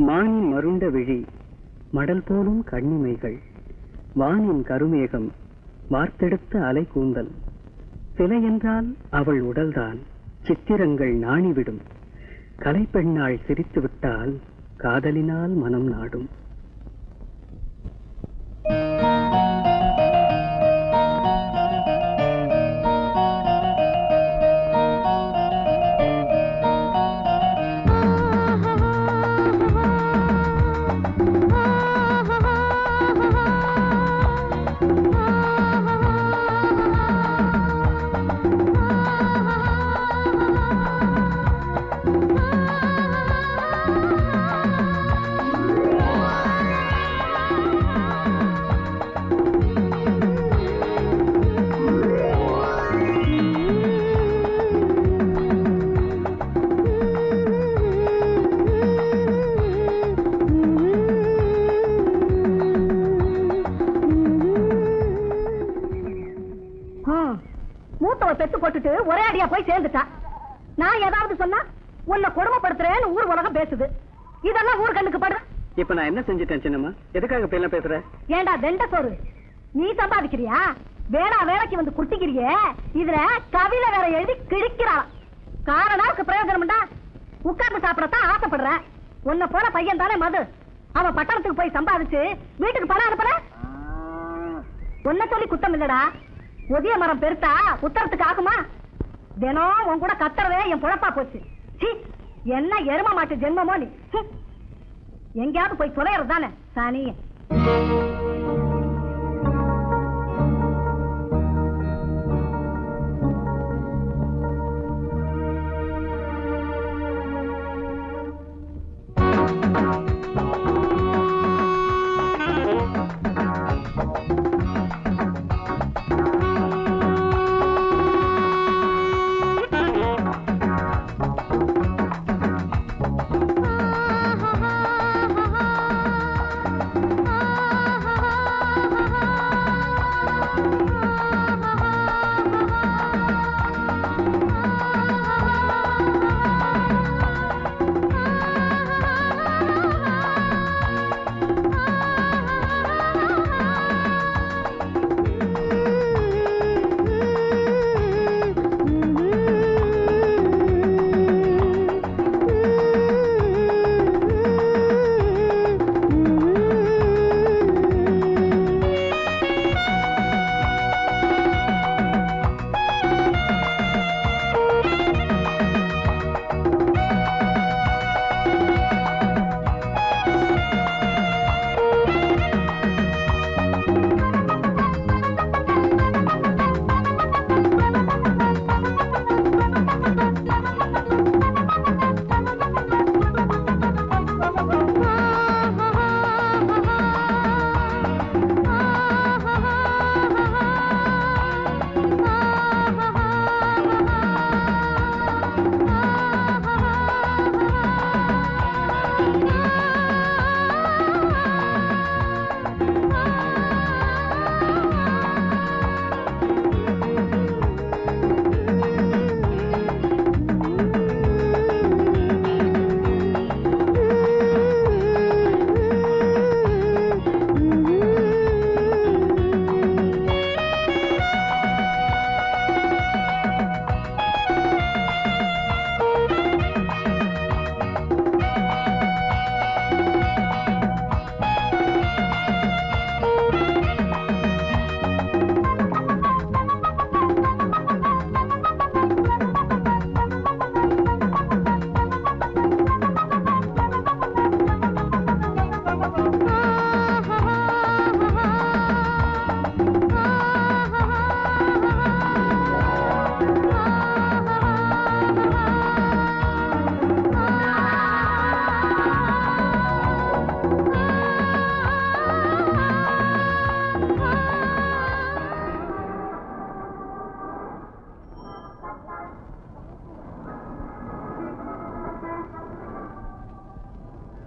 மானின் மருண்ட விழி மடல் போலும் கண்ணிமைகள் வானின் கருமேகம் வார்த்தெடுத்த அலை கூந்தல் சிலை என்றால் அவள் உடல்தான் சித்திரங்கள் நாணிவிடும் கலைப்பெண்ணாள் சிரித்து விட்டால் காதலினால் மனம் நாடும். ஒரே அடியா போய் சேர்ந்துட்டா. நான் ஏதாவது சொன்னா உன்னை கொடுமைப்படுத்துறேன்னு ஊர் உலகம் பேசுது. இதெல்லாம் ஊர் கண்ணுக்கு படுற. இப்ப நான் என்ன செஞ்சுட்டேன் சின்னம்மா? எதுக்காக பேச பேசுற? ஏண்டா வெண்ட சோறு நீ சம்பாதிக்கிறியா? வேணா வேலைக்கு வந்து குட்டிக்கிறியே, இதுல கவிதை வேற எழுதி கிழிக்கிறா. காரணாவுக்கு பிரயோஜனம்டா. உட்கார்ந்து சாப்பிடத்தான் ஆசைப்படுற. உன்னை போல பையன் தானே மது. அவன் பட்டணத்துக்கு போய் சம்பாதிச்சு வீட்டுக்கு பணம் அனுப்புற. உன்னை சொல்லி குத்தம் இல்லடா. ஒதிய மரம் பெருத்தா உத்தரத்துக்கு ஆகுமா? தினம் உன் கூட கத்துறதே என் பொழப்பா போச்சு. என்ன எரும மாட்டு ஜென்மமோ நீ. எங்கேயாவது போய் தொலைறது தானே சாணிய.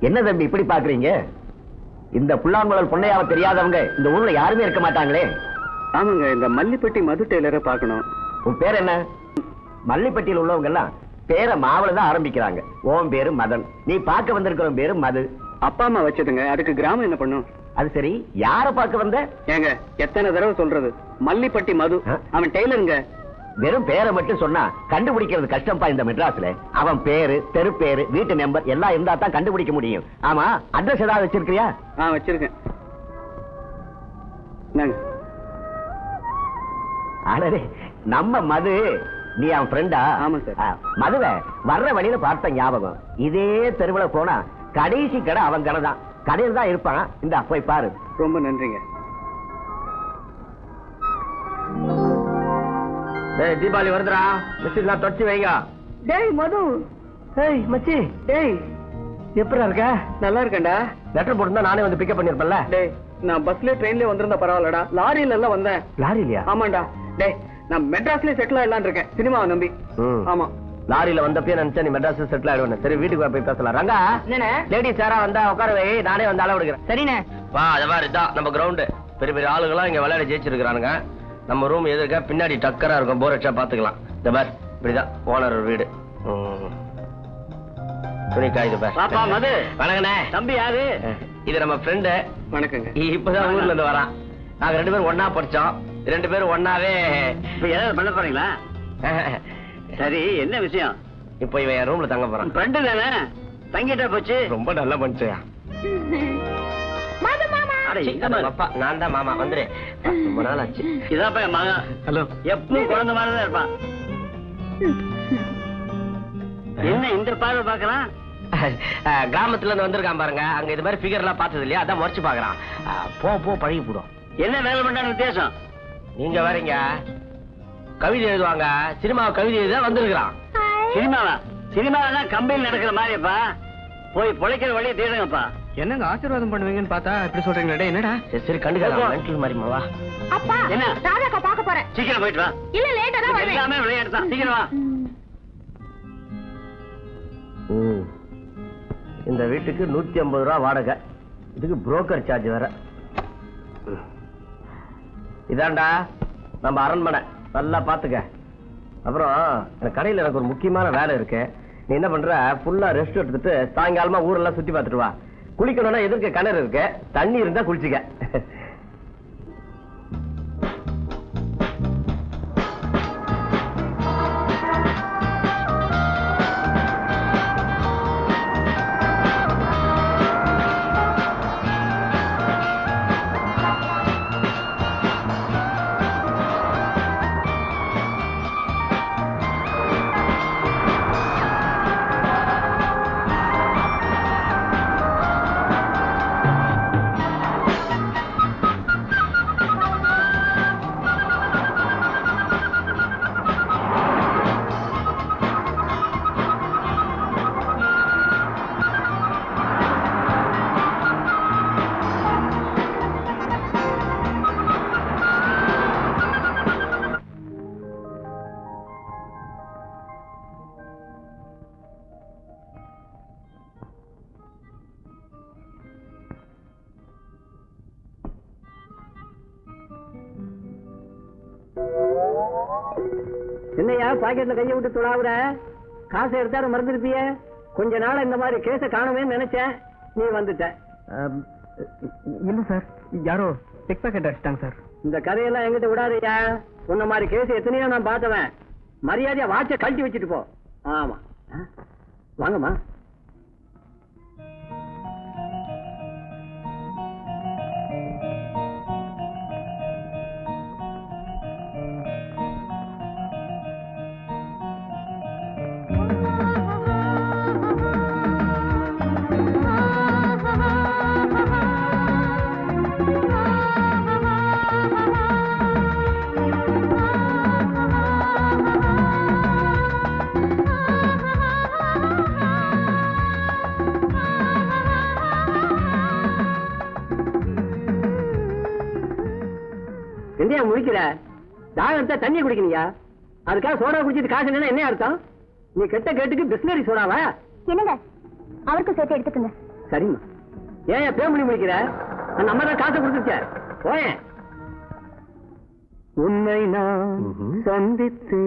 என்ன தம்பி இப்படி பாக்குறீங்க? இந்த புல்லாங்குழல் பொன்னையாவ தெரியாதவங்க இந்த ஊர்ல யாருமே இருக்க மாட்டாங்களே. ஆமாங்க, இந்த மல்லிப்பட்டி மது டெய்லரை பார்க்கணும். உன் பேர் என்ன? மல்லிப்பட்டியில் உள்ளவங்க எல்லாம் பேரை மாவுல தான் ஆரம்பிக்கிறாங்க. உன் பேரு மதன், நீ பார்க்க வந்திருக்கிற பேரு மது. அப்பா அம்மா வச்சதுங்க, அதுக்கு கிராமம் என்ன பண்ணும்? அது சரி, யார பார்க்க வந்த? ஏங்க எத்தனை தடவை சொல்றது, மல்லிப்பட்டி மது, அவன் டெய்லருங்க. வெறும் பேரை மட்டும் சொன்னா கண்டுபிடிக்கிறது கஷ்டம்பா இந்த மெட்ராஸ்ல. அவன் பேரு, தெரு பேரு, வீட்டு நம்பர் எல்லாம் இருந்தா தான் கண்டுபிடிக்க முடியும். ஆமா, அட்ரஸ் ஏதாவது வச்சிருக்கியா? வச்சிருக்கேன். அடே, நம்ம மது, நீ அவன் ஃப்ரெண்டா? ஆமா சார். மதுவை வர்ற வழியில பார்த்த ஞாபகம். இதே தெருவுல போனா கடைசி கடை அவன் கடை தான். கடையில் தான் இருப்பான். இந்த போய் பாரு. ரொம்ப நன்றிங்க. தீபாவளி வருதுடா, மிஸ்ஸிலாம் தொடச்சு வைங்க. டேய் மது. ஏய் மச்சி, டேய் எப்படா இருக்க? நல்லா இருக்கேன்டா. லெட்டர் போட்டுருந்தா நானே வந்து பிக்கப் பண்ணிருப்பேன்ல. டேய், நான் பஸ்ல ட்ரெயின்ல வந்திருந்தா பரவாயில்லடா, லாரியில எல்லாம் வந்தேன். லாரியிலயா? ஆமாண்டா. டேய், நான் மெட்ராஸ்ல செட்டில் ஆயிடலான்னு இருக்கேன், சினிமாவை நம்பி. ஆமா. லாரியில வந்தப்பே நினைச்சா நீ மெட்ராஸ் செட்டில் ஆயிடுவேன். சரி, வீட்டுக்கு போய் பேசலாம். ரங்கா, லேடிஸ் யாரா வந்தா உட்கார வை, நானே வந்து அளவு எடுக்கிறேன். சரிண்ணே. வா, அது மாதிரி இதான் நம்ம கிரவுண்டு. பெரிய பெரிய ஆளுங்களாம் இங்க விளையாட ஜெயிச்சிருக்கானுங்க. நம்ம ரூம் எதிர்க்க பின்னாடி டக்கரா இருக்கும், போர் அடிச்சா பாத்துக்கலாம். இந்த பார், இப்படிதான் ஓனர் வீடு. துணிக்கா இது பார். பாப்பா மது. வணக்கண்ணே. தம்பி யாரு? இது நம்ம ஃப்ரெண்டு. வணக்கங்க. இப்பதான் ஊர்ல இருந்து வரான். நாங்க 2 பேரும் ஒன்னா படிச்சோம். 2 பேரும் ஒன்னாவே. இப்ப ஏதாவது பண்ண போறீங்களா? சரி, என்ன விஷயம்? இப்போ இவன் என் ரூம்ல தங்க போறான். ஃப்ரெண்டு தானே, தங்கிட்டா போச்சு. ரொம்ப நல்லா பண்ணிச்சியா? அப்பா, நான் தான் மாமா. வந்துரு, ரொம்ப நாள் ஆச்சு. இதான் என் மகன். ஹலோ. எப்பவும் குழந்தை மாதிரிதான் இருப்பான். என்ன இந்த பார்வை பாக்கலாம்? கிராமத்துல இருந்து வந்திருக்கான் பாருங்க. அங்க இது மாதிரி ஃபிகர் எல்லாம் பார்த்தது இல்லையா, அதான் முறைச்சு பாக்குறான். போ பழகி போடும். என்ன வேலை பண்றான்னு வித்தியாசம்? நீங்க வரீங்க, கவிதை எழுதுவாங்க, சினிமாவை கவிதை எழுத வந்திருக்கிறான். சினிமாவா? சினிமாவெல்லாம் கம்பெனி நடக்கிற மாதிரிப்பா. போய் பொழைக்கிற வழியை தேடுங்கப்பா. என்னங்க ஆசீர்வாதம் பண்ணுவீங்கன்னு பார்த்தா இப்படி சொல்றீங்களே, என்னடா? சரி கண்டுக்கலாம், மென்டல் மாதிரி மாவா. அப்பா, என்ன? ராதாக்கா பார்க்க போறேன். சீக்கிரம் போயிட்டு வா. இல்ல லேட்டா தான் வருவேன். எல்லாமே விளையாட்டு தான், சீக்கிரம் வா. இந்த வீட்டுக்கு 150 ரூபா வாடகை. இதுக்கு புரோக்கர் சார்ஜ் வேற. இதாண்டா நம்ம அரண்மனை, நல்லா பாத்துக்க. அப்புறம் இந்த கடையில எனக்கு ஒரு முக்கியமான வேலை இருக்கு. நீ என்ன பண்ற, ஃபுல்லா ரெஸ்ட் எடுத்துட்டு சாயங்காலமா ஊரெல்லாம் சுத்தி பார்த்துட்டு வா. குளிக்கணும்னா எதிர்க்க கிணறு இருக்கு, தண்ணி இருந்தா குளிச்சுக்க. என்னையா பாக்கெட்ல கையை விட்டு துளாவுற? காசை எடுத்தாரு மறந்துருப்பிய. கொஞ்ச நாள் இந்த மாதிரி கேஸ காணவே நினைச்சேன், நீ வந்துட்ட. இல்ல சார், யாரோ பிக் பாக்கெட் அடிச்சிட்டாங்க சார். இந்த கதையெல்லாம் எங்கிட்ட விடாதயா. உன்ன மாதிரி கேஸ் எத்தனையோ நான் பார்த்தவன். மரியாதையா வாட்ச கழட்டி வச்சுட்டு போ. ஆமா, வாங்கம்மா. என்னையா முடிக்கிற? தாகத்தை தண்ணி குடிக்கணியா? அதுக்காக சோடா குடிச்சிட்டு காசு இல்லைன்னா என்ன அர்த்தம்? நீ கெட்ட கேட்டுக்கு பிஸ்லரி சோடாவா? என்னங்க, அவருக்கும் சேர்த்து எடுத்துக்கங்க. சரிம்மா. ஏன் பேமணி முடிக்கிற? அந்த அம்மா தான் காசை கொடுத்துச்ச. போயேன். உன்னை நான் சந்தித்து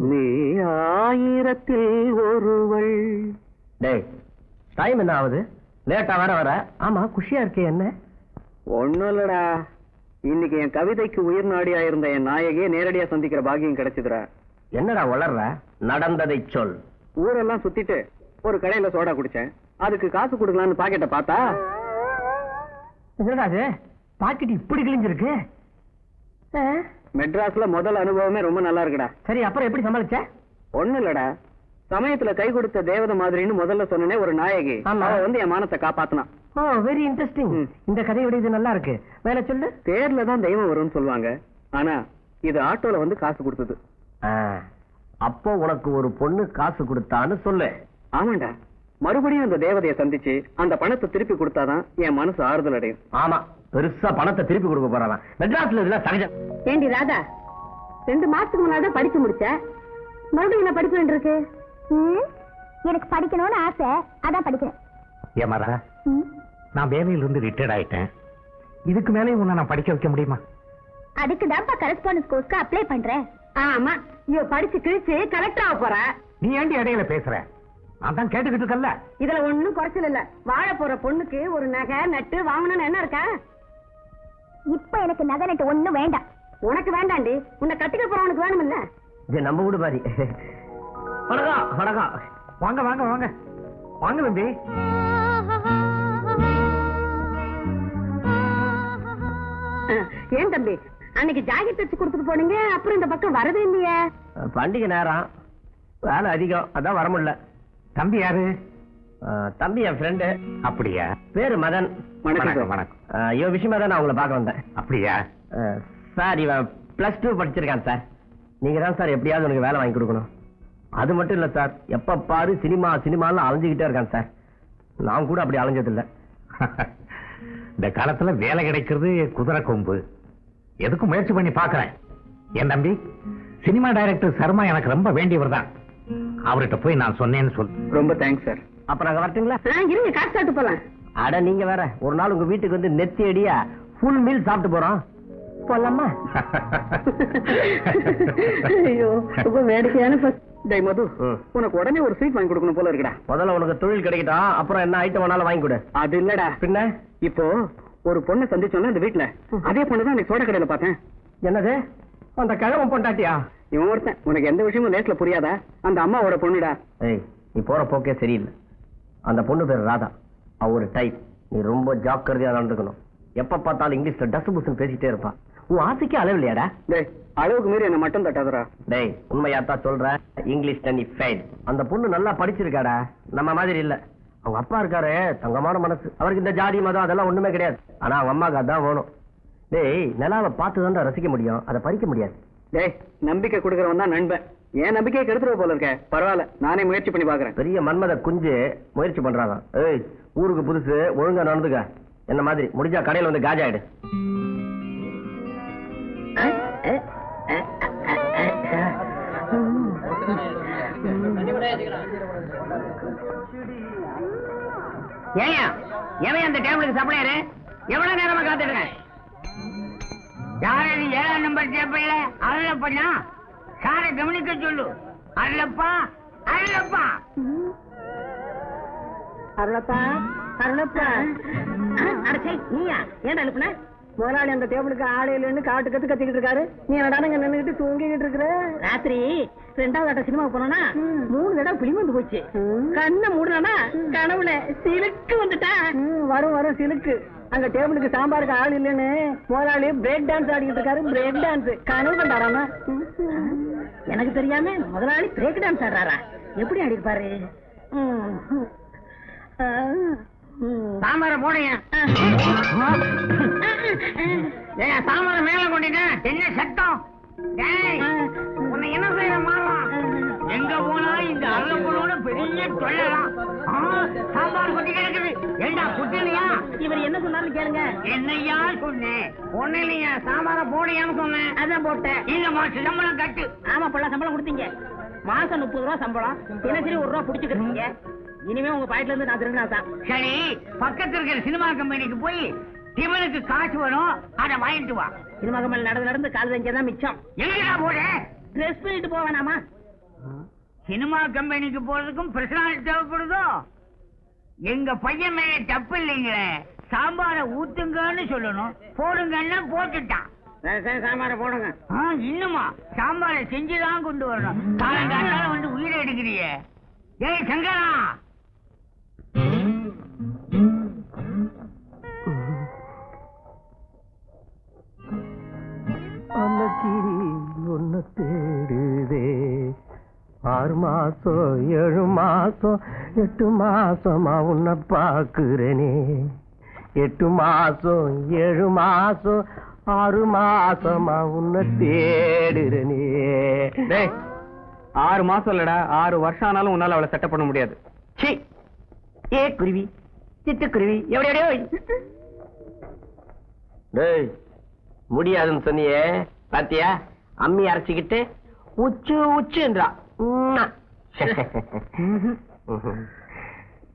நீ 1000 ஆயிரத்தில் ஒருவள். டேய் டைம் என்ன ஆகுது? லேட்டா வர ஆமா குஷியா இருக்கே என்ன? ஒண்ணும் இல்லடா, இன்னைக்கு என் கவிதைக்கு உயிர் நாடியா இருந்த என் நாயகியை நேரடியா சந்திக்கிற பாக்கியம் கிடைச்சதுடா. என்னடா வளர்ற? நடந்ததை சொல். ஊரெல்லாம் சுத்திட்டு ஒரு கடையில சோடா குடிச்சேன். அதுக்கு காசு கொடுக்கலான்னு பாக்கெட்டை பார்த்தா, என்னடா அது பாக்கெட் இப்படி கிழிஞ்சிருக்கு? மெட்ராஸ்ல முதல் அனுபவமே ரொம்ப நல்லா இருக்குடா. சரி அப்புறம் எப்படி சமாளிச்ச? ஒண்ணும் இல்லடா, சமயத்துல கை கொடுத்த தேவதை மாதிரின்னு முதல்ல சொன்னனே ஒரு நாயகி, அவ வந்து என் மானத்தை காப்பாத்தினான். ஓ வெரி இன்ட்ரெஸ்டிங். இந்த கதையோட இது நல்லா இருக்கு. வேலை சொல்லு. தேர்ல தான் தெய்வம் வரும்னு சொல்லுவாங்க, ஆனா இது ஆட்டோல வந்து காசு கொடுத்தது. அப்போ உனக்கு ஒரு பொண்ணு காசு கொடுத்தான்னு சொல்லு. ஆமாண்டா, மறுபடியும் அந்த தேவதையை சந்திச்சு அந்த பணத்தை திருப்பி கொடுத்தாதான் என் மனசு ஆறுதல் அடையும். ஆமா, பெருசா பணத்தை திருப்பி கொடுக்க போறான். மெட்ராஸ்ல இதெல்லாம் சகஜம். ஏண்டி ராதா, 2 மாசத்துக்கு முன்னாடி படிச்சு முடிச்ச, மறுபடியும் என்ன படிக்க வேண்டியிருக்கு? எனக்கு படிக்கணும்னு ஆசை, அதான் படிக்கிறேன். ஏமாரா, நான் வேலையில இருந்து ரிட்டையர்ட் ஆயிட்டேன். இதுக்கு மேலே உன்னை நான் படிக்க வைக்க முடியுமா? அதுக்கு தான்ப்பா கரஸ்பாண்டன்ஸ் கோர்ஸ்க்கு அப்ளை பண்றேன். ஆமா, இவ படிச்சு கிழிச்சு கலெக்டர் ஆக போற. நீ ஏண்டி இடையில பேசுற? நான் தான் கேட்டுக்கிட்டு இருக்கல. இதுல ஒண்ணும் குறைச்சல் இல்ல. வாழ போற பொண்ணுக்கு ஒரு நகை நட்டு வாங்கணும்னு என்ன இருக்கா? இப்ப எனக்கு நகை நட்டு ஒண்ணும் வேண்டாம். உனக்கு வேண்டாண்டி, உன்னை கட்டிக்க போறவனுக்கு வேணும் இல்ல? இது நம்ம வீடு மாதிரி. வணக்கம் வணக்கம். வாங்க வாங்க வாங்க வாங்க தம்பி. ஏன் தம்பி, அன்னைக்கு ஜாக்கெட் தச்சு கொடுத்துட்டு போனீங்க, அப்புறம் இந்த பக்கம் வரவே இல்லையே? பண்டிகை நேரம், வேலை அதிகம், அதான் வர முடியல. தம்பி யாரு? தம்பி என் ஃப்ரெண்டு. அப்படியா? பேரு மதன். வணக்கம் வணக்கம். இவன் விஷயமா தான் நான் உங்களை பார்க்க வந்தேன். அப்படியா? சார் இவன் +2 படிச்சிருக்கான் சார். நீங்க தான் சார் எப்படியாவது உனக்கு வேலை வாங்கி கொடுக்கணும். அது மட்டும் இல்ல சார், எப்ப பாரு சினிமாலாம் அலைஞ்சுக்கிட்டே இருக்கான் சார். நான் கூட அப்படி அலைஞ்சது இல்ல. இந்த காலத்துல வேலை கிடைக்கிறது குதிரை கொம்பு. எதுக்கும் முயற்சி பண்ணி பாக்குறேன். என் தம்பி சினிமா டைரக்டர் சர்மா எனக்கு ரொம்ப வேண்டியவர் தான். அவர்கிட்ட போய் நான் சொன்னேன்னு சொல். ரொம்ப தேங்க்ஸ் சார். அப்ப நாங்க வரட்டுங்களா? இருங்க, காசு சாப்பிட்டு போலாம். அட நீங்க வேற, ஒரு நாள் உங்க வீட்டுக்கு வந்து நெத்தி அடியா ஃபுல் மீல் சாப்பிட்டு போறோம். போலாமா? ஐயோ, ரொம்ப வேடிக்கையான டேய் மது, உனக்கு உடனே ஒரு ஸ்வீட் வாங்கி கொடுக்கணும் போல இருக்குடா. முதல்ல உனக்கு தொழில் கிடைக்கட்டும், அப்புறம் என்ன ஐட்டம் வேணாலும் வாங்கி கொடு. அது இல்லடா, பின்ன இப்போ ஒரு பொண்ணை சந்திச்சோம்ல இந்த வீட்டுல, அதே பொண்ணுதான் இன்னைக்கு சோடா கடையில பார்த்தேன். என்னது? அந்த கிழவன் பொண்டாட்டியா? இவன் ஒருத்தன், உனக்கு எந்த விஷயமும் நேட்ல புரியாதா? அந்த அம்மாவோட பொண்ணுடா. ஏய், நீ போற போக்கே சரியில்லை. அந்த பொண்ணு பேர் ராதா. அவ ஒரு டைப். நீ ரொம்ப ஜாக்கிரதையா நடந்துக்கணும். எப்ப பார்த்தாலும் இங்கிலீஷ்ல டஸ் புஸ்ன்னு பேசிட்டே இருப்பா. உன் ஆசைக்கு அளவு இல்லையாடா? டேய், அளவுக்கு மீறி என்ன மட்டும் தட்டாதடா. டேய், உண்மையாத்தான் சொல்ற. இங்கிலீஷ் தண்ணி ஃபெயில். அந்த பொண்ணு நல்லா படிச்சிருக்காடா, நம்ம மாதிரி இல்ல. அவங்க அப்பா இருக்காரு, தங்கமான மனசு. அவருக்கு இந்த ஜாதி மதம் அதெல்லாம் ஒண்ணுமே கிடையாது. ஆனா அவங்க அம்மாக்கு அதான் வேணும். டேய், நிலாவை பார்த்துதான் ரசிக்க முடியும், அதை பறிக்க முடியாது. டேய், நம்பிக்கை கொடுக்கறவன் தான் நண்பன். ஏன் நம்பிக்கையை கெடுத்துருவ போல இருக்க? பரவாயில்ல, நானே முயற்சி பண்ணி பாக்குறேன். பெரிய மன்மத குஞ்சு முயற்சி பண்றாங்க. ஏய், ஊருக்கு புதுசு, ஒழுங்கா நடந்துக்க. என்ன மாதிரி முடிஞ்சா கடையில வந்து காஜாயிடு. ஏயா எவன் அந்த டேபிளுக்கு சப்ளையரு? எவ்வளவு நேரமா காத்துடுறேன்? யாரு 7ஆம் நம்பர் டேபிள்ல அருளப்பா? சாரை கவனிக்க சொல்லு. அருளப்பா, அருளப்பா, அருளப்பா, அருளப்பா. அடச்சே, நீயா? ஏன்டா அனுப்புன? முதலாளி அந்த டேபிளுக்கு ஆளே இல்லைன்னு காட்டு கத்திக்கிட்டு இருக்காரு. நீ என்னடானங்க நின்னுகிட்டு தூங்கிக்கிட்டு இருக்கிற? ராத்திரி 2வது ஆட்ட சினிமாவுக்கு போனா 3 தடவை பிலிம் வந்து போச்சு. கண்ணை மூடனா கனவுல சிலுக்கு வந்துட்டா. வரும் சிலுக்கு. அங்க டேபிளுக்கு சாம்பாருக்கு ஆள் இல்லைன்னு முதலாளி பிரேக் டான்ஸ் ஆடிக்கிட்டு இருக்காரு. பிரேக் டான்ஸ் கனவு கண்டாராமா? எனக்கு தெரியாம முதலாளி பிரேக் டான்ஸ் ஆடுறாரா? எப்படி ஆடிப்பாரு? சாம்பார போடுங்க. சாம்பார மேல கொண்டிட்டேன். என்ன சத்தம்? உன்னை என்ன செய்ய மாறலாம்? எங்க போனா இந்த அருளப்போட பெரிய தொல்லலாம். சாம்பார் கொட்டி கிடக்குது. ஏண்டா குட்டிலையா? இவர் என்ன சொன்னாலும் கேளுங்க. என்னையா சொன்னேன்? ஒண்ணு இல்லையா, சாம்பார போடையான்னு சொன்னேன். அதான் போட்டேன். இந்த மாசம் சம்பளம் கட்டு. ஆமா, பள்ள சம்பளம் கொடுத்தீங்க. மாசம் 30 ரூபா சம்பளம். தினசரி 1 ரூபா புடிச்சுக்கிறீங்க. இனிமே உங்க பாயிட்ல இருந்து நான் திருடினா தான். சரி, பக்கத்துல இருக்கிற சினிமா கம்பெனிக்கு போய் இவனுக்கு காசு வரும், அதை வாங்கிட்டு வா. சினிமா கம்பெனி நடந்து கால் தான் மிச்சம். எங்கடா போற? ட்ரெஸ் பண்ணிட்டு போவேனாமா? சினிமா கம்பெனிக்கு போறதுக்கும் பிரசனாலிட்டி தேவைப்படுதோ? எங்க பையன் மேல தப்பு இல்லைங்களே, சாம்பார ஊத்துங்கன்னு சொல்லணும், போடுங்கன்னா போட்டுட்டான். சாம்பார போடுங்க. இன்னுமா சாம்பார செஞ்சுதான் கொண்டு வரணும். காலங்காத்தால வந்து உயிரை எடுக்கிறியே. ஏய் சங்கரா, ஒன்னு தேடுதே 6 மாசம் 7 மாசம் 8 மாசமா உன்னை பாக்குறேனே 8 மாசம் 7 மாசம் 6 மாசமா உன்னை தேடுறேனே. 6 மாசம் இல்லடா, 6 வருஷம் ஆனாலும் உன்னால அவளை செட்டப் பண்ண முடியாது. சீ, ஏ குருவி சிட்டுக்குருவி எவ்வளோ முடியாதுன்னு சொன்னியே பாத்தியா, அம்மி அரைச்சிக்கிட்டு உச்சு உச்சுன்றா.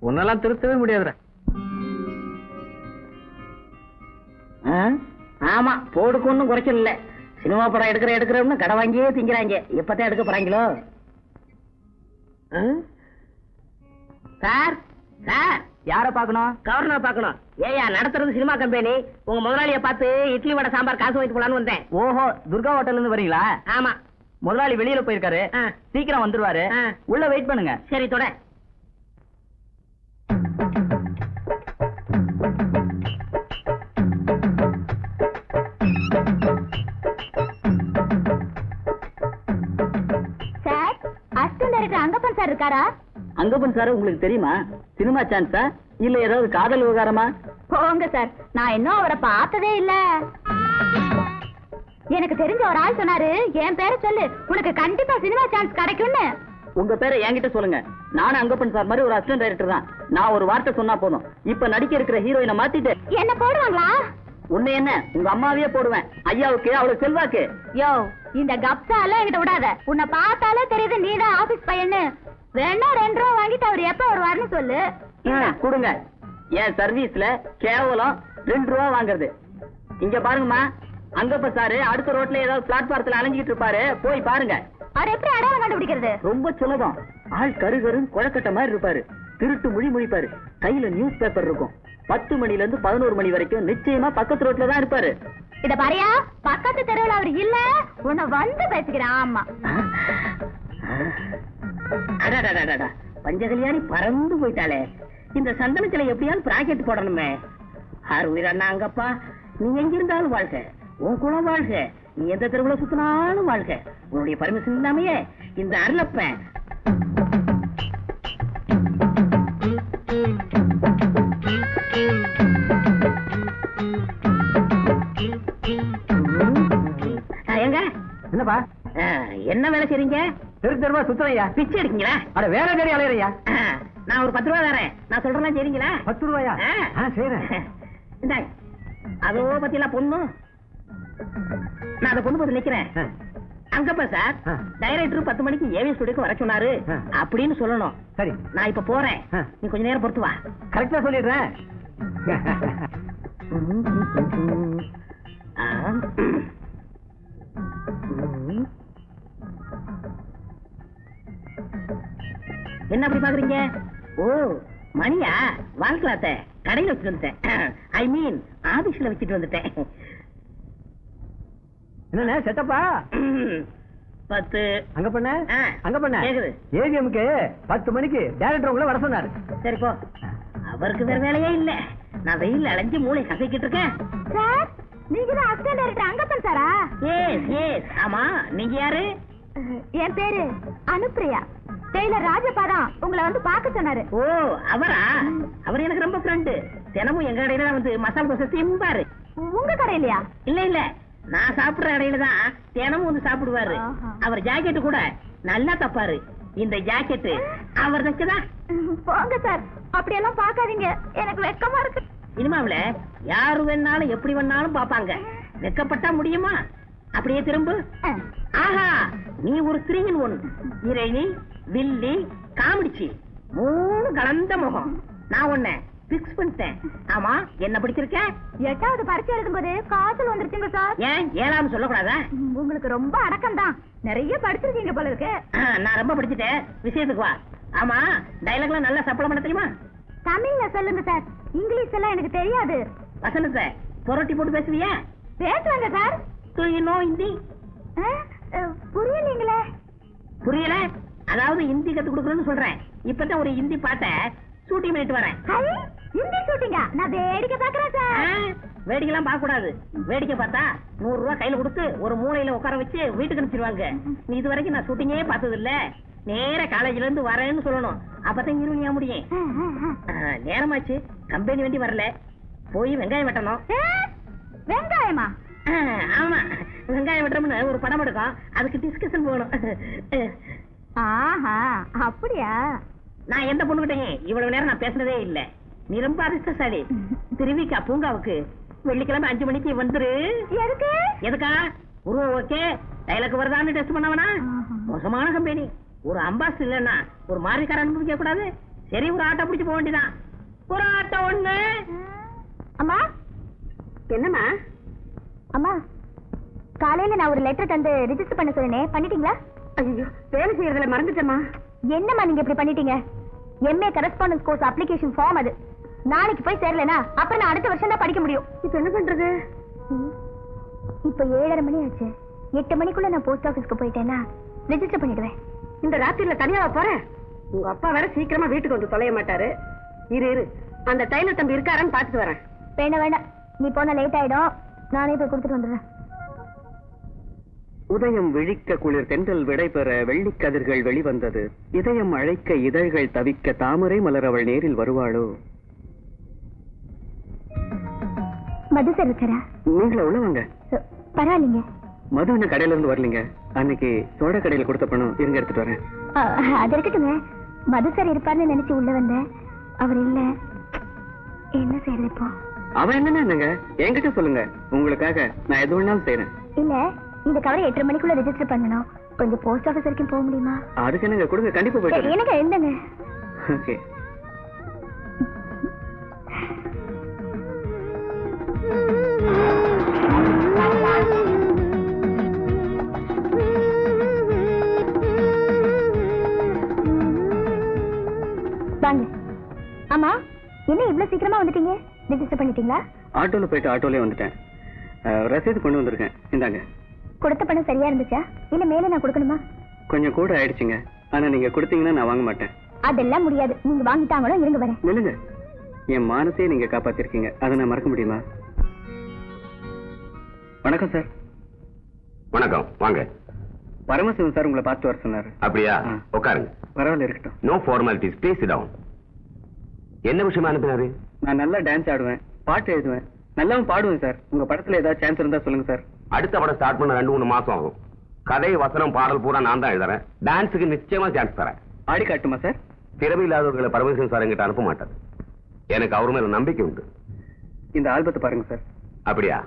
உன்னெல்லாம் திருத்தவே முடியாதுடா. ஆமா, போடுக்கு ஒண்ணும் குறைச்சல் இல்ல. சினிமா படம் எடுக்கிறோம்னு கடை வாங்கியே திங்கிறாங்க. எப்பதான் எடுக்க போறாங்களோ? சார் சார், யார பாக்கணும்? கவர்னர் பாக்கணும். ஏயா, நடத்துறது சினிமா கம்பெனி. உங்க முதலாளிய பார்த்து இட்லி வடை சாம்பார் காசு வாங்கிட்டு போலான்னு வந்தேன். ஓஹோ, துர்கா ஹோட்டல்ல இருந்து வரீங்களா? ஆமா. முதலாளி வெளியில போயிருக்காரு, சீக்கிரம் வந்துருவாரு. உள்ள வெயிட் பண்ணுங்க. சரி, தொட. Sir, assistant director Angappan sir இருக்காரா? அங்கப்பன் சார் உங்களுக்கு தெரியுமா? சினிமா சான்ஸா இல்ல ஏதாவது காதல் விவகாரமா? போங்க சார், நான் இன்னும் அவரை பார்த்ததே இல்ல. எனக்கு தெரிஞ்ச ஒரு ஆள் சொன்னாரு, என் பேரை சொல்லு, உனக்கு கண்டிப்பா சினிமா சான்ஸ் கிடைக்கும்னு. உங்க பேரை என்கிட்ட சொல்லுங்க. நானும் அங்கப்பன் சார் மாதிரி ஒரு அசிஸ்டன்ட் டைரக்டர் தான். நான் ஒரு வார்த்தை சொன்னா போதும், இப்ப நடிக்க இருக்கிற ஹீரோயினை மாத்திட்டு என்ன போடுவாங்களா? உன்னை என்ன, உங்க அம்மாவையே போடுவேன். ஐயாவுக்கு அவ்வளவு செல்வாக்கு. யோ, இந்த கப்சால என்கிட்ட விடாத. உன்னை பார்த்தாலே தெரியுது நீதான் ஆபீஸ் பையன்னு. வேணா 2 ரூபா வாங்கிட்டு அவர் எப்ப வருவாருன்னு சொல்லு. கொடுங்க. என் சர்வீஸ்ல கேவலம் 2 ரூபா வாங்குறது. இங்க பாருங்கம்மா, அங்கப்ப சாரு அடுத்த ரோட்ல ஏதாவது பிளாட்பாரத்துல அலைஞ்சிட்டு இருப்பாரு, போய் பாருங்க. அவர் எப்படி அடையாளம் கண்டுபிடிக்கிறது? ரொம்ப சுலபம். ஆள் கருகருன்னு குழக்கட்ட மாதிரி இருப்பாரு, திருட்டு மொழி மொழிப்பாரு, கையில நியூஸ் பேப்பர் இருக்கும். 10 மணில இருந்து 11 மணி வரைக்கும் நிச்சயமா பக்கத்து ரோட்ல தான் இருப்பாரு. இத பாரியா, பக்கத்து தெருவில் அவர் இல்ல, உன்னை வந்து பேசுகிறேன். ஆமா, பஞ்சகல்யாணி பறந்து போயிட்டாளே. இந்த சந்தனத்துல எப்படியாவது பிராக்கெட் போடணுமே. ஆறு உயிரண்ணா அங்கப்பா, நீ எங்கிருந்தாலும் வாழ்க, உன் குலம் வாழ்க, நீ எந்த தெருவுல சுத்தினாலும் வாழ்க. உன்னுடைய பர்மிஷன் இல்லாமையே இந்த அருளப்ப எங்க என்னப்பா என்ன வேலை செய்றீங்க? தெருவா சுத்துறையா? பிச்சை எடுக்கீங்களா? அட வேற தேடி அலையறையா? நான் ஒரு 10 ரூபா தரேன், நான் சொல்றேன் சரிங்களா? 10 ரூபாயா? செய்றேன். இந்தாங்க. அதோ பத்தியெல்லாம் பொண்ணு, நான் அந்த பொண்ணு பார்த்து நிக்கிறேன். அங்கப்பா சார், டைரக்டர் 10 மணிக்கு ஏவி ஸ்டுடியோக்கு வர சொன்னாரு அப்படின்னு சொல்லணும். சரி, நான் இப்ப போறேன், நீ கொஞ்ச நேரம் பொறுத்து வா. கரெக்டா சொல்லிடுறேன். என்ன அப்படி பாக்குறீங்க? ஓ, மணியா? வாழ்க்கலாத்த கடையில வச்சுட்டு வந்துட்டேன். ஐ மீன் ஆபீஸ்ல வச்சுட்டு வந்துட்டேன். என்ன செட்டப்பா? 10 அங்க பண்ண அங்க பண்ண கேக்குது. ஏவிஎம்க்கு 10 மணிக்கு டைரக்டர் உங்களை வர சொன்னாரு. சரி போ, அவருக்கு வேற வேலையே இல்ல. நான் வெயில் அலைஞ்சு மூளை கசக்கிட்டு இருக்கேன். சார், நீங்க தான் அசிஸ்டன்ட் டைரக்டர் அங்கப்பன் சாரா? எஸ் எஸ், ஆமா. நீங்க யாரு? என் பேரு அனுப்பிரியா. டெய்லர் ராஜப்பா தான் உங்களை வந்து பார்க்க சொன்னாரு. ஓ, அவரா? அவர் எனக்கு ரொம்ப ஃப்ரெண்டு. தினமும் எங்க கடையில வந்து மசாலா தோசை திம்பாரு. உங்க கடையிலயா? இல்ல இல்ல, நான் சாப்பிடுற கடையில தான் தினமும் வந்து சாப்பிடுவாரு. அவர் ஜாக்கெட் கூட நல்லா தப்பாரு. இந்த ஜாக்கெட் அவர் தைச்சதான். போங்க சார், அப்படியெல்லாம் பார்க்காதீங்க, எனக்கு வெக்கமா இருக்கு. சினிமாவுல யாரு வேணாலும் எப்படி வேணாலும் பாப்பாங்க. வெக்கப்பட்டா முடியுமா? அப்படியே திரும்ப. ஆஹா, நீ ஒரு 3-in-1. ஹீரோயினி, வில்லி, காமெடிச்சி, 3 கலந்த முகம். நான் உன்னை பிக்ஸ் பண்ணிட்டேன். ஆமா, என்ன பிடிச்சிருக்க? 8வது பரீட்சை எழுதும்போது காய்ச்சல் வந்துருச்சுங்க சார். ஏன் 7ஆம் சொல்லக்கூடாதா? உங்களுக்கு ரொம்ப அடக்கம் தான். நிறைய படிச்சிருக்கீங்க போல இருக்கு. நான் ரொம்ப படிச்சுட்டேன், விஷயத்துக்கு வா. ஆமா, டைலாக்லாம் நல்லா சப்பளம் பண்ண தெரியுமா? தமிழ்ல சொல்லுங்க சார், இங்கிலீஷ் எல்லாம் எனக்கு தெரியாது. வசனத்தை புரட்டி போட்டு பேசுவியா? பேசுவாங்க sir. Do you know Hindi? புரியலீங்களே. புரியல? அதாவது ஹிந்தி கத்து கொடுக்கணும்னு சொல்றேன். இப்பதான் ஒரு ஹிந்தி பாட்ட ஷூட்டிங் பண்ணிட்டு வரேன். ஹிந்தி ஷூட்டிங்கா? நான் வேடிக்கை பாக்குறேன் சார். வேடிக்கைலாம் பார்க்க கூடாது. வேடிக்கை பார்த்தா 100 ரூபாய் கையில கொடுத்து ஒரு மூலையில உட்கார வச்சு வீட்டுக்கு அனுப்பிச்சிருவாங்க. நீ இது வரைக்கும் நான் ஷூட்டிங்கே பார்த்தது இல்ல. நேர காலேஜ்ல இருந்து வரேன்னு சொல்லணும். அப்பதான் இருவனியா முடியும். நேரமாச்சு, கம்பெனி வண்டி வரல. போய் வெங்காயம் வெட்டணும். வெங்காயமா? ஆமா, வெங்காயம் வெட்டுறோம்னு ஒரு படம் எடுக்கும், அதுக்கு டிஸ்கஷன் போகணும். ஆஹா, அப்படியா? நான் எந்த பொண்ணுகிட்டையும் இவ்வளவு நேரம் நான் பேசுனதே இல்ல. நீ ரொம்ப அதிர்ஷ்டசாலி. திருவிக்கா பூங்காவுக்கு வெள்ளிக்கிழமை 5 மணிக்கு வந்துரு. எதுக்கு? எதுக்கா? உருவம் ஓகே, டைலாக் வருதான்னு டெஸ்ட் பண்ணவனா? மோசமான கம்பெனி. ஒரு அம்பாஸ் இல்லன்னா ஒரு மாறிக்கார அனுபவிக்க கூடாது. சரி, ஒரு ஆட்டோ பிடிச்சு போக வேண்டியதான். ஒரு ஆட்டோ ஒண்ணு. அம்மா. என்னம்மா? அம்மா, காலையில நான் ஒரு லெட்டர் தந்து ரிஜிஸ்டர் பண்ண சொன்னேன், பண்ணிட்டீங்களா? ஐயோ, வேலை செய்யறதுல மறந்துட்டேம்மா. என்னம்மா நீங்க இப்படி பண்ணிட்டீங்க? MA correspondence course application form அது. நாளைக்கு போய் சேரலனா அப்புறம் நான் அடுத்த வருஷம் தான் படிக்க முடியும். இப்ப என்ன பண்றது? இப்ப 7:30 மணி ஆச்சு. 8 மணிக்குள்ள நான் போஸ்ட் ஆபீஸ்க்கு போயிட்டேன்னா ரெஜிஸ்டர் பண்ணிடுவேன். இந்த ராத்திரில தனியாவா போறேன்? உங்க அப்பா வேற சீக்கிரமா வீட்டுக்கு வந்து தொலைய மாட்டாரு. இரு, அந்த டைலர் தம்பி இருக்காரான்னு பாத்துட்டு வரேன். வேண்டாம், நீ போன லேட் ஆயிடும். நானே போய் கொடுத்துட்டு வந்துடுறேன். உதயம் விழிக்க குளிர் தென்றல் விடைபெற வெள்ளிக்கதிர்கள் வெளிவந்தது. இதயம் அழைக்க இதழ்கள் தவிக்க தாமரை மலர் அவள் நேரில் வருவாளோ? மது சார் இருக்காரா? நீங்கள உள்ளவங்க? பரவாயில்லைங்க. மது என்ன கடையில இருந்து வரலீங்க. அன்னைக்கு சோடா கடையில கொடுத்த பணம் இருங்க எடுத்துட்டு வரேன். அது இருக்கட்டுங்க. மது சார் இருப்பார்னு நினைச்சு உள்ள வந்தேன், அவர் இல்ல. என்ன செய்யறது இப்போ? அவன் என்னங்க என்கிட்ட சொல்லுங்க, உங்களுக்காக நான் எது வேணாலும் செய்யறேன். இல்ல, இந்த கவரை 8:30 மணிக்குள்ள ரெஜிஸ்டர் பண்ணணும். கொஞ்சம் போஸ்ட் ஆபீஸ் வரைக்கும் போக முடியுமா? அதுக்கு என்னங்க கொடுங்க, கண்டிப்பா போயிட்டு. எனக்கு என்னங்க? ஓகே. வாங்க. ஆமா, என்ன இவ்வளவு சீக்கிரமா வந்துட்டீங்க? ரெஜிஸ்டர் பண்ணிட்டீங்களா? ஆட்டோல போயிட்டு ஆட்டோலயே வந்துட்டேன். ரசீது கொண்டு வந்திருக்கேன், இந்தாங்க. கொடுத்த பணம் சரியா இருந்துச்சா இல்ல மேல நான் கொடுக்கணுமா? கொஞ்சம் கூட ஆயிடுச்சுங்க. ஆனா நீங்க கொடுத்தீங்கன்னா நான் வாங்க மாட்டேன். அதெல்லாம் முடியாது. நீங்க வாங்கிட்டாங்களோ இருங்க வரேன். நில்லுங்க, என் மானத்தையே நீங்க காப்பாத்திருக்கீங்க, அதை நான் மறக்க முடியுமா? வணக்கம் சார். வணக்கம், வாங்க. பரமசிவன் சார் உங்களை பார்த்து வர சொன்னாரு. அப்படியா? உட்காருங்க. பரவாயில்ல, இருக்கட்டும். No formalities, please sit down. என்ன விஷயமா அனுப்பினாரு? நான் நல்லா டான்ஸ் ஆடுவேன், பாட்டு எழுதுவேன், நல்லாவும் பாடுவேன் சார். உங்க படத்துல ஏதாவது சான்ஸ் இருந்தா சொல்லுங்க சார். அடுத்த படம் ஸ்டார்ட் பண்ண 2-3 மாசம் ஆகும். கதை, வசனம், பாடல் பூரா நான் தான் எழுதுறேன். டான்ஸுக்கு நிச்சயமா சான்ஸ் தரேன். ஆடி காட்டுமா சார்? திறமை இல்லாதவர்களை பரமேஸ்வரன் சார் என்கிட்ட அனுப்ப மாட்டார். எனக்கு அவர் மேல நம்பிக்கை உண்டு. இந்த ஆல்பத்தை பாருங்க சார். அப்படியா?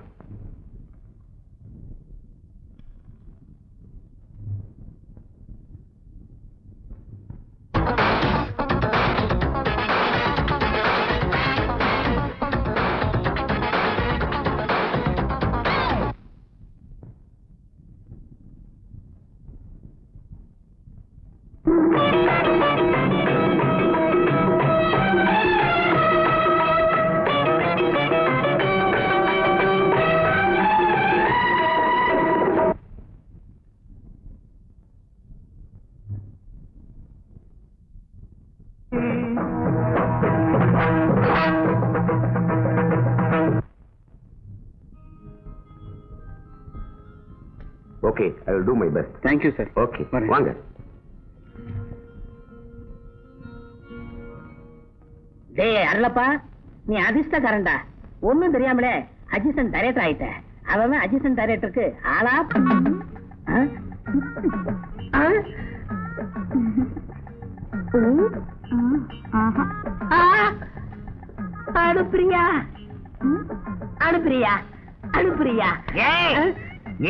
Okay, I will do my best. Thank you, sir. Okay, வாங்க. டேய் அருளப்பா, நீ அதிர்ஷ்டக்காரன்டா. ஒண்ணும் தெரியாமலே அசிஸ்டன்ட் டைரக்டர் ஆயிட்ட. அவன் அசிஸ்டன்ட் டைரக்டருக்கு ஆளா? அனுப்பிரியா அனுப்பிரியா அனுப்பிரியா?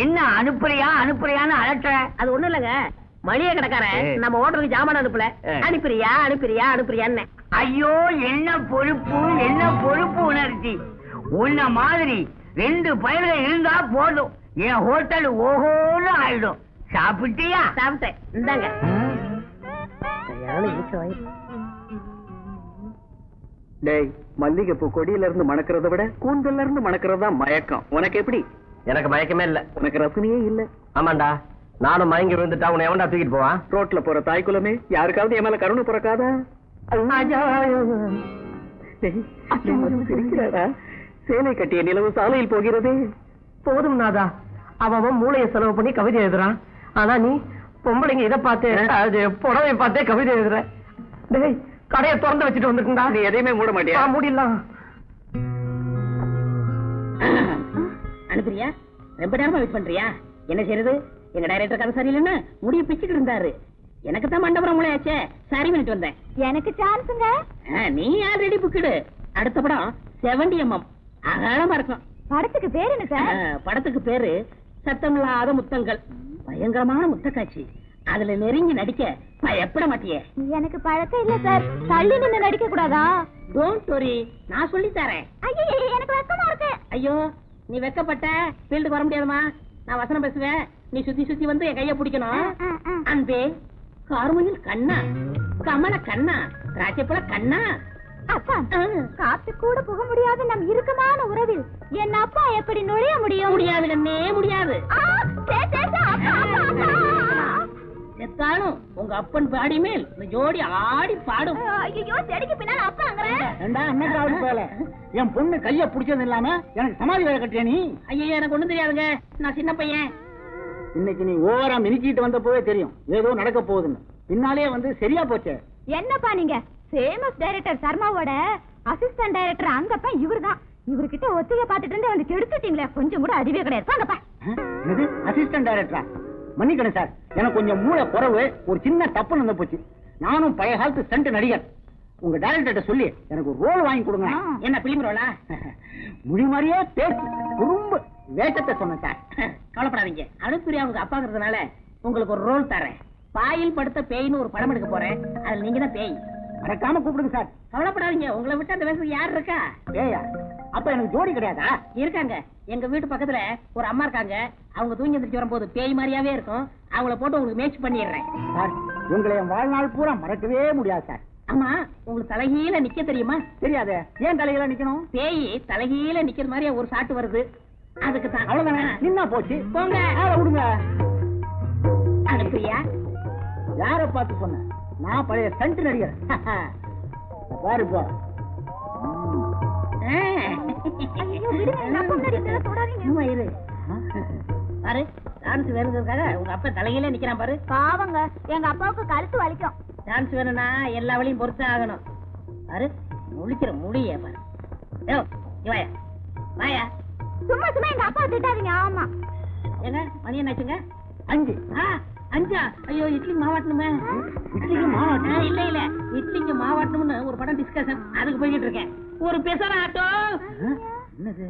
என்ன அனுப்புறியான்னு அலட்ட? அது ஒண்ணு இல்லங்க, மளிகை கடைக்காரன் நம்ம ஹோட்டலுக்கு ஜாமான் அனுப்பல. அனுப்பிரியா அனுப்பிரியா அனுப்பிரியான்னு. ஐயோ, என்ன பொறுப்பு உணர்ச்சி. உன்ன மாதிரி 2 பயிர்கள் இருந்தா போதும், என் ஹோட்டல் ஓஹோன்னு ஆயிடும். சாப்பிட்டியா? சாப்பிட்டேன். இந்தாங்க. சரியான இனிச்சவாய். டேய், மல்லிகைப்பூ கொடியில இருந்து மணக்கிறத விட கூந்தல்ல இருந்து மணக்கிறதா மயக்கம். உனக்கு எப்படி? எனக்கு மயக்கமே இல்ல. உனக்கு ரசனையே இல்ல. ஆமாண்டா, நானும் மயங்கி விழுந்துட்டா உன்னை எவன்டா தூக்கிட்டு போவான்? ரோட்ல போற தாய் குலமே, யாருக்காவது என் மேல கருணை பிறக்காதா? சேலை கட்டிய நிலவு சாலையில் போகிறதே. போதும் நாதா, அவன் மூளையை செலவு பண்ணி கவிதை எழுதுறான். ஆனா நீ பொம்பளைங்க இதை பார்த்து அது புடவை பார்த்தே கவிதை எழுதுற. டேய், கடையை திறந்து வச்சுட்டு வந்துருக்கா. நீ எதையுமே மூட மாட்டியா? மூடிடலாம். அனுப்புறியா? ரொம்ப நேரமா வெயிட் பண்றியா? என்ன செய்யறது? எங்க டைரக்டர் கதை சரியில்லைன்னு முடிய பிச்சுட்டு இருந்தாரு. எனக்கு தான் மண்டபுரம் மூளையாச்சே, சரி பண்ணிட்டு வந்தேன். எனக்கு சான்ஸுங்க. நீ ஆல்ரெடி புக்கிடு. அடுத்த படம் 70mm அகலமா இருக்கும். படத்துக்கு பேர் என்ன சார்? படத்துக்கு பேரு சத்தமில்லாத முத்தங்கள். பயங்கரமான முத்த காட்சி. அதுல நெருங்கி நடிக்க பயப்பட மாட்டியே? எனக்கு பழக்கம் இல்ல சார். தள்ளி நின்னு நடிக்க கூடாதா? டோன்ட் வரி, நான் சொல்லி தரேன். ஐயோ, எனக்கு வெக்கமா இருக்கு. ஐயோ, நீ வெக்கப்பட்ட ஃபீல்டுக்கு வர முடியாதுமா. நான் வசனம் பேசுவேன், நீ சுத்தி சுத்தி வந்து என் கைய பிடிக்கணும். அன்பே கார்முகில் கண்ணா, கமல கண்ணா, ராஜப்பல கண்ணா. அப்பா, காத்து கூட போக முடியாது நம் இறுக்கமான உறவில் என் அப்பா எப்படி நுழைய முடியும்? முடியாது கண்ணே, முடியாது. எத்தாலும் உங்க அப்பன் பாடி மேல் இந்த ஜோடி ஆடி பாடும். ஐயோ, செடிக்கு பின்னால அப்பாங்கற போல என் பொண்ணு கைய பிடிச்சது இல்லாம எனக்கு சமாதி வேலை கட்டியா நீ? ஐயோ, எனக்கு ஒண்ணும் தெரியாதுங்க, நான் சின்ன பையன். இன்னைக்கு நீ ஓவரா மினிக்கிட்டு வந்த போவே தெரியும் ஏதோ நடக்க போகுதுன்னு. பின்னாலே வந்து சரியா போச்சே. என்னப்பா நீங்க ஃபேமஸ் டைரக்டர் சர்மாவோட அசிஸ்டன்ட் டைரக்டர் அங்கப்பா இவர்தான். இவர்கிட்ட ஒத்திகை பார்த்துட்டு இருந்து வந்து கெடுத்துட்டீங்களே, கொஞ்சம் கூட அறிவே கிடையாது. வாங்கப்பா. என்னது அசிஸ்டன்ட் டைரக்டரா? மன்னிக்கணும் சார், எனக்கு கொஞ்சம் மூளை குறைவு, ஒரு சின்ன தப்பு நடந்து போச்சு. நானும் பழைய காலத்து ஸ்டண்ட் நடிகர். உங்க டைரக்டர்கிட்ட சொல்லி எனக்கு ஒரு ரோல் வாங்கி கொடுங்க. என்ன பிலிம் ரோலா? முடி மாதிரியே பேச்சு குறும்பு வேஷத்தை சொன்னேன் சார். கவலைப்படாதீங்க, அனுப்பிரியா உங்க அப்பாங்கிறதுனால உங்களுக்கு ஒரு ரோல் தரேன். பாயில் படுத்த பேய்னு ஒரு படம் எடுக்க போறேன், அதுல நீங்க தான் பேய். மறக்காம கூப்பிடுங்க சார். கவலைப்படாதீங்க, உங்களை விட்டு அந்த வேஷம் யார் இருக்கா? பேயா? அப்ப எனக்கு ஜோடி கிடையாதா? இருக்காங்க. எங்க வீட்டு பக்கத்துல ஒரு அம்மா இருக்காங்க. அவங்க தூங்கி எந்திரிச்சு வரும்போது பேய் மாதிரியாவே இருக்கும். அவங்கள போட்டு உங்களுக்கு மேட்ச் பண்ணிடுறேன். சார், உங்களை என் வாழ்நாள் பூரா மறக்கவே முடியாது சார். ஆமா, உங்களுக்கு தலைகீழ நிக்க தெரியுமா? தெரியாது. ஏன் தலையில நிக்கணும்? பேய் தலைகீழ நிக்கிற மாதிரி ஒரு சாட்டு வருது, அதுக்கு தான். அவ்வளவுதானே, நின்னா போச்சு. போங்க. விடுங்க. அனுப்பியா? யார பார்த்து சொன்ன? நான் பழைய ஸ்டண்ட் நடிகர். பாரு போ. சும்மா இரு. பாரு, டான்ஸ் வேணுங்கிறதுக்காக உங்க அப்பா தலையில நிக்கிறான் பாரு. பாவங்க, எங்க அப்பாவுக்கு கழுத்து வலிக்கும். டான்ஸ் வேணும்னா எல்லா வழியும் பொறுத்து ஆகணும். பாரு, முழிக்கிற முடிய பாரு. யோ, வாயா வாயா. சும்மா சும்மா எங்க அப்பா திட்டாதீங்க. ஆமா, ஏங்க மணி என்னாச்சுங்க? 5. 5? ஐயோ, இட்லிக்கு மாவாட்டணுமே. இட்லிக்கு மாவாட்டணும்? இல்ல இல்ல, இட்லிக்கு மாவாட்டணும்னு ஒரு படம் டிஸ்கஷன், அதுக்கு போய்கிட்டு இருக்கேன். ஒரு பெசல் ஆட்டோ. என்னது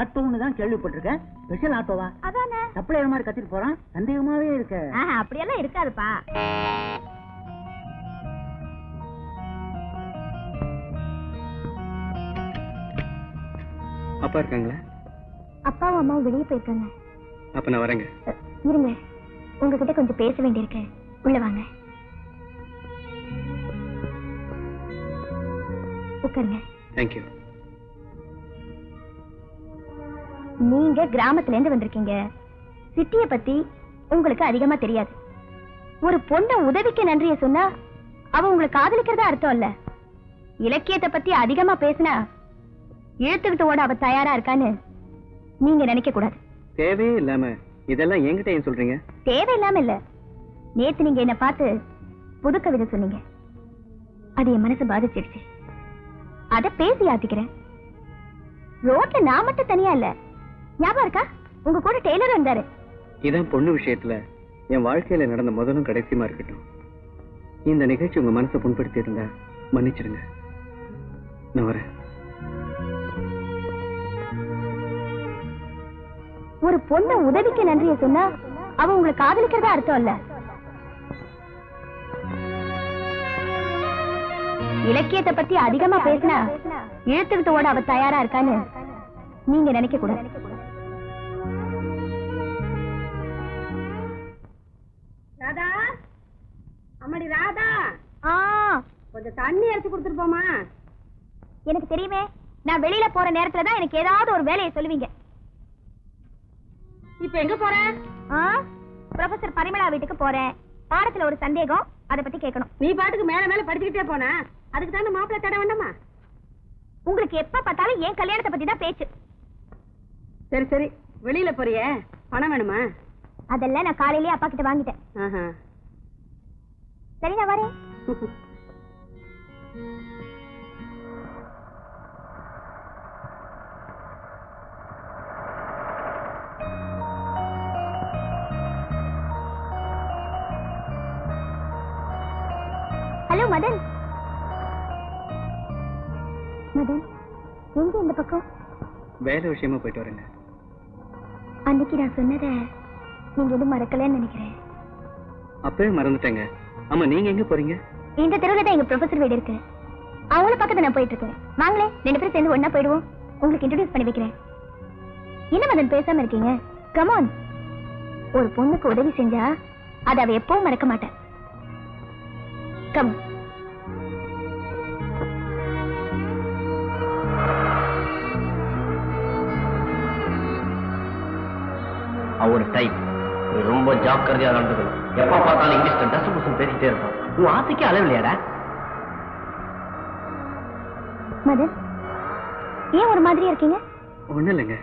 ஆட்டோன்னு தான் கேள்விப்பட்டிருக்கேன். ஸ்பெஷல் ஆட்டோவா? அதானே. சப்ளையர் மாதிரி கத்திட்டு போறான், சந்தேகமாவே இருக்கு. அப்படியெல்லாம் இருக்காதுப்பா. அப்பா இருக்காங்களா? அப்பாவும் அம்மாவும் வெளியே போயிருக்காங்க. அப்ப நான் வரேங்க. இருங்க, உங்ககிட்ட கொஞ்சம் பேச வேண்டியிருக்கு. உள்ள வாங்க, உட்காருங்க. தேங்க்யூ. நீங்க கிராமத்துல இருந்து வந்திருக்கீங்க. சிட்டிய பத்தி உங்களுக்கு அதிகமா தெரியாது. ஒரு பொண்ண உதவிக்கு நன்றிய சொன்னா அவ உங்களை காதலிக்கிறதா அர்த்தம் இல்ல. இலக்கியத்தை பத்தி அதிகமா பேசினா இழுத்துக்கிட்டு ஓட அவ தயாரா இருக்கான்னு நீங்க நினைக்க கூடாது. தேவையே இல்லாம இதெல்லாம் என்கிட்ட ஏன் சொல்றீங்க? தேவையில்லாம இல்ல. நேத்து நீங்க என்ன பார்த்து புது கவிதை சொன்னீங்க, அது என் மனசு பாதிச்சிருச்சு. அத பேசி ஆத்திக்கிறேன். ரோட்ல நான் மட்டும் தனியா இல்ல, ஞாபகம் இருக்கா? உங்க கூட டெய்லர் வந்தாரு. இதான் பொண்ணு விஷயத்துல என் வாழ்க்கையில நடந்த முதலும் கடைசியுமா இருக்கட்டும். இந்த நிகழ்ச்சி உங்க மனசை புண்படுத்தி இருந்தா மன்னிச்சிடுங்க. நான் வரேன். ஒரு பொண்ண உதவிக்கு நன்றிய சொன்னா அவ உங்களை காதலிக்கிறதா அர்த்தம் இல்ல. இலக்கியத்தை பத்தி அதிகமா பேசினா இழுத்துக்கிட்டு ஓட அவ தயாரா இருக்கான்னு நீங்க நினைக்க கூடாது. அம்மாடி ராதா, கொஞ்சம் தண்ணி எடுத்து கொடுத்துட்டு போமா. எனக்கு தெரியுமே, நான் வெளியில போற நேரத்துல தான் எனக்கு ஏதாவது ஒரு வேலையை சொல்லுவீங்க. இப்ப எங்க போற? ப்ரொஃபசர் பரிமளா வீட்டுக்கு போறேன். பாடத்துல ஒரு சந்தேகம், அதை பத்தி கேட்கணும். நீ பாட்டுக்கு மேல மேல படிச்சுக்கிட்டே போன, அதுக்கு தான் மாப்பிள்ளை தட வேண்டாமா? உங்களுக்கு எப்ப பார்த்தாலும் என் கல்யாணத்தை பத்தி தான் பேச்சு. சரி சரி, வெளியில போறியே, பணம் வேணுமா? அதெல்லாம் நான் காலையிலேயே அப்பா கிட்ட வாங்கிட்டேன். சரி, நான் வரேன். ஹலோ மதன். மதன், எங்க இந்த பக்கம்? வேலை விஷயமா போயிட்டு வரேங்க. அன்னைக்கு நான் சொன்னதை நீங்க எதுவும் மறக்கலன்னு நினைக்கிறேன். அப்பவே மறந்துட்டேங்க. ஆமா, நீங்க எங்க போறீங்க? இந்த தெருவுல தான் எங்க ப்ரொஃபசர் வீடு இருக்கு. அவங்கள பக்கத்துல நான் போயிட்டு இருக்கேன். வாங்களே, 2 பேரும் சேர்ந்து ஒண்ணா போயிடுவோம். உங்களுக்கு இன்ட்ரோடியூஸ் பண்ணி வைக்கிறேன். என்ன மதன் பேசாம இருக்கீங்க? Come on. ஒரு பொண்ணுக்கு உதவி செஞ்சா அதை அவ எப்பவும் மறக்க மாட்டேன். கம். ஒரு டைப் நீ ரொம்ப ஜாக்கிரதையா நடந்துக்கணும். எப்ப பார்த்தாலும் இங்கிலீஷ்ல டஸ்ட் புஷன் பேசிட்டே இருப்பான். உன் ஆசைக்கு அளவு இல்லையாடா? மதன், ஏன் ஒரு மாதிரியா இருக்கீங்க? ஒண்ணும் இல்லைங்க.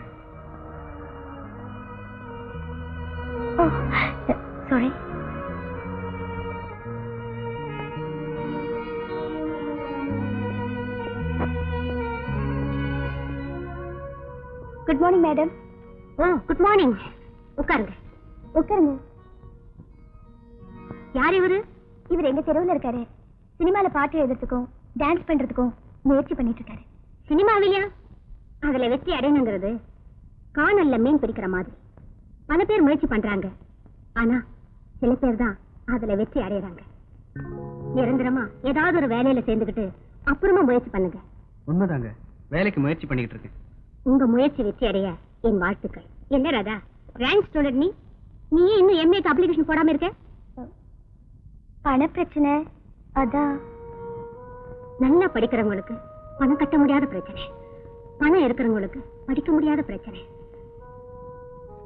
Sorry. Good morning madam. Good morning. உட்காருங்க. உட்காருங்க. யார் இவரு? இவர் எங்க தெருவுல இருக்காரு. சினிமால பாட்டு எழுதுறதுக்கும் டான்ஸ் பண்றதுக்கும் முயற்சி பண்ணிட்டு இருக்காரு. சினிமாவிலையா? அதுல வெற்றி அடையணுங்கிறது காணல்ல மீன் பிடிக்கிற மாதிரி. பல பேர் முயற்சி பண்றாங்க, ஆனா சில பேர் தான் அதுல வெற்றி அடையறாங்க. நிரந்தரமா ஏதாவது ஒரு வேலையில சேர்ந்துக்கிட்டு அப்புறமா முயற்சி பண்ணுங்க. உண்மைதாங்க, வேலைக்கு முயற்சி பண்ணிக்கிட்டு இருக்கேன். உங்க முயற்சி வெற்றி அடைய என் வாழ்த்துக்கள். என்ன ராதா, ரேங்க் ஸ்டூடெண்ட் நீ இன்னும் எம்ஏக்கு அப்ளிகேஷன் போடாம இருக்க? பண பிரச்சனை, அதான். நல்லா படிக்கிறவங்களுக்கு பணம் கட்ட முடியாத பிரச்சனை, பணம் இருக்கிறவங்களுக்கு படிக்க முடியாத பிரச்சனை,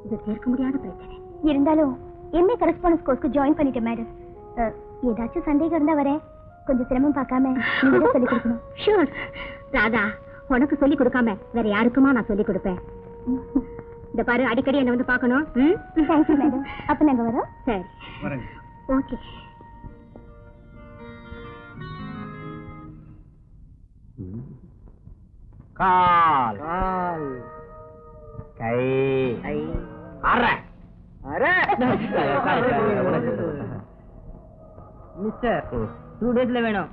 இது தீர்க்க முடியாத பிரச்சனை. இருந்தாலும் எம்ஏ கரஸ்பாண்டன்ஸ் கோர்ஸ்க்கு ஜாயின் பண்ணிட்டேன் மேடம். ஏதாச்சும் சந்தேகம் இருந்தா வரேன். கொஞ்சம் சிரமம் பார்க்காம நீங்க சொல்லி கொடுக்கணும். ஷூர் ராதா, உனக்கு சொல்லி கொடுக்காம வேற யாருக்குமா நான் சொல்லி கொடுப்பேன். இந்த பாரு, அடிக்கடி என்ன வந்து பார்க்கணும். Thank you madam. அப்ப நாங்க வரோம். சரி, ஓகே. கால் கால் கை கை அரை அரை. மிஸ்டர், 2 daysல வேணும்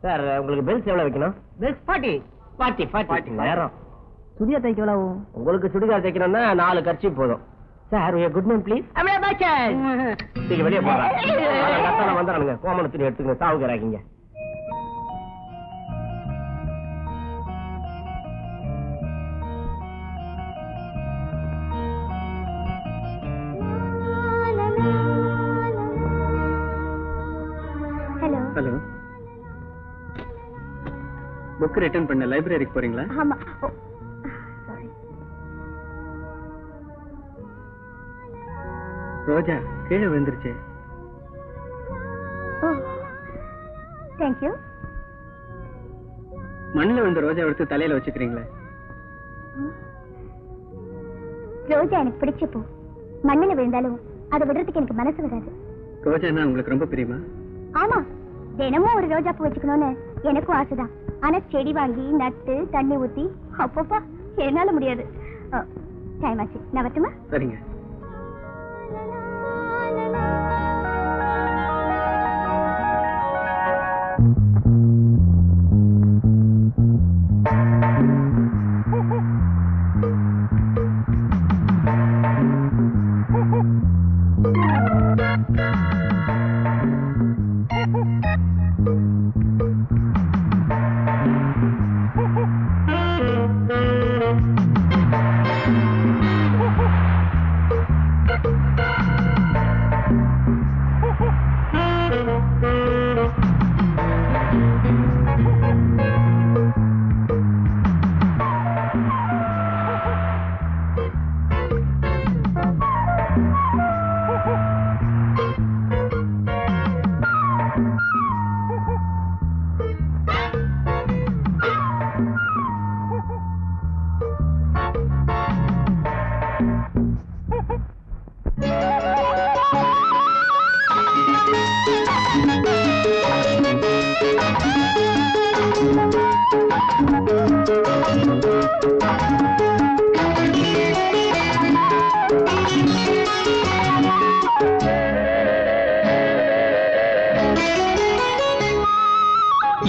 சார். உங்களுக்கு பெல்ஸ் எவ்வளவு வைக்கணும்? பெஸ்ட் 40 நேரம். சுடியா தைக்க எவ்வளவு? உங்களுக்கு சுடிதார் தைக்கணும்னா 4 கர்ச்சி போதும். Sir, good name please. நீங்க வெளியே போறாங்க வந்துடுறானுங்க. கோமண துணி எடுத்துக்கங்க, சாவுகிறாங்க. ஹலோ. ஹலோ, புக் ரிட்டர்ன் பண்ண லைப்ரரிக்கு போறீங்களா? ஆமா. ரோஜா கீழே விழுந்துருச்சு. தேங்க்யூ. மண்ணில் விழுந்த ரோஜா எடுத்து தலையில வச்சுக்கிறீங்களே. ரோஜா எனக்கு பிடிச்ச பூ. மண்ணில விழுந்தாலும் அதை விடுறதுக்கு எனக்கு மனசு வராது. ரோஜான்னா உங்களுக்கு ரொம்ப பிரியமா? ஆமா, தினமும் ஒரு ரோஜா பூ வச்சுக்கணும்னு எனக்கும் ஆசைதான். ஆனா செடி வாங்கி நட்டு தண்ணி ஊத்தி அப்பப்பா என்னால முடியாது. டைம் ஆச்சு, நான் வரட்டுமா? சரிங்க.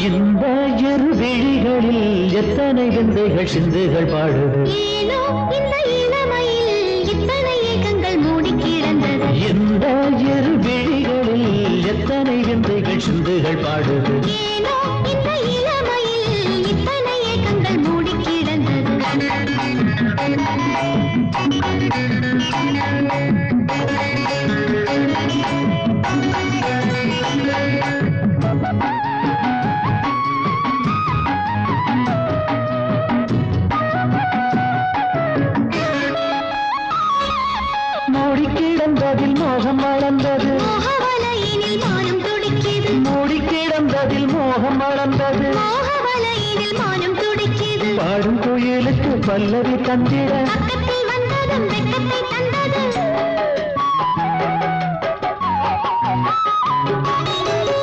இந்த இருவிழிகளில் எத்தனை விந்தைகள் சிந்துகள் பாடுது ஏனோ இந்த இளமையில் இத்தனை ஏக்கங்கள் மூடி கிடந்தது இந்த இருவிழிகளில் எத்தனை விந்தைகள் சிந்துகள் பாடுது ஏனோ இந்த இளமையில் இத்தனை ஏக்கங்கள் மூடி கிடந்தது மூடி கிடந்ததில் மோகம் வளர்ந்தது மோகவலையினில் மானம் துடிக்கிது மூடி கிடந்ததில் மோகம் வளர்ந்தது மோகவலையினில் மானம் துடிக்கிது பாடும் குயிலுக்கு பல்லவி தந்திட பக்கத்தில் வந்ததும் வெட்கத்தை தந்தது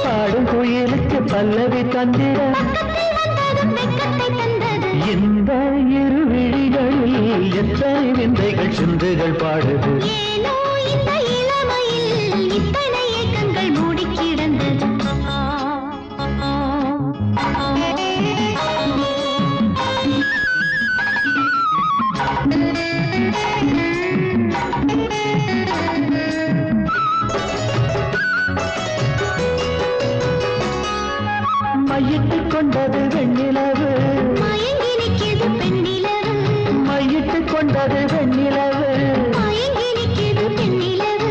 பாடும் குயிலுக்கு பல்லவி தந்திட பக்கத்தில் வந்ததும் வெட்கத்தை தந்தது இந்த இருவிழிகளில் எத்தனை விந்தைகள் சிந்துகள் பாடுது ஏனோ இந்த இளமையில் இத்தனை ஏக்கங்கள் மூடி கிடந்தது மையிட்டுக் கொண்டது வெண்ணிலவு மயங்கி நிற்கிறது பெண்ணிலவு மையிட்டுக் கொண்டது வெண்ணிலவு மயங்கி நிற்கிறது பெண்ணிலவு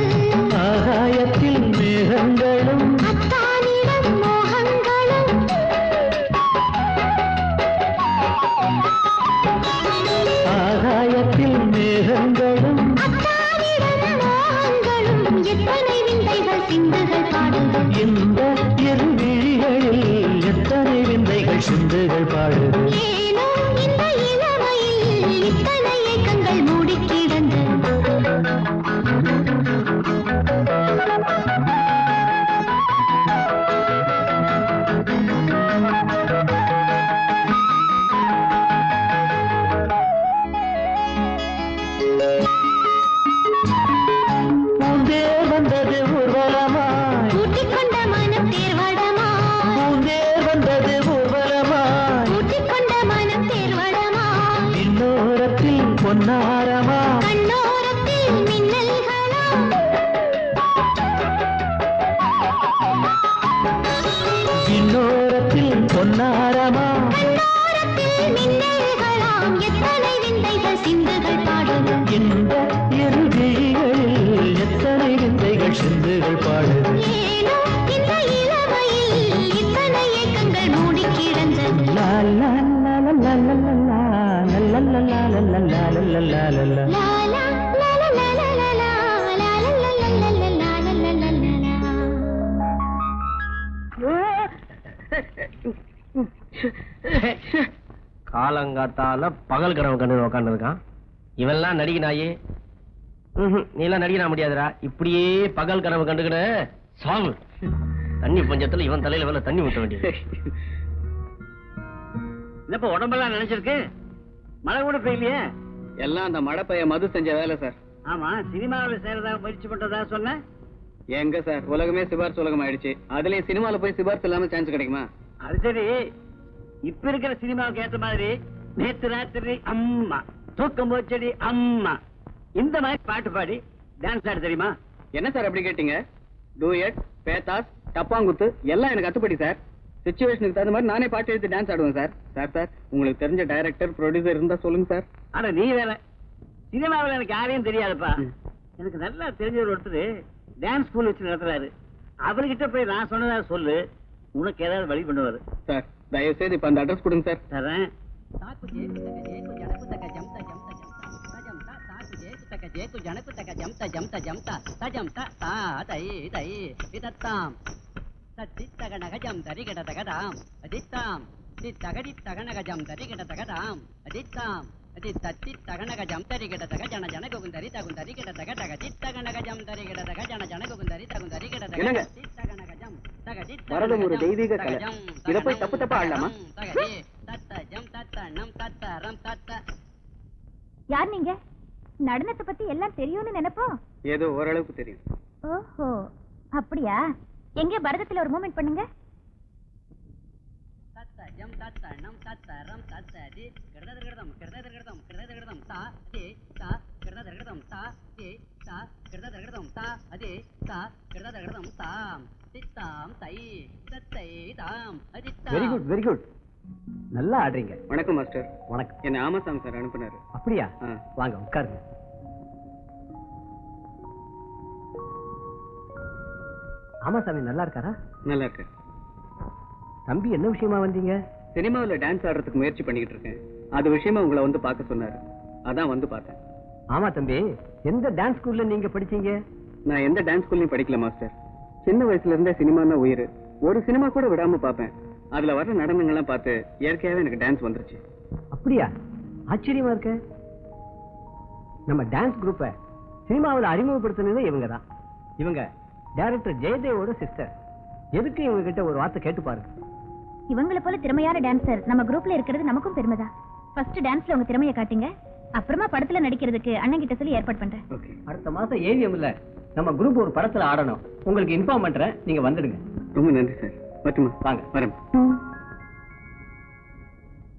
ஆகாயத்தில் மேகங்களும் அத்தானிடம் மோகங்களும் ஆகாயத்தில் மேகங்களும் அத்தானிடம் மோகங்களும் எத்தனை விந்தைகள் சிந்துகள் பாடுது இந்த இருவிழிகளில் எத்தனை விந்தைகள் சிந்துகள் பாடுது ஏனோ இந்த இளமையில் இத்தனை ஏக்கங்கள் மூடி கிடந்தது பூந்தேர் வந்தது ஊர்வலமாய் ஊட்டிக்கொண்ட மனம் தேர்வடமாய் பூந்தேர் வந்தது ஊர்வலமாய் ஊட்டிக்கொண்ட மனம் தேர்வடமாய் இன்னோரத்தில் பொன்னாரமா கண்ணோரத்தில் மின்னல்களாம் இன்னோரத்தில் பொன்னாரமா கண்ணோரத்தில் மின்னல்களாம் எத்தனை விந்தைகள் சிந்துகள் பாடுது இந்த இருவிழிகளில் எத்தனை விந்தைகள் சிந்துகள் பாடுது ஏனோ இந்த இளமையில் இத்தனை ஏக்கங்கள் மூடி கிடந்தது லா லா லா லா லா லா லா லா லா லா லா லா லா லா லா லா லா லா லா. லா லா லா லா லா லா லா லா லா லா லா லா லா லா லா லா லா லா. காலங்காத்தால பகல் கனவு கண்டு உட்காந்து இருக்கான். இவெல்லாம் நடிகை நாயே. நீ எல்லாம் நடிகனா முடியாதுடா. இப்படியே பகல் கனவு கண்டுக்கிட சாவு. தண்ணி பஞ்சத்துல இவன் தலையில வேலை தண்ணி ஊத்த வேண்டியது. இப்ப உடம்பெல்லாம் நினைச்சிருக்கு, மழை கூட பெய்யலையே. எல்லாம் அந்த மழை பெய்ய மது செஞ்ச வேலை சார். ஆமா, சினிமாவில் சேரதா முயற்சி பண்றதா சொன்ன. எங்க சார், உலகமே சிபாரிசு உலகம் ஆயிடுச்சு. அதுலயும் சினிமால போய் சிபாரிசு இல்லாம சான்ஸ் கிடைக்குமா? அது சரி, இப்ப இருக்கிற சினிமாவுக்கு ஏற்ற மாதிரி நேத்து ராத்திரி அம்மா, தூக்கம் போச்சடி அம்மா, இந்த மாதிரி பாட்டு பாடி டான்ஸ் ஆட தெரியுமா? என்ன சார் அப்படி கேட்டீங்க? டூயட், பேத்தாஸ், டப்பாங்குத்து எல்லாம் எனக்கு அத்துப்படி சார். சிச்சுவேஷனுக்கு தகுந்த மாதிரி நானே பாட்டு எடுத்து டான்ஸ் ஆடுவேன் சார். சார் உங்களுக்கு தெரிஞ்ச டைரக்டர், ப்ரொடியூசர் இருந்தா சொல்லுங்க சார். ஆனா நீ வேற, சினிமாவில் எனக்கு யாரையும் தெரியாதுப்பா. எனக்கு நல்லா தெரிஞ்சவர் ஒருத்தர் டான்ஸ் ஸ்கூல் வச்சு நடத்துறாரு. அவர்கிட்ட போய் நான் சொன்னதா சொல்லு, உனக்கு ஏதாவது வழி பண்ணுவாரு. சார் தயவு செய்து இப்ப அந்த அட்ரஸ் கொடுங்க சார். தரேன். வரதும் ஒரு தெய்வீக கலை. இத போய் தப்பு தப்பா ஆடலாமா? யார் நீங்க? நடனத்தை பத்தி எல்லாம் தெரியும்னு நினைப்போம். ஏதோ ஓரளவுக்கு தெரியும். ஓஹோ, அப்படியா? எங்க பரதத்துல ஒரு மூமெண்ட் பண்ணுங்க. தத்தனம் தத்தரம் தத்ததி கிருதகிருதம் கிருதகிருதம் கிருதகிருதம் தா அதே தா கிருதகிருதம் தா ஏ தா கிருதகிருதம் தா அதே தா கிருதகிருதம் தாம் தித்தாம் தை தத்தை தாம் அதித்தா. வெரி குட் வெரி குட், நல்லா ஆடுறீங்க. வணக்கம் மாஸ்டர். வணக்கம். என்ன ஆமாசாமி சார் அனுப்புனாரு. அப்படியா? வாங்க உட்காருங்க. ஆமாசாமி நல்லா இருக்காரா? நல்லா இருக்கு. தம்பி என்ன விஷயமா வந்தீங்க? சினிமாவில் டான்ஸ் ஆடுறதுக்கு முயற்சி பண்ணிக்கிட்டு இருக்கேன். அது விஷயமா உங்களை வந்து பார்க்க சொன்னாரு. அதான் வந்து பார்த்தேன். ஆமா தம்பி, எந்த டான்ஸ் ஸ்கூல்ல நீங்க படிச்சீங்க? நான் எந்த டான்ஸ் ஸ்கூல்லையும் படிக்கல மாஸ்டர். சின்ன வயசுல இருந்தே சினிமா தான் உயிர். ஒரு சினிமா கூட விடாம பார்ப்பேன். அதுல வர்ற நடனங்கள்லாம் பார்த்து இயற்கையாவே எனக்கு டான்ஸ் வந்துருச்சு. அப்படியா? ஆச்சரியமா இருக்க. நம்ம டான்ஸ் குரூப்பை சினிமாவில் அறிமுகப்படுத்தினது இவங்க தான். இவங்க டைரக்டர் ஜெயதேவோட சிஸ்டர். எதுக்கு இவங்க கிட்ட ஒரு வார்த்தை கேட்டு பாருங்க. இவங்கள போல திறமையான டான்சர் நம்ம குரூப்ல இருக்கிறது நமக்கும் பெருமைதான். ஃபர்ஸ்ட் டான்ஸ்ல உங்க திறமையை காட்டுங்க, அப்புறமா படத்துல நடிக்கிறதுக்கு அண்ணன் கிட்ட சொல்லி ஏற்பாடு பண்றேன். அடுத்த மாசம் ஏவிஎம்ல நம்ம குரூப் ஒரு படத்துல ஆடணும். உங்களுக்கு இன்ஃபார்ம் பண்றேன், நீங்க வந்துடுங்க. ரொம்ப நன்றி சார். பட்டுமா வாங்க. வரேன்.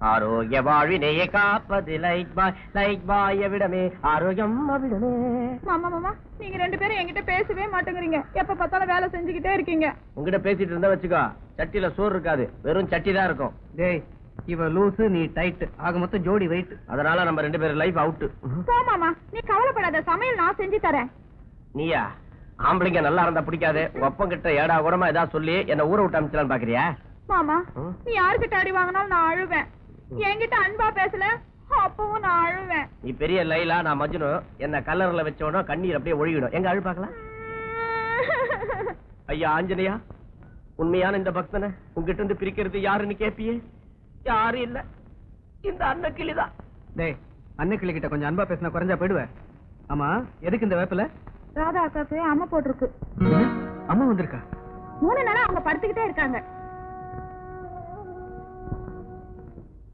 ஆரோக்கிய வாழ்வினையே காப்பது லைக் பாய் எவிடமே ஆரோக்கியம் அவிடமே. மாமா மாமா, நீங்க ரெண்டு பேரும் என்கிட்ட பேசவே மாட்டேங்கிறீங்க. எப்ப பார்த்தாலும் வேலை செஞ்சுக்கிட்டே இருக்கீங்க. உங்ககிட்ட பேசிட்டு இருந்தா வச்சுக்கோ, சட்டியில சோறு இருக்காது, வெறும் சட்டி தான் இருக்கும். டேய், இவ லூசு, நீ டைட், ஆக மொத்தம் ஜோடி வெயிட். அதனால நம்ம ரெண்டு பேரும் லைஃப் அவுட். போ மாமா, நீ கவலைப்படாத, சமையல் நான் செஞ்சு தரேன். நீயா? ஆம்பளைங்க நல்லா இருந்தா பிடிக்காது. உங்க அப்பன் கிட்ட ஏடா கூடமா ஏதாவது சொல்லி என்ன ஊரை விட்டு அனுப்பிச்சலான்னு பாக்குறியா? மாமா, நீ யாருக்கிட்ட அடி வாங்கினாலும் நான் அழுவேன். என்கிட்ட அன்பா பேசல, அப்பவும் நான் அழுவேன். நீ பெரிய லைலா, நான் மஜ்னு. என்ன கல்லறையில வச்சோட கண்ணீர் அப்படியே ஒழுகிடும். எங்க அழு பாக்கலாம். ஐயா ஆஞ்சனையா, உண்மையான இந்த பக்தனை உங்ககிட்ட இருந்து பிரிக்கிறது யாருன்னு கேப்பியே? யாரும் இல்ல, இந்த அன்ன கிளிதான். டேய், அன்ன கிளி கிட்ட கொஞ்சம் அன்பா பேசினா குறைஞ்சா போயிடுவேன். ஆமா, எதுக்கு இந்த வேப்பில? ராதா அக்காக்கு அம்மா போட்டிருக்கு. அம்மா வந்திருக்கா? 3 நாளா அவங்க படுத்துக்கிட்டே இருக்காங்க.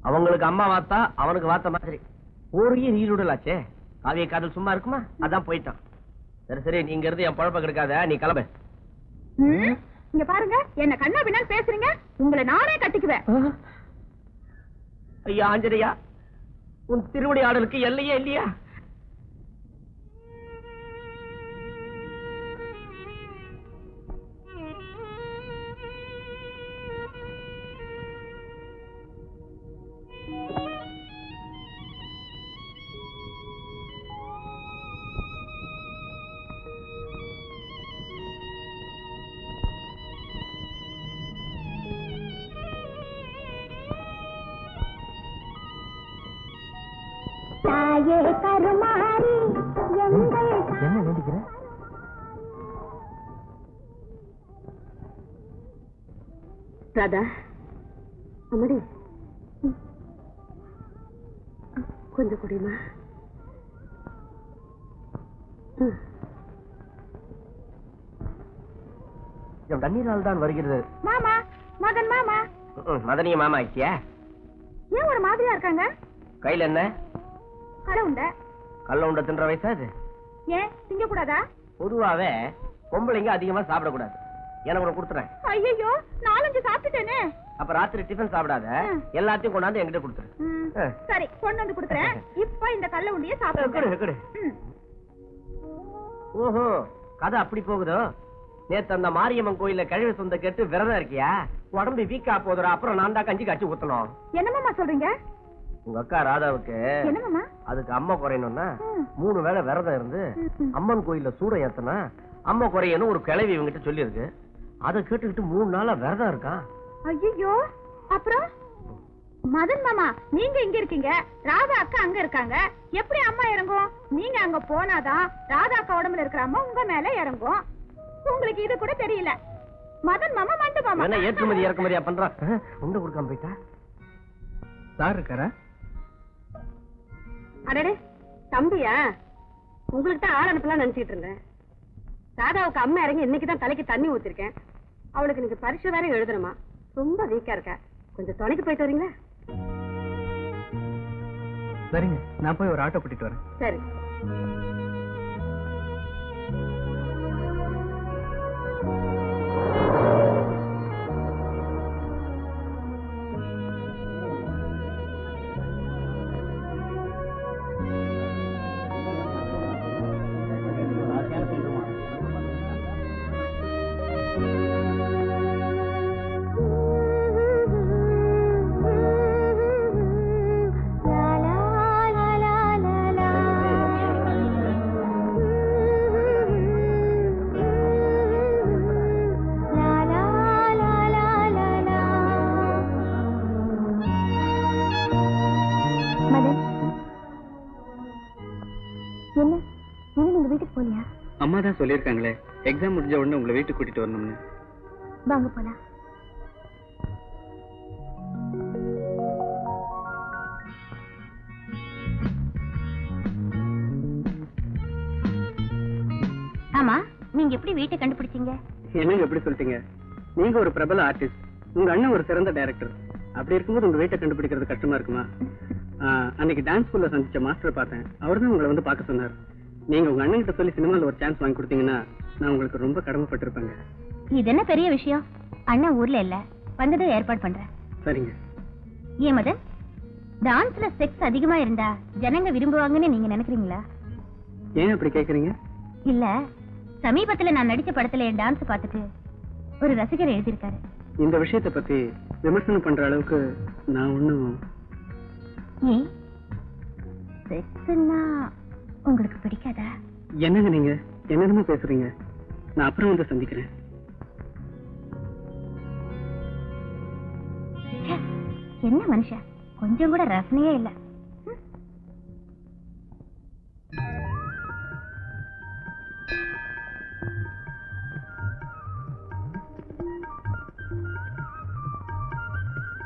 அவங்களுக்கு அம்மா வாத்தா, அவனுக்கு வாத்த மாதிரி ஊரையே நீருடலாச்சே. காவிய காதல் சும்மா இருக்குமா? அதான் போயிட்டான். சரி சரி, நீங்க இருந்து என் பழப்ப கிடைக்காத, நீ கிளம்பு. இங்க பாருங்க, என்ன கண்ணா பின்னா பேசுறீங்க, உங்களை நானே கட்டிக்குவேன். ஐயா ஆஞ்சனையா, உன் திருவடி ஆடலுக்கு எல்லையே இல்லையா? என்ன வேண்டிக்கிற? ராதா, அம்மாடி கொஞ்சம் குடிமா. தண்ணீரால் தான் வருகிறது. மாமா, மகன் மாமா. மதனிய மாமா ஆக்கியா? ஏன் ஒரு மாதிரியா இருக்காங்க? கையில என்ன? கடை உண்ட. கல்ல உண்ட தின்ற வயசா அது? ஏன் திங்க கூடாதா? பொதுவாவே பொம்பளைங்க அதிகமா சாப்பிடக்கூடாது. எனக்கு ஒண்ணு கொடுத்துறேன். ஐயோ, 4-5 சாப்பிட்டுட்டேனே. அப்ப ராத்திரி டிஃபன் சாப்பிடாத, எல்லாத்தையும் கொண்டாந்து என்கிட்ட கொடுத்துரு. சரி, கொண்டு வந்து கொடுத்துறேன். இப்ப இந்த கல்ல உண்டிய சாப்பிடு. ஓஹோ, கதை அப்படி போகுதோ? நேத்து அந்த மாரியம்மன் கோயில்ல கழிவு சொந்த கேட்டு விரதம் இருக்கியா? உடம்பு வீக்கா போதுரா, அப்புறம் நான் தான் கஞ்சி காய்ச்சி ஊத்தணும். என்னமாமா சொல்றீங்க? உங்க அக்கா ராதாவுக்கு என்னமாமா? அதுக்கு அம்மா குறையணும்னா 3 வேளை விரதம் இருந்து அம்மன் கோயில்ல சூடம் ஏத்தனா அம்மா குறையணும் ஒரு கிழவி இவங்கிட்ட சொல்லியிருக்கு. அதை கேட்டுக்கிட்டு 3 நாளா விரதம் இருக்கான். ஐயோ, அப்புறம் மதன் மாமா, நீங்க இங்க இருக்கீங்க, ராதா அக்கா அங்க இருக்காங்க. எப்படி அம்மா இறங்கும்? நீங்க அங்க போனாதான் ராதா அக்கா உடம்புல இருக்கிற அம்மா உங்க மேல இறங்கும். உங்களுக்கு இது கூட தெரியல. மதன் மாமா, மண்டு மாமா என்ன ஏற்றுமதி இறக்குமதியா பண்றான்? உண்ட கொடுக்காம போயிட்டா. சார் இருக்காரா? அடடே, தம்பியா? உங்களுக்கு தான் ஆள் அனுப்பலாம் நினைச்சிட்டு இருந்தேன். ராதாவுக்கு அம்மா இறங்கி இன்னைக்குதான் தலைக்கு தண்ணி ஊத்திருக்கேன். அவளுக்கு நீங்க பரிசு வேற எழுதணுமா? ரொம்ப வீக்கா இருக்கா. கொஞ்சம் துணைக்கு போயிட்டு வரீங்களா? சரிங்க, நான் போய் ஒரு ஆட்டோ கூட்டிட்டு வரேன். சரி. அம்மா தான் சொல்லியிருக்காங்களே எக்ஸாம் முடிஞ்ச உடனே உங்களை வீட்டுக்கு கூட்டிட்டு வரணும்னு. வாங்க போலாம். ஆமா, நீங்க எப்படி வீட்டை கண்டுபிடிச்சீங்க? என்னங்க எப்படி சொல்லிட்டீங்க? நீங்க ஒரு பிரபல ஆர்டிஸ்ட், உங்க அண்ணன் ஒரு சிறந்த டைரக்டர். அப்படி இருக்கும்போது உங்க வீட்டை கண்டுபிடிக்கிறது கஷ்டமா இருக்குமா? அன்னைக்கு டான்ஸ் ஸ்கூல்ல சந்திச்ச மாஸ்டர் பார்த்தேன். அவர் தான் உங்களை வந்து பார்க்க சொன்னார். நீங்க உங்க அண்ணன் கிட்ட சொல்லி சினிமால ஒரு சான்ஸ் வாங்கி கொடுத்தீங்கன்னா நான் உங்களுக்கு ரொம்ப கடமைப்பட்டிருப்பேங்க. இது என்ன பெரிய விஷயம்? அண்ணன் ஊர்ல இல்ல, வந்ததை ஏற்பாடு பண்றேன். சரிங்க. ஏன் மதன், டான்ஸ்ல செக்ஸ் அதிகமா இருந்தா ஜனங்க விரும்புவாங்கன்னு நீங்க நினைக்கிறீங்களா? ஏன் அப்படி கேக்குறீங்க? இல்ல, சமீபத்துல நான் நடிச்ச படத்துல என் டான்ஸ் பார்த்துட்டு ஒரு ரசிகர் எழுதியிருக்காரு. இந்த விஷயத்தை பத்தி விமர்சனம் பண்ற அளவுக்கு நான் ஒண்ணும். ஏன் செக்ஸ்னா உங்களுக்கு பிடிக்காதா? என்னங்க நீங்க என்னென்னமோ பேசுறீங்க. நான் அப்புறம் வந்து சந்திக்கிறேன். ச்சே, என்ன மனுஷன், கொஞ்சம் கூட ரசனையே இல்ல.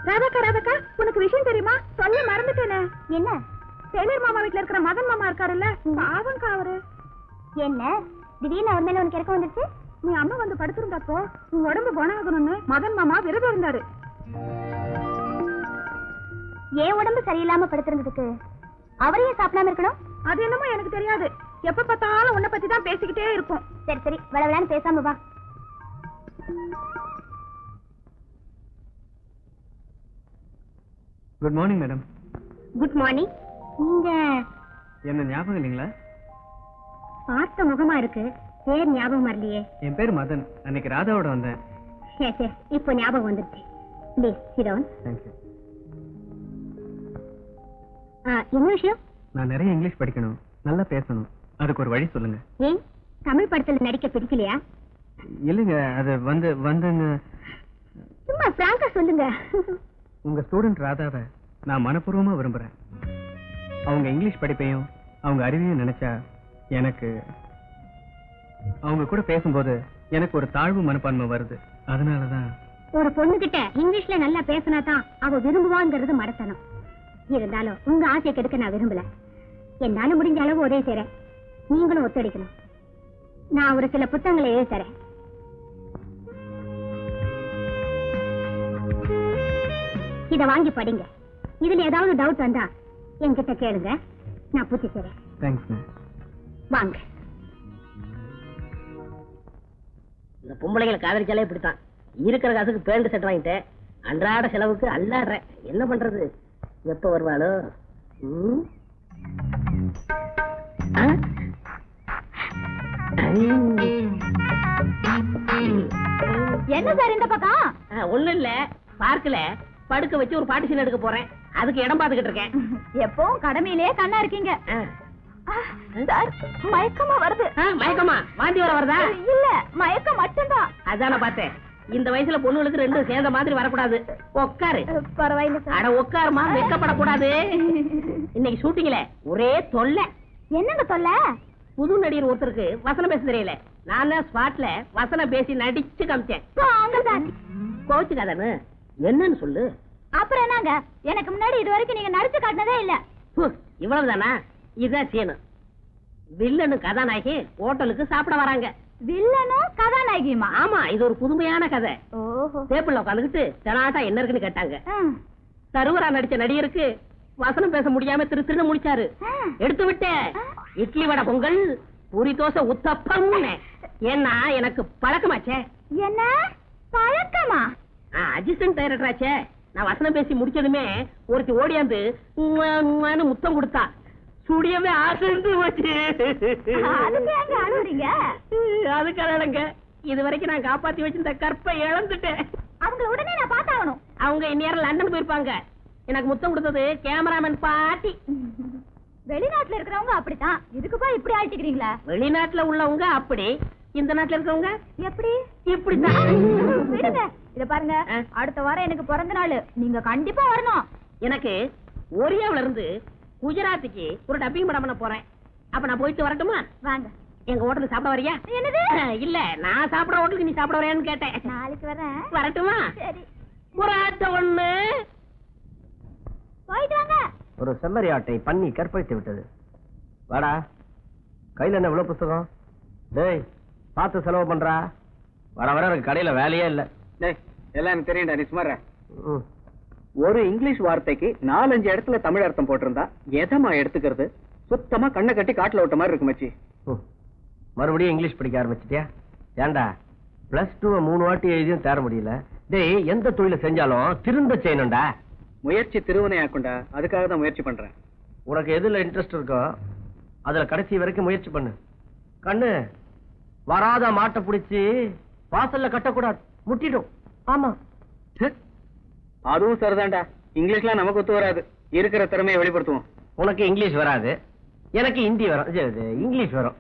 ராதாக்கா, ராதாக்கா, உனக்கு விஷயம் தெரியுமா? சொல்ல மறந்துட்டேனே. என்ன? டெய்லர் மாமா வீட்டுல இருக்கிற மதன் மாமா இருக்காருல்ல, பாவங்கா அவரு. என்ன திடீர்னு அவர் மேல உனக்கு இறக்கம் வந்துருச்சு? நீ அம்மா வந்து படுத்திருந்தப்போ உன் உடம்பு குணம் ஆகணும்னு மதன் மாமா விரதம் இருந்தாரு. ஏன் உடம்பு சரியில்லாம படுத்திருந்ததுக்கு அவரையும் சாப்பிடாம இருக்கணும்? அது என்னமோ எனக்கு தெரியாது. எப்ப பார்த்தாலும் உன்னை பத்தி தான் பேசிக்கிட்டே இருக்கும். சரி சரி, விளையான்னு பேசாம வா. Good morning madam. Good morning. நீங்க என்ன ஞாபகம் இல்லைங்களா? பார்த்த முகமா இருக்கு, பேர் ஞாபகம் வரலையே. என் பேர் மதன். அன்னைக்கு ராதாவோட வந்தேன். சரி சரி, இப்போ ஞாபகம் வந்துருச்சு. Please sit down. தேங்க்யூ. என்ன விஷயம்? நான் நிறைய இங்கிலீஷ் படிக்கணும், நல்லா பேசணும். அதுக்கு ஒரு வழி சொல்லுங்க. ஏன் தமிழ் படத்துல நடிக்க பிடிக்கலையா? இல்லைங்க, அது வந்துங்க. சும்மா பிராங்கா சொல்லுங்க. உங்க ஸ்டூடெண்ட் ராதாவை நான் மனப்பூர்வமா விரும்புறேன். அவங்க இங்கிலீஷ் படிப்பையும் அவங்க அறிவையும் நினைச்சா எனக்கு அவங்க கூட பேசும்போது எனக்கு ஒரு தாழ்வு மனப்பான்மை வருது. அதனாலதான் ஒரு பொண்ணு கிட்ட இங்கிலீஷ்ல நல்லா பேசினா தான் அவ விரும்புவாங்கிறது மடத்தனம். இருந்தாலும் உங்க ஆசையை கெடுக்க நான் விரும்பல. என்னால முடிஞ்ச அளவு உதவி செய்றேன், நீங்களும் ஒத்துழைக்கணும். நான் ஒரு சில புத்தகங்களை எழுதி தரேன். இத வாங்கி படிங்க. இதுல ஏதாவது டவுட் வந்தா என்கிட்ட கேளுங்க, நான் பூச்சி செய்றேன். தேங்க்ஸ். வாங்க. இந்த பொம்பளைகளை காதலிச்சாலே இப்படித்தான். இருக்கிற காசுக்கு பேண்ட் செட் வாங்கிட்டேன், அன்றாட செலவுக்கு அல்லாடுறேன். என்ன பண்றது? எப்ப வருவாளோ? என்ன சார் இந்த பக்கம்? ஒண்ணும் இல்ல, பார்க்கல படுக்க வச்சு ஒரு பாட்டு சீன் எடுக்க போறேன். அதுக்கு இடம் பாத்துக்கிட்டு இருக்கேன். எப்பவும் கடமையிலே கண்ணா இருக்கீங்க. சார், மயக்கமா வருது. மயக்கமா? வாந்தி வர வருதா? இல்ல, மயக்கம் மட்டும்தான். அதான பார்த்தேன். இந்த வயசுல பொண்ணுகளுக்கு ரெண்டும் சேர்ந்த மாதிரி வரக்கூடாது. உட்காரு. பரவாயில்ல சார். அட உட்காருமா, வெட்கப்படக்கூடாது. இன்னைக்கு ஷூட்டிங்ல ஒரே தொல்லை. என்னங்க தொல்லை? புது நடிகர் ஒருத்தருக்கு வசனம் பேச தெரியல. நான் தான் ஸ்பாட்ல வசனம் பேசி நடிச்சு காமிச்சேன். கோச்சுக்காதன்னு என்னன்னு சொல்லு. அப்புறம் என்னங்க, எனக்கு முன்னாடி இது வரைக்கும் நீங்க நடிச்சு காட்டினதே இல்ல. இவ்வளவுதானா? இதுதான் சீனு. வில்லனு கதாநாயகி ஹோட்டலுக்கு சாப்பிட வராங்க. வில்லனும் கதாநாயகியுமா? ஆமா, இது ஒரு புதுமையான கதை. ஓஹோ. டேபிள்ல உட்காந்துக்கிட்டு தெனாட்டா என்ன இருக்குன்னு கேட்டாங்க. சருவரா நடிச்ச நடிகருக்கு வசனம் பேச முடியாம திருன்னு முடிச்சாரு. எடுத்து விட்டேன். இட்லி வடை பொங்கல், பூரி தோசை உத்தப்பம். ஏன்னா எனக்கு பழக்கமாச்சே. என்ன பழக்கமா? அசிஸ்டன்ட் டைரக்டர் ஆச்சே. நான் வசனம் பேசி முடிச்சதுமே ஒருத்தி ஓடியாந்து முத்தம் கொடுத்தா. சுடியவே ஆசைந்து போச்சு. அதுக்காக இது வரைக்கும் நான் காப்பாத்தி வச்சிருந்த கற்பை இழந்துட்டேன். அவங்க உடனே நான் பார்த்தாகணும். அவங்க இந்நேரம் லண்டன் போயிருப்பாங்க. எனக்கு முத்தம் கொடுத்தது கேமராமேன் பாட்டி. வெளிநாட்டுல இருக்கிறவங்க அப்படித்தான். இதுக்கு போய் இப்படி ஆயிட்டுக்கிறீங்களா? வெளிநாட்டுல உள்ளவங்க அப்படி, இந்த நாட்டுல இருக்கிறவங்க எப்படி? இப்படிதான். விடுங்க. இத பாருங்க, அடுத்த வாரம் எனக்கு பிறந்த நாள். நீங்க கண்டிப்பா வரணும். எனக்கு ஒரியாவில இருந்து குஜராத்துக்கு ஒரு டப்பிங் படம் பண்ண போறேன். அப்ப நான் போயிட்டு வரட்டுமா? வாங்க. எங்க ஹோட்டலுக்கு சாப்பிட வரியா? என்னது? இல்ல நான் சாப்பிட ஹோட்டலுக்கு நீ சாப்பிட வரையான்னு கேட்டேன். நாளைக்கு வரேன். வரட்டுமா? சரி. ஒரு ஆட்டை ஒண்ணு. போயிட்டு வாங்க. ஒரு செம்மறி ஆட்டை பண்ணி கற்பழித்து விட்டது. வாடா, கையில என்ன இவ்வளவு புத்தகம்? டேய், பார்த்து செலவு பண்றா. வர வர எனக்கு கடையில வேலையே இல்ல. டேய், எல்லாம் எனக்கு தெரியும்டா, நீ சுமார. ஒரு இங்கிலீஷ் வார்த்தைக்கு 4-5 இடத்துல தமிழ் அர்த்தம் போட்டிருந்தா எதமா எடுத்துக்கிறது? சுத்தமா கண்ணை கட்டி காட்டுல விட்ட மாதிரி இருக்கு மச்சி. மறுபடியும் இங்கிலீஷ் படிக்க ஆரம்பிச்சிட்டியா? ஏண்டா +2 3 வாட்டி எழுதியும் தேர முடியல. டேய், எந்த தொழில செஞ்சாலும் திருந்த செய்யணும்டா. முயற்சி திருவனை ஆக்குண்டா, அதுக்காக தான் முயற்சி பண்றேன். உனக்கு எதுல இன்ட்ரெஸ்ட் இருக்கோ அதுல கடைசி வரைக்கும் முயற்சி பண்ணு. கண்ணு, வராத மாட்டை பிடிச்சி வாசல்ல கட்டக்கூடாது, முட்டிடும். ஆமா, அதுவும் சரிதான்டா. இங்கிலீஷ்லாம் நமக்கு ஒத்து வராது. இருக்கிற திறமையை வெளிப்படுத்துவோம். உனக்கு இங்கிலீஷ் வராது, எனக்கு ஹிந்தி வரும். இங்கிலீஷ் வரும்.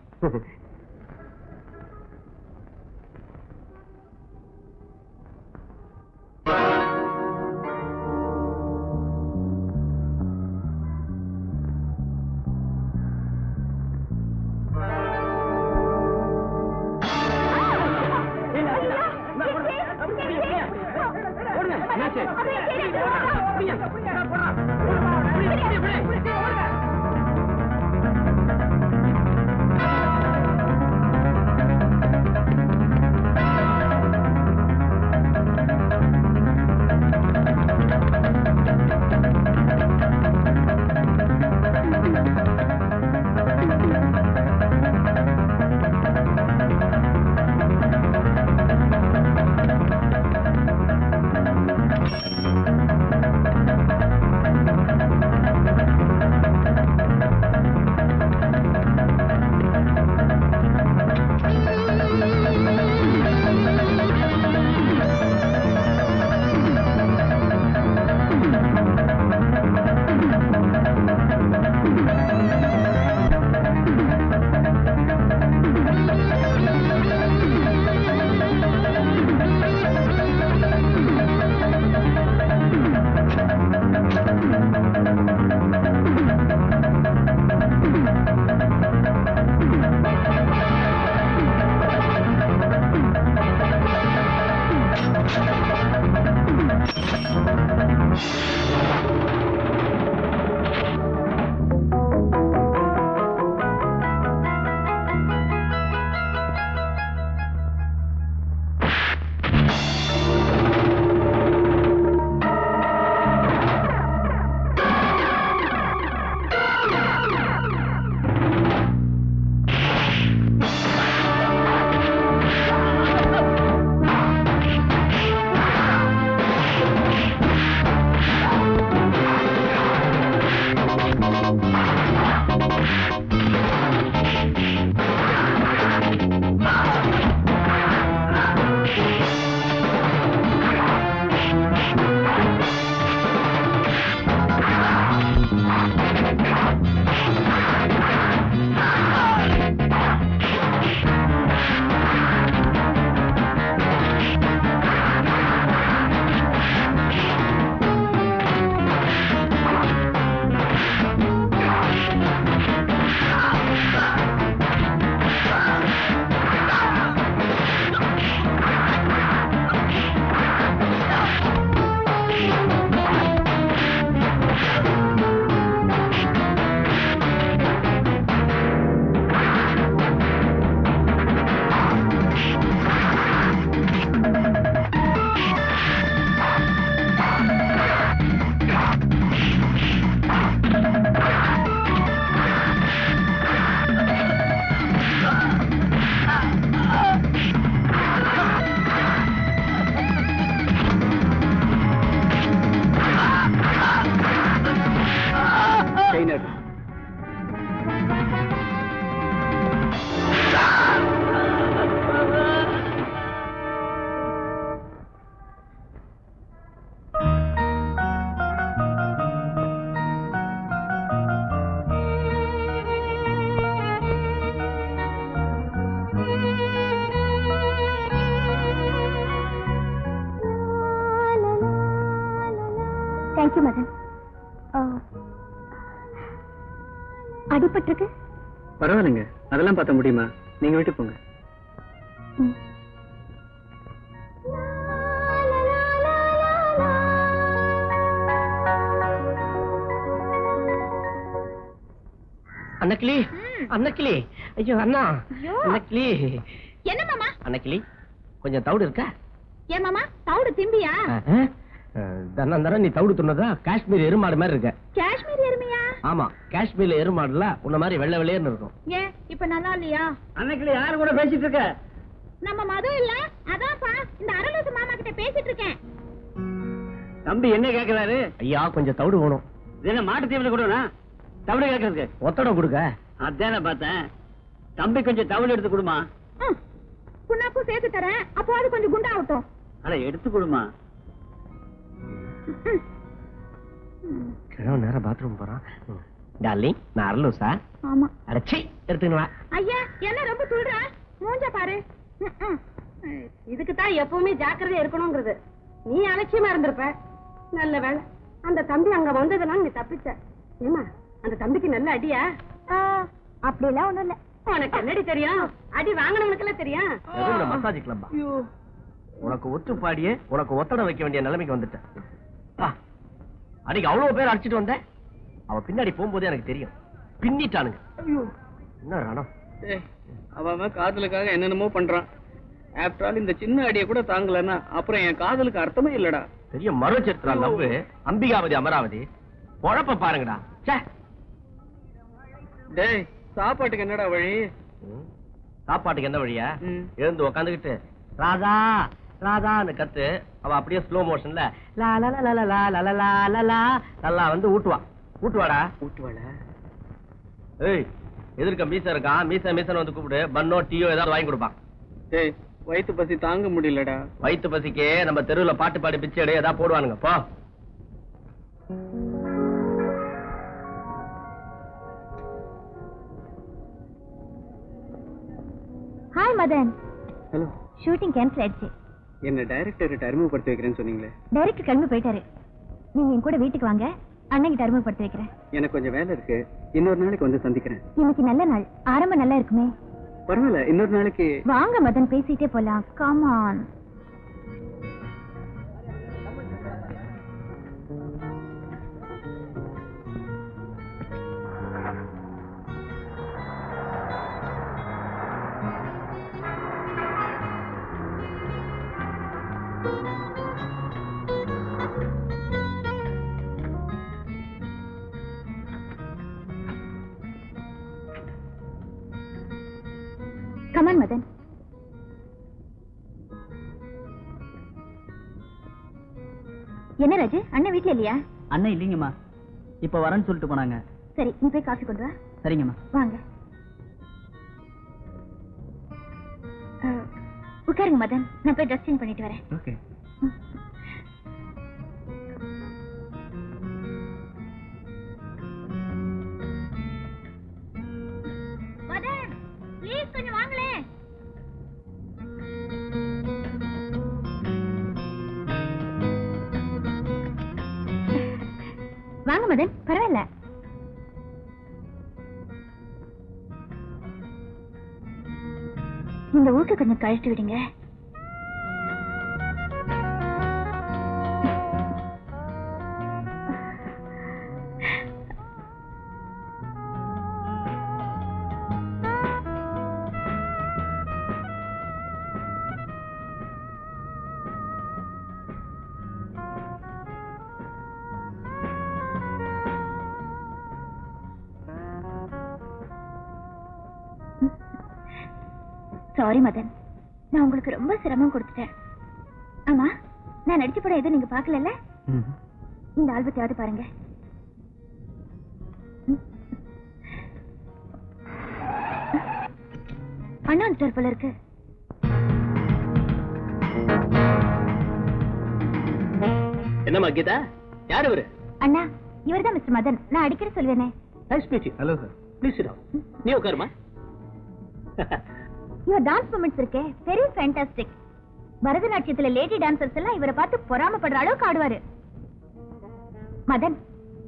தேங்க்யூ மதன். அடிபட்டிருக்கு? பரவாயில்லைங்க, அதெல்லாம் பார்த்த முடியுமா? நீங்க வீட்டுக்கு போங்க. அன்னக்கிளி, அன்னக்கிளி, ஐயோ அண்ணா, அன்னக்கிளி. என்ன மாமா? அன்னக்கிளி, கொஞ்சம் தவிடு இருக்கா? ஏன் மாமா தவிடு திம்பியா? தரம் நீ தவிடு துண்ணதா காஷ்மீர் எருமாடு மாதிரி இருக்க. காஷ்மீர் எருமையா? ஆமா, காஷ்மீர்ல எருமாடுல உன்ன மாதிரி வெள்ளை வெள்ளையர்னு இருக்கும். ஏன் இப்ப நல்லா இல்லையா? அன்னைக்கு யாரு கூட பேசிட்டு இருக்க? நம்ம மது இல்ல, அதான்ப்பா இந்த அரலூசு மாமா கிட்ட பேசிட்டு இருக்கேன். தம்பி என்ன கேக்குறாரு? ஐயா கொஞ்சம் தவிடு வேணும். என்ன மாட்டு தீவனம் கொடுனா? தவிடு கேக்குறதுக்கு ஒத்தடம் கொடுக்க. அதான பார்த்தேன். தம்பி கொஞ்சம் தவிடு எடுத்து கொடுமா. புண்ணாக்கும் சேர்த்து தரேன், அப்போ அது கொஞ்சம் குண்டாகட்டும். அட எடுத்து கொடுமா. கிழவன் நேரம் பாத்ரூம் போறான். டார்லிங், நான் அரலூசா? ஆமா. அடச்சி எடுத்துங்களா? ஐயா என்ன ரொம்ப சொல்ற? மூஞ்ச பாரு. இதுக்கு தான் எப்பவுமே ஜாக்கிரதையா இருக்கணும்ங்கிறது. நீ அலட்சியமா இருந்திருப்ப. நல்ல வேளை அந்த தம்பி அங்க வந்ததெல்லாம் நீ தப்பிச்ச. ஏமா அந்த தம்பிக்கு நல்ல அடியா? அப்படியெல்லாம் ஒண்ணும் இல்ல. உனக்கு என்னடி தெரியும்? அடி வாங்கினவனுக்கெல்லாம் தெரியும். மசாஜ் கிளப்பா. உனக்கு ஒத்து பாடியே உனக்கு ஒத்தடம் வைக்க வேண்டிய நிலைமைக்கு வந்துட்டேன். அன்னைக்கு அவ்வளவு பேர் அடிச்சிட்டு வந்தேன். அவன் பின்னாடி போகும்போது எனக்கு தெரியும். பின்னிட்டானுங்க. என்ன ராணம்? அவன் காதலுக்காக என்னென்னமோ பண்றான். ஆஃப்டர் ஆல் இந்த சின்ன அடியை கூட தாங்கலன்னா அப்புறம் என் காதலுக்கு அர்த்தமே இல்லடா. பெரிய மறுச்சரித்திரா லவ். அம்பிகாவதி அமராவதி பொழப்ப பாருங்கடா. டேய் சாப்பாட்டுக்கு என்னடா வழி? சாப்பாட்டுக்கு என்ன வழியா? எழுந்து உக்காந்துக்கிட்டு ராதா ராதான்னு கத்து. அவ அப்படியே ஸ்லோ மோஷன்ல நல்லா வந்து ஊட்டுவா. ஊட்டுவாடா. ஊட்டுவாடா. ஏய் எதிர்க்க மீச இருக்கான். மீச மீசன் வந்து கூப்பிடு. பன்னோ டீயோ ஏதாவது வாங்கி கொடுப்பான். டேய் வயிற்று பசி தாங்க முடியலடா. வயிற்று பசிக்கே நம்ம தெருவுல பாட்டு பாடி பிச்சை எடு ஏதாவது போடுவானுங்க. போ. Hi Madan. Hello. Shooting cancel ஆயிடுச்சு. என்ன டைரக்டர் அறிமுகப்படுத்தி வைக்கிறேன்னு சொன்னீங்களே? டைரக்டர் கிளம்பி போயிட்டாரு. நீங்க என் கூட வீட்டுக்கு வாங்க, அண்ணன் அறிமுகப்படுத்தி வைக்கிறேன். எனக்கு கொஞ்சம் வேலை இருக்கு. இன்னொரு நாளைக்கு வந்து சந்திக்கிறேன். இன்னைக்கு நல்ல நாள், ஆரம்பம் நல்லா இருக்குமே. பரவாயில்ல, இன்னொரு நாளைக்கு வாங்க மதன், பேசிட்டே போலாம். Come on. Come on, Madan. என்ன ராஜு, அண்ணன் வீட்ல இல்லையா? அண்ணன் இல்லைங்கம்மா, இப்ப வரேன்னு சொல்லிட்டு போனாங்க. சரி, நீ போய் காஃபி கொண்டு வா. சரிங்கம்மா. வாங்க உட்காருங்க மதன், நான் போய் ட்ரெஸ் சேஞ்ச் பண்ணிட்டு வரேன். ஓகே. மதன் ப்ளீஸ் கொஞ்சம் வாங்களே. வாங்க மதன், பரவாயில்ல. இந்த ஊருக்கு கொஞ்சம் கழிச்சு விடுங்க. சாரி மதன், நான் உங்களுக்கு ரொம்ப சிரமம் கொடுத்துட்டேன். ஆமா, நான் நடிச்ச படம் எதுவும் நீங்க பாக்கல? இந்த ஆல்பத்தையாவது பாருங்க. அண்ணா வந்துட்டார் போல இருக்கு. என்னம்மா கீதா, யார் இவரு? அண்ணா, இவர்தான் மிஸ்டர் மதன். நான் அடிக்கடி சொல்வேனே. Nice meet you. Hello sir, please sit down. நீ உட்காருமா. இவர் டான்ஸ் மூமெண்ட்ஸ் இருக்கே, வெரி ஃபேண்டாஸ்டிக். பரதநாட்டியத்துல லேடி டான்சர்ஸ் எல்லாம் இவரை பார்த்து பொறாமப்படுற அளவுக்கு ஆடுவாரு. மதன்,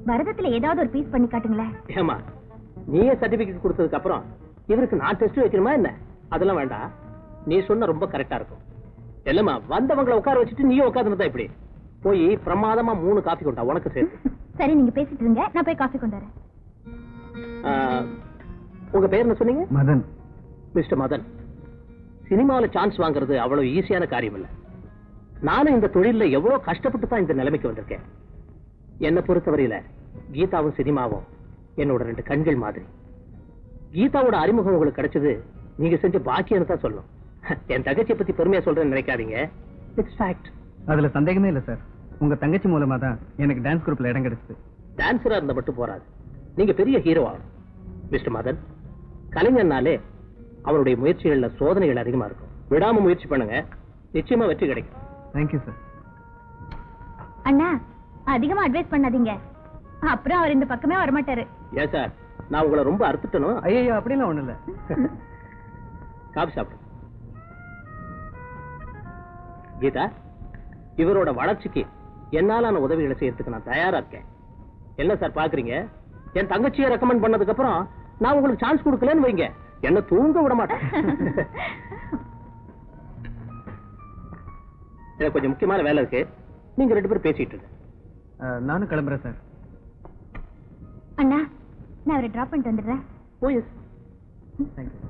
பரதத்துல ஏதாவது ஒரு பீஸ் பண்ணி காட்டுங்களேன். ஏமா, நீயே சர்டிபிகேட் கொடுத்ததுக்கு அப்புறம் இவருக்கு நான் டெஸ்ட் வைக்கணுமா என்ன? அதெல்லாம் வேண்டாம், நீ சொன்ன ரொம்ப கரெக்டா இருக்கும். இல்லம்மா, வந்தவங்களை உட்கார வச்சுட்டு நீயும் உட்காந்துருந்தா இப்படி போய் பிரமாதமா 3 காஃபி கொண்டா உனக்கு சேர்த்து. சரி, நீங்க பேசிட்டு இருங்க, நான் போய் காஃபி கொண்டு வரேன். உங்க பேர் என்ன சொன்னீங்க? மதன். மிஸ்டர் மதன், சினிமாவில் சான்ஸ் வாங்குறது அவ்வளவு ஈஸியான காரியம் இல்ல. நானும் இந்த தொழில எவ்வளவு கஷ்டப்பட்டு தான் இந்த நிலைமைக்கு வந்திருக்கேன். என்னை பொறுத்தவரையில கீதாவும் சினிமாவும் என்னோட 2 கண்கள் மாதிரி. கீதாவோட அறிமுகம் உங்களுக்கு கிடைச்சது நீங்க செஞ்ச பாக்கியன்னு தான் சொல்லணும். என் தங்கச்சியை பத்தி பெருமையா சொல்றேன்னு நினைக்காதீங்க. It's fact. அதுல சந்தேகமே இல்ல சார். உங்க தங்கச்சி மூலமா தான் எனக்கு டான்ஸ் குரூப்ல இடம் கிடைச்சது. டான்ஸரா இருந்தா மட்டும் போறாது, நீங்க பெரிய ஹீரோ ஆகணும். மிஸ்டர் மதன், கலைஞர்னாலே அவருடைய முயற்சிகள்ல சோதனைகள் அதிகமா இருக்கும். விடாம முயற்சி பண்ணுங்க, நிச்சயமா வெற்றி கிடைக்கும். Thank you sir. அண்ணா, அதிகமா அட்வைஸ் பண்ணாதீங்க, அப்புறம் அவர் இந்த பக்கமே வரமாட்டாரு. ஏன் சார், நான் உங்களை ரொம்ப அறுத்துட்டணும்? ஐயோ, அப்படிலாம் ஒண்ணு இல்ல. காபி சாப்பிடு. கீதா, இவரோட வளர்ச்சிக்கு என்னாலான உதவிகளை செய்யறதுக்கு நான் தயாரா இருக்கேன். என்ன சார் பாக்குறீங்க? என் தங்கச்சியை ரெக்கமெண்ட் பண்ணதுக்கு அப்புறம் நான் உங்களுக்கு சான்ஸ் கொடுக்கலன்னு வைங்க, என்ன தூங்க விட மாட்டேன். எனக்கு கொஞ்சம் முக்கியமான வேலை இருக்கு, நீங்க 2 பேரும் பேசிட்டு இருங்க. நானும் கிளம்புறேன் சார். அண்ணா, நான் அவரை டிராப் பண்ணிட்டு வந்துடுறேன். ஓ எஸ், தேங்க்யூ.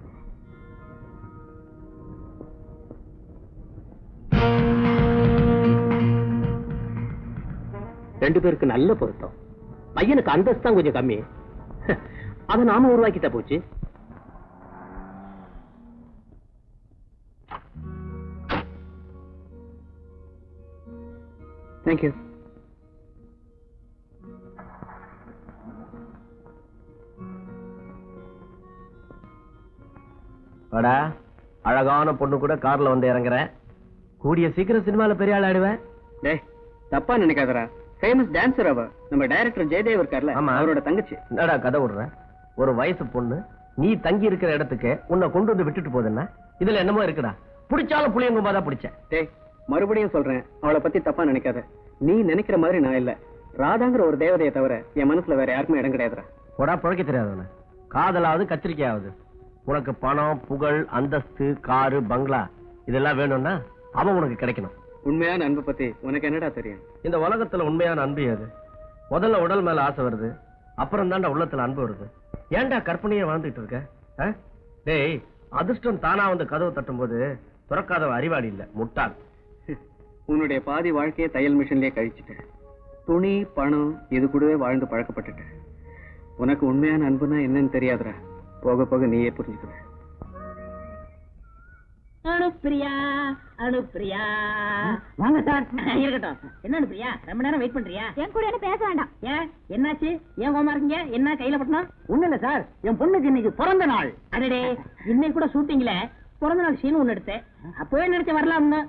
ரெண்டு பேருக்கு நல்ல பொருத்தம். பையனுக்கு அந்தஸ்து தான் கொஞ்சம் கம்மி, அதை நாம உருவாக்கிட்டா போச்சு. தேங்க்யூ. வாடா, அழகான பொண்ணு கூட கார்ல வந்து இறங்குறேன். கூடிய சீக்கிரம் சினிமால பெரிய ஆள் ஆடுவேன். டேய், தப்பா நினைக்காதடா. ஃபேமஸ் டான்சர் அவ. நம்ம டைரக்டர் ஜெயதேவ் இருக்கார்ல, அவரோட தங்கச்சி. என்னடா கதை விடுற? ஒரு வயசு பொண்ணு நீ தங்கி இருக்கிற இடத்துக்கு உன்னை கொண்டு வந்து விட்டுட்டு போகுதுன்னா இதுல என்னமோ இருக்குடா. பிடிச்சாலும் புளியங்கும்பா தான் பிடிச்சேன். டேய், மறுபடியும் சொல்றேன், அவளை பத்தி தப்பா நினைக்காத. நீ நினைக்கிற மாதிரி நான் இல்ல. ராதாங்கிற ஒரு தேவதையை தவிர என் மனசுல வேற யாருக்குமே இடம் கிடையாதுடா. போடா, பழக்க தெரியாதவன. காதலாவது கத்திரிக்கையாவது. உனக்கு பணம், புகழ், அந்தஸ்து, காரு, பங்களா இதெல்லாம் வேணும்னா அவன் உனக்கு கிடைக்கணும். உண்மையான அன்பு பத்தி உனக்கு என்னடா தெரியும்? இந்த உலகத்துல உண்மையான அன்பு அது. முதல்ல உடல் மேல ஆசை வருது, அப்புறம் தாண்டா உள்ளத்துல அன்பு வருது. ஏன்டா கற்பனையே வாழ்ந்துட்டு இருக்க? டேய், அதிர்ஷ்டம் தானா வந்து கதவு தட்டும் போது துறக்காதவ அறிவாளி இல்ல, முட்டாள். உன்னுடைய பாதி வாழ்க்கையை தையல் மிஷின்லயே கழிச்சுட்டேன். துணி, பணம் இது கூடவே வாழ்ந்து பழக்கப்பட்டுட்டேன். உனக்கு உண்மையான அன்புனா என்னன்னு தெரியாதுடா. போக போக நீயே புரிஞ்சுக்குவ. அனுப்பிரியா, அனுப்பிரியா. வாங்க சார். இருக்கட்டும். என்ன அனுப்பிரியா, ரொம்ப நேரம் வெயிட் பண்றியா? என் கூட என்ன பேச வேண்டாம். ஏன், என்னாச்சு? ஏன் கோமா இருக்கீங்க? என்ன கையில பட்டணும்? ஒண்ணு இல்ல சார், என் பொண்ணுக்கு இன்னைக்கு பிறந்த நாள். அடடே, இன்னைக்கு கூட ஷூட்டிங்ல பிறந்த நாள் சீன் ஒண்ணு எடுத்தேன். அப்பவே நினைச்ச வரலாம்னு.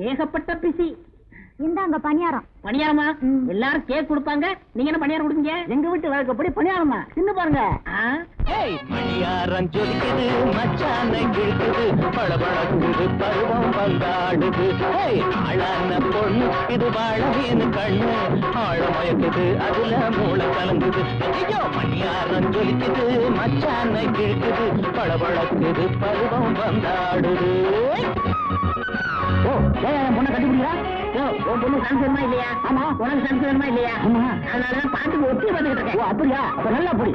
ஏகப்பட்ட பிசி. இந்தாங்க பணியாரம். பணியாரமா? எல்லாரும் கேக் கொடுப்பாங்க, நீங்க என்ன பணியாரம் கொடுங்க? எங்க வீட்டு வழக்கப்படி பணியாரமா? தின்னு பாருங்க. மணியாரம் ஜொலிக்குது, மச்சான கிழக்குது, பளபளக்குது, பருவம் வந்தாடுது. ஆளான பொண்ணு இது வாழவேனு கண்ணு, ஆழமயக்குது, அதுல மூளை கலங்குது. ஐயோ, மணியாரம் ஜொலிக்குது, மச்சான கிழக்குது, பளபளக்குது, பருவம் வந்தாடுது. ஓ, என் பொண்ணை கண்டுபிடிக்கிறா? உன் பொண்ணு சான்ஸ் வேணுமா இல்லையா? ஆமா. உனக்கு சான்ஸ் வேணுமா இல்லையா? ஆமா. அதனாலதான் பாட்டுக்கு ஒட்டி வந்துகிட்டு இருக்கேன். ஓ, அப்படியா? அப்ப நல்லா அப்படி.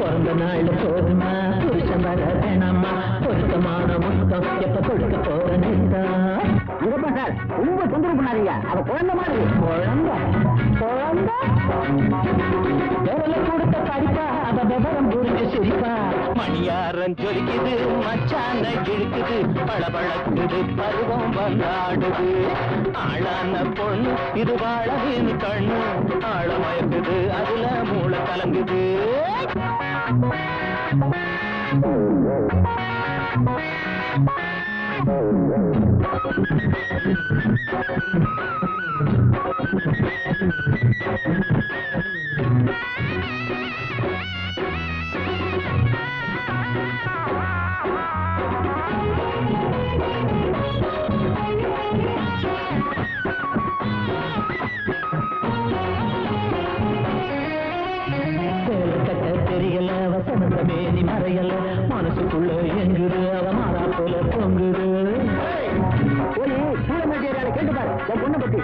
பிறந்த நாள் போதுமா, புருஷன் வர வேணாமா, பொருத்தமான முத்தம் எப்ப கொடுக்க போறேன்? சார், ரொம்ப தொந்தரவு பண்ணாதீங்க. அவ குழந்தை மாதிரி. குழந்தை குழந்தை விரல கொடுத்த படிப்பா, அவ விவரம் புரிஞ்சு சிரிப்பா. மணியாரம் ஜொலிக்குது, மச்சான கிழக்குது, பளபளக்குது, பருவம் வந்தாடுது. ஆளான பொண்ணு இது வாழவேனு கண்ணு, ஆழமயக்குது, அதுல மூளை கலங்குது. பொண்ணை பத்தி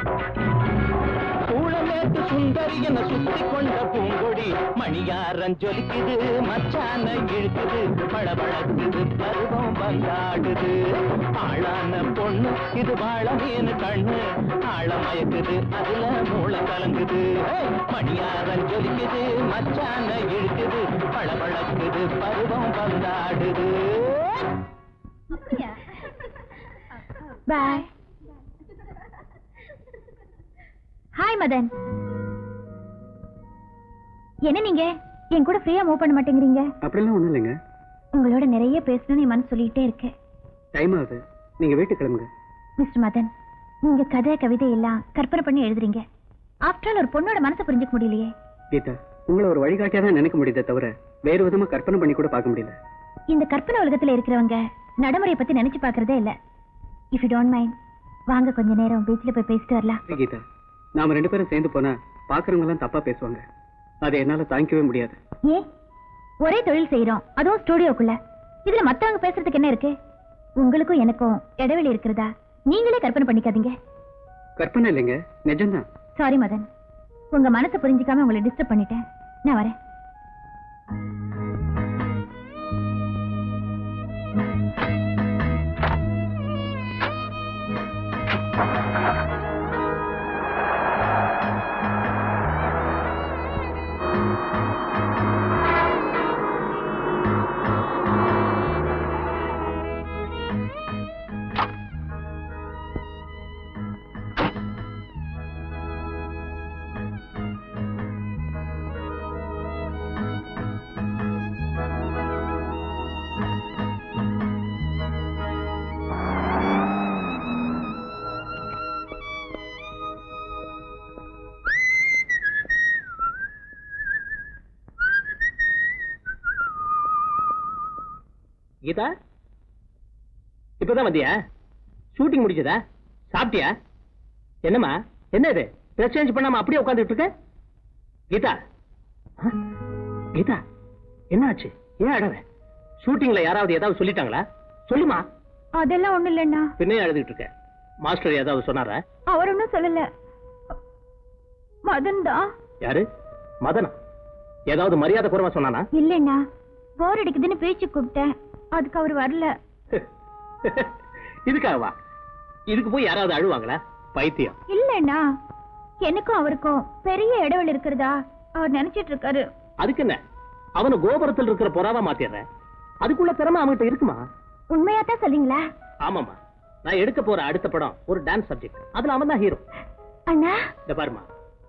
சூழலேத்து சுந்தரி என சுத்தி கொண்ட பூங்கொடி மணியாரம் ஜொலிக்குது மச்சான இழுக்குது பளபளக்குது பருவம் வந்தாடுது ஆளான பொண்ணு இது வாழ மீன் கண்ணு ஆழ மயக்குது அதுல மூளை கலங்குது மணியாரம் ஜொலிக்குது மச்சான இழுக்குது பளபளக்குது பருவம் வந்தாடுது. பாய். ஹாய் மதன். என்ன நீங்க என் கூட ஃப்ரீயா மூவ் பண்ண மாட்டேங்கிறீங்க? அப்படிலாம் ஒண்ணும் இல்லைங்க. உங்களோட நிறைய பேசணும்னு என் மனசு சொல்லிட்டே இருக்கு. டைம் ஆகுது, நீங்க வீட்டுக்கு கிளம்புங்க. மிஸ்டர் மதன், நீங்க கதை கவிதை எல்லாம் கற்பனை பண்ணி எழுதுறீங்க. ஆஃப்டர் ஆல் ஒரு பொண்ணோட மனசை புரிஞ்சுக்க முடியலையே. கீதா, உங்களை ஒரு வழிகாட்டியா தான் நினைக்க முடியுதே தவிர வேறு விதமா கற்பனை பண்ணி கூட பார்க்க முடியல. இந்த கற்பனை உலகத்துல இருக்கிறவங்க நடைமுறையை பத்தி நினைச்சு பாக்குறதே இல்ல. இஃப் யூ டோன்ட் மைண்ட், வாங்க கொஞ்ச நேரம் பீச்ல போய் பேசிட்டு வரலாம். கீதா, நாம 2 பேரும் சேர்ந்து போனா பாக்குறவங்க எல்லாம் தப்பா பேசுவாங்க. அதை என்னால தாங்கிக்கவே முடியாது. ஏன்? ஒரே தொழில் செய்யறோம், அதுவும் ஸ்டுடியோக்குள்ள. இதுல மத்தவங்க பேசுறதுக்கு என்ன இருக்கு? உங்களுக்கும் எனக்கும் இடைவெளி இருக்கிறதா நீங்களே கற்பனை பண்ணிக்காதீங்க. கற்பனை இல்லைங்க, நிஜம்தான். சாரி மதன், உங்க மனசை புரிஞ்சுக்காம உங்களை டிஸ்டர்ப் பண்ணிட்டேன். நான் வரேன். கீதா, இப்பதான் வந்தியா? ஷூட்டிங் முடிச்சதா? சாப்பிட்டியா? என்னம்மா, என்ன இது ட்ரெஸ் சேஞ்ச் பண்ணாம அப்படியே உட்காந்துட்டு இருக்க? கீதா, கீதா, என்ன ஆச்சு? ஏன் அழற? ஷூட்டிங்ல யாராவது ஏதாவது சொல்லிட்டாங்களா? சொல்லுமா. அதெல்லாம் ஒண்ணு இல்லைன்னா. பின்னே அழுதுட்டு இருக்க. மாஸ்டர் ஏதாவது சொன்னாரா? அவர் ஒன்னும் சொல்லல. மதன் தான். யாரு? மதனா? ஏதாவது மரியாதை குறைவா சொன்னானா? இல்லைண்ணா, போர் அடிக்குதுன்னு பேச்சு கூப்பிட்டேன், அதுக்கு அவர் வரல. இதுக்காகவா? இதுக்கு போய் யாராவது அழுவாங்களா? பைத்தியம். இல்லண்ணா, எனக்கும் அவருக்கும் பெரிய இடைவெளி இருக்கிறதா அவர் நினைச்சிட்டு இருக்காரு. அதுக்கு என்ன, அவனு கோபுரத்தில் இருக்கிற புறாவா மாத்திடுறேன். அதுக்குள்ள திறமை அவன்கிட்ட இருக்குமா? உண்மையாத்தான் சொல்றீங்களா? ஆமாமா, நான் எடுக்க போற அடுத்த படம் ஒரு டான்ஸ் சப்ஜெக்ட். அதுல அவன் தான் ஹீரோ. அண்ணா, இந்த பாருமா,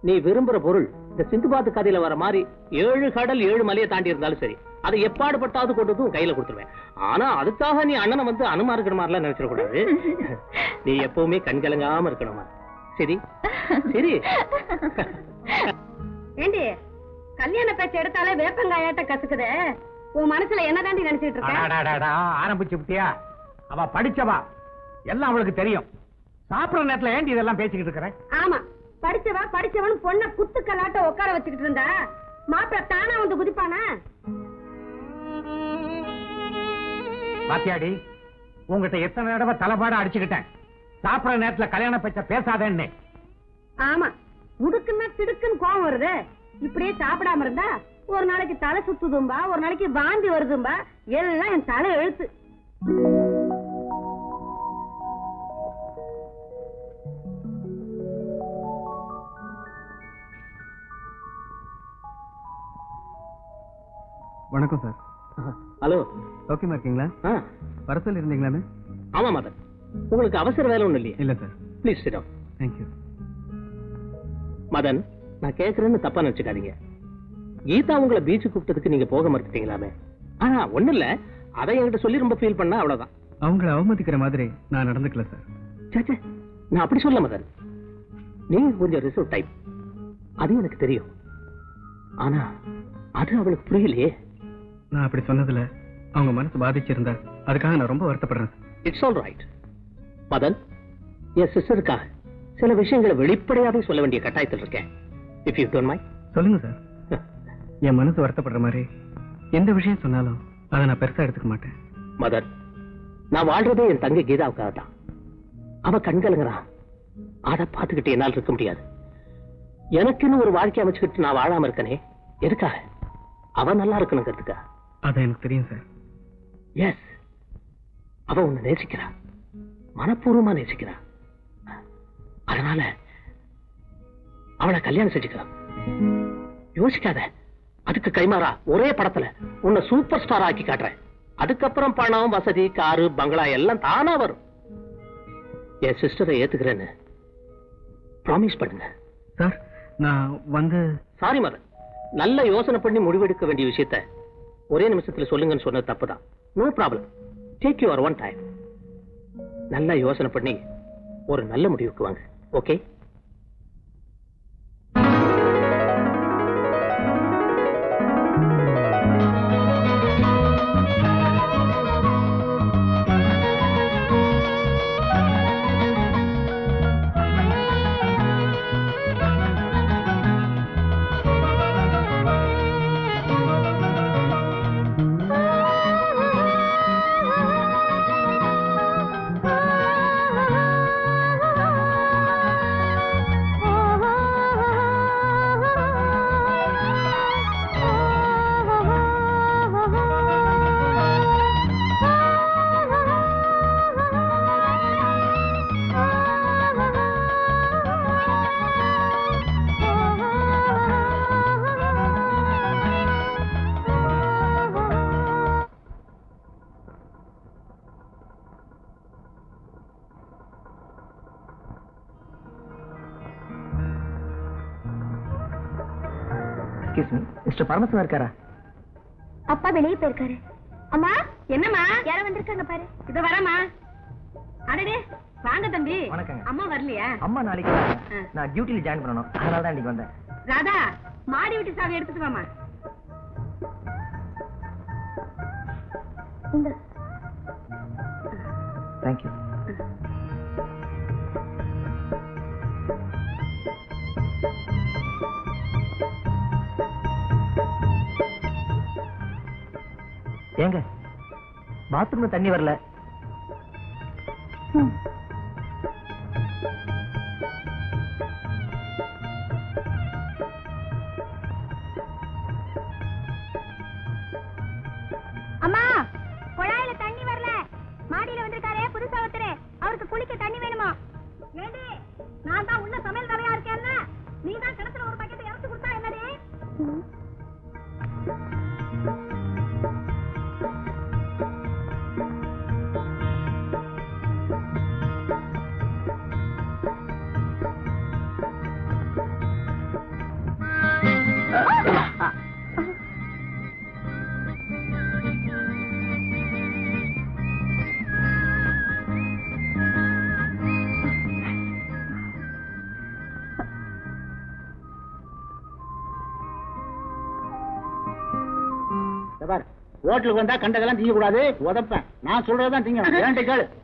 நீ விரும்புற பொருள் இந்த சிந்துபாத்து கதையில வர மாதிரி 7 கடல் 7 மலையை தாண்டி இருந்தாலும் சரி, அதை எப்பாடுபட்டாவது கொண்டு கையில கொடுத்துருவேன். ஆனா அதுக்காக நீ அண்ணனை வந்து அனுமா இருக்கிற மாதிரிலாம் நினைச்சிடக்கூடாது. நீ எப்பவுமே கண்கலங்காம இருக்கணுமா? சரி சரி. ஏண்டி, கல்யாண பேச்சு எடுத்தாலே வேப்பங்காயாட்ட கசுக்குதே. உன் மனசுல என்ன தாண்டி நினைச்சிட்டு இருக்க? ஆரம்பிச்சு விட்டியா? அவ படிச்சவா, எல்லாம் அவளுக்கு தெரியும். சாப்பிடுற நேரத்துல ஏண்டி இதெல்லாம் பேசிக்கிட்டு இருக்கிற? ஆமா, படிச்சவன் பொண்ண குத்துக்கலாட்ட உட்கார வச்சுக்கிட்டு இருந்தா மாப்பிள்ள தானா வந்து குதிப்பானா? பாத்தியாடி, உங்ககிட்ட எத்தனை தடவை தலைபாட அடிச்சுக்கிட்டேன். சாப்பிடுற நேரத்துல கல்யாண பேச்ச பேசாதேன்னு. ஆமா, முடுக்குன்னா திடுக்குன்னு கோவம் வருது. இப்படியே சாப்பிடாம இருந்தா ஒரு நாளைக்கு தலை சுத்துதும்பா, ஒரு நாளைக்கு வாந்தி வருதும்பா. எல்லாம் என் தலை எழுத்து. வணக்கம் சார். ஹலோ, ஓகேமா இருக்கீங்களா? வர சொல்லி இருந்தீங்களாமே? ஆமா மதன், உங்களுக்கு அவசர வேலை ஒண்ணு இல்லையா? இல்ல sir. Please sit down. Thank you. Madan, நான் கேக்குறேன்னு தப்பா நினைச்சுக்காதீங்க. கீதா உங்களை பீச்சுக்கு கூப்பிட்டதுக்கு நீங்க போக மறுத்துட்டீங்களாமே? ஆனா ஒண்ணு இல்ல, அதை என்கிட்ட சொல்லி ரொம்ப ஃபீல் பண்ணா அவ்வளவுதான். அவங்கள அவமதிக்கிற மாதிரி நான் நடந்துக்கல சார். சே, நான் அப்படி சொல்ல மதன். நீங்க கொஞ்சம் ரிசர்வ் டைப், அது எனக்கு தெரியும். ஆனா அது அவளுக்கு புரியலையே. நான் அப்படி சொன்னதுல அவங்க மனசு பாதிச்சிருந்தா அதுக்காக நான் ரொம்ப வருத்தப்படுறேன். It's all right. மதன், என் சிஸ்டருக்காக சில விஷயங்களை வெளிப்படையாவே சொல்ல வேண்டிய கட்டாயத்தில் இருக்கேன். If you don't mind. சொல்லுங்க சார். என் மனசு வருத்தப்படுற மாதிரி எந்த விஷயம் சொன்னாலும் அதை நான் பெருசா எடுத்துக்க மாட்டேன். மதன், நான் வாழ்றதே என் தங்கை கீதாவுக்காக தான். அவ கண்கலங்கிறா, அதை பார்த்துக்கிட்டு என்னால் இருக்க முடியாது. எனக்குன்னு ஒரு வாழ்க்கை அமைச்சுக்கிட்டு நான் வாழாம இருக்கனே, எதுக்காக? அவன் நல்லா இருக்கணுங்கிறதுக்கா? அது எனக்கு தெரியும் சார். எஸ், அவ உன்னை நேசிக்கிறா, மனப்பூர்வமா நேசிக்கிறா. அதனால அவளை கல்யாணம் செஞ்சுக்கலாம். யோசிக்காத. அதுக்கு கைமாறா ஒரே படத்துல உன்னை சூப்பர் ஸ்டார் ஆக்கி காட்டுறேன். அதுக்கப்புறம் பணம், வசதி, காரு, பங்களா எல்லாம் தானா வரும். என் சிஸ்டரை ஏத்துக்கிறேன்னு ப்ராமிஸ் பண்ணுங்க. சார், நான் சாரி மதன், நல்ல யோசனை பண்ணி முடிவெடுக்க வேண்டிய விஷயத்த ஒரே நிமிஷத்துல சொல்லுங்கன்னு சொன்னது தப்புதான். No problem, take your own time. நல்லா யோசனை பண்ணி ஒரு நல்ல முடிவுக்கு வாங்க. ஓகே? மிஸ்டர் பரமசிவம் இருக்காரா? அப்பா வெளியே போயிருக்காரு. அம்மா, என்னம்மா? யாரோ வந்திருக்காங்க பாரு. இதோ வரமா. அடடே, வாங்க தம்பி. வணக்கங்க. அம்மா வரலையா? அம்மா நாளைக்கு வராங்க. நான் டியூட்டில ஜாயின் பண்ணணும், அதனால தான் இன்னைக்கு வந்தேன். ராதா, மாடி வீட்டு சாவி எடுத்துட்டு வாமா. இந்த தேங்க்யூ. ஏங்க, பாத்ரூம்ல தண்ணி வரல. அம்மா, குழாயில தண்ணி வரல. மாடியில வந்திருக்காரே புதுசா ஒருத்தரு, அவருக்கு குளிக்க தண்ணி வேணுமா? ஏண்டி, நான் தான் உள்ள சமையல் வேலையா இருக்கேன்ல, நீ தான் கிணத்துல ஒரு பக்கெட் இறச்சி கொடுத்தா என்னடி? ஹோட்டலுக்கு வந்தா கண்டதெல்லாம் திங்க கூடாது, உதப்பேன். நான் சொல்றதுதான் திங்க.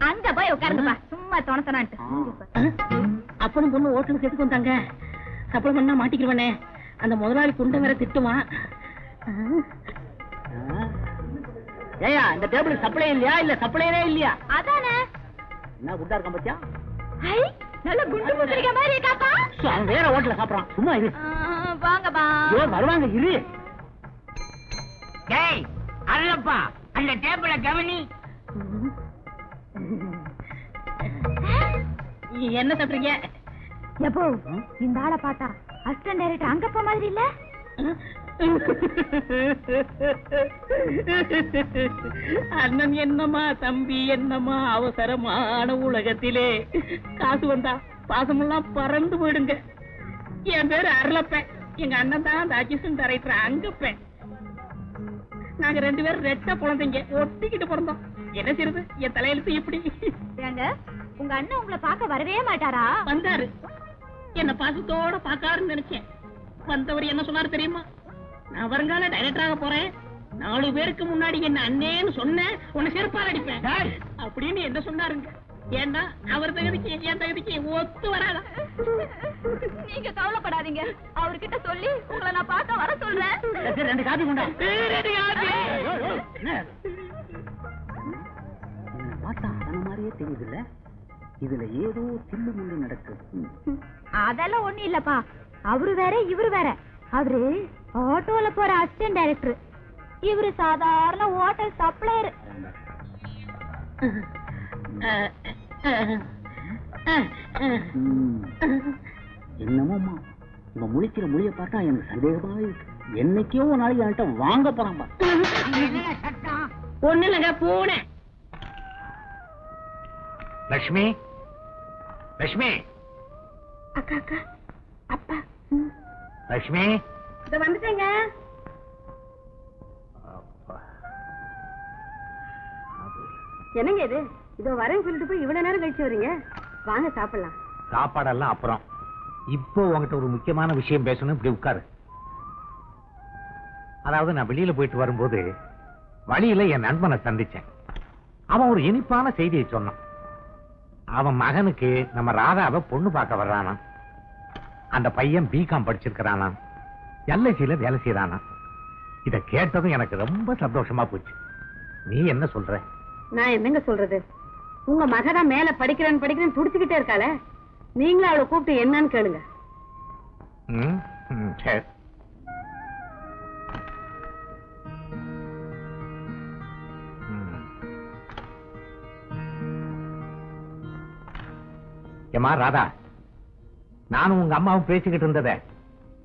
அங்க போய் உட்காருங்கப்பா, சும்மா தோணத்தனான்ட்டு. அப்பனும் பொண்ணு ஹோட்டலுக்கு எதுக்கு வந்தாங்க? சப்பளம் பண்ணா மாட்டிக்கிறவனே. அந்த முதலாளி குண்டை வேற திட்டுவான். ஏயா, இந்த டேபிள் சப்ளை இல்லையா? இல்ல சப்ளையரே இல்லையா? அதானே. என்ன குண்டா இருக்கான் பத்தியா? ஐ, நல்ல குண்டு முத்திரிக்க மாதிரி இருக்காப்பா. அவன் வேற ஹோட்டல்ல சாப்பிடறான். சும்மா இரு. வாங்கப்பா. ஐயோ, வருவாங்க, இரு. டேய் அல்லப்பா, அந்த டேபிள கவனி. என்ன சாப்பிடுறீங்க? எப்போ இந்த ஆளை பார்த்தா அசிஸ்டன்ட் டைரக்டர் அங்கப்பா மாதிரி இல்ல? அண்ணன் என்னமா, தம்பி என்னமா, அவசரமான உலகத்திலே காசு வந்தா பாசமெல்லாம் பறந்து போயிடுங்க. என் பேரு அருளப்பேன். எங்க அண்ணன் தான் அந்த அசிஸ்டன்ட் டைரக்டர் அங்கப்பேன். நாங்க 2 பேரும் ரெட்ட குழந்தைங்க, ஒட்டிக்கிட்டு பிறந்தோம். என்ன செய்யுது, என் தலையெழுத்து இப்படி. ஏங்க, உங்க அண்ணன் உங்களை பார்க்க வரவே மாட்டாரா? வந்தாரு, என்ன பாசத்தோட பாக்காருன்னு நினைச்சேன். வந்தவர் என்ன சொன்னாரு தெரியுமா? நான் வருங்கால டைரக்டராக போறேன், 4 பேருக்கு முன்னாடி என்ன அண்ணேன்னு சொன்ன உன்னை செருப்பால் அடிப்பேன் அப்படின்னு என்ன சொன்னாருங்க. ஏன்னா அவர் தகுதிக்கு என் தகுதிக்கு ஒத்து வராதா? நீங்க கவலைப்படாதீங்க, அவர்கிட்ட சொல்லி உங்களை நான் பார்க்க வர சொல்றேன். 2 காபி கொண்டா. பார்த்தா அவன மாதிரியே தெரியுது இல்ல? இதுல ஏதோ தில்லு முள்ளு நடக்குது. அதெல்லாம் ஒண்ணு இல்லப்பா. அவரு வேற இவரு வேற. அவரு ஆட்டோல போற அசிஸ்டன்ட் டைரக்டர், இவரு சாதாரண ஹோட்டல் சப்ளையர். என்னமோமா இவன் முழிக்கிற மொழிய பார்த்தா எனக்கு சந்தேகமா இருக்கு. என்னைக்கோ ஒரு நாளைக்கு என்கிட்ட வாங்க போறான்பா. ஒண்ணு இல்லைங்க, பூனை. லட்சுமி, லட்சுமி, அக்கா அக்கா, அப்பா. லட்சுமி. இத வந்துட்டேங்க. என்னங்க இது? இதோ வரேன்னு சொல்லிட்டு போய் இவ்வளவு நேரம் கழிச்சு வரீங்க. வாங்க சாப்பிடலாம். சாப்பாடெல்லாம் அப்புறம். இப்போ உங்ககிட்ட ஒரு முக்கியமான விஷயம் பேசணும். இப்படி உட்காரு. அதாவது நான் வெளியில போயிட்டு வரும்போது வழியில என் நண்பனை சந்திச்சேன். அவன் ஒரு இனிப்பான செய்தியை சொன்னான். அவன் மகனுக்கு நம்ம ராதாவை பொண்ணு பார்க்க வர்றானா. அந்த பையன் பிகாம் படிச்சிருக்கிறானா, எல்ஐசியில வேலை செய்யறானா. இத கேட்டதும் எனக்கு ரொம்ப சந்தோஷமா போச்சு. நீ என்ன சொல்ற? நான் என்னங்க சொல்றது? உங்க மகதான் மேல படிக்கிறேன்னு துடிச்சுக்கிட்டே இருக்காளே, நீங்களும் அவளை கூப்பிட்டு என்னன்னு கேளுங்க. சரி. ஏமா ராதா, நானும் உங்க அம்மாவும் பேசிக்கிட்டு இருந்தத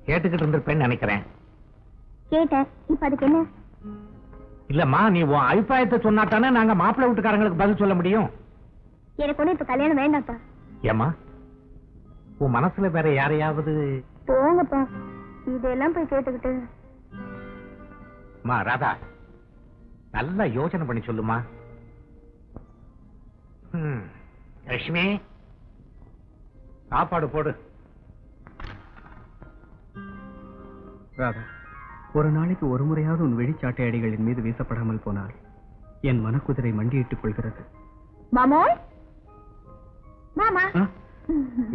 கேட்டுக்கிட்டு இருந்திருப்பேன்னு நினைக்கிறேன். கேட்டேன். இப்ப அதுக்கு என்ன? இல்லம்மா, நீ உன் அபிப்பிராயத்தை சொன்னாத்தானே நாங்க மாப்பிள்ளை வீட்டுக்காரங்களுக்கு பதில் சொல்ல முடியும். எனக்கு ஒண்ணு இப்ப கல்யாணம் வேண்டாம்ப்பா. ஏமா, உன் மனசுல வேற யாரையாவது? போங்கப்பா, இதெல்லாம் போய் கேட்டுக்கிட்டு. மா ராதா, நல்லா யோசனை பண்ணி சொல்லுமா. லட்சுமி, சாப்பாடு போடு. ராதா, ஒரு நாளைக்கு ஒரு முறையாவது உன் வெளிச்சாட்டை அடிகளின் மீது வீசப்படாமல் போனால் என் மனக்குதிரை மண்டியிட்டுக் கொள்கிறது. மாமோய், மாமா.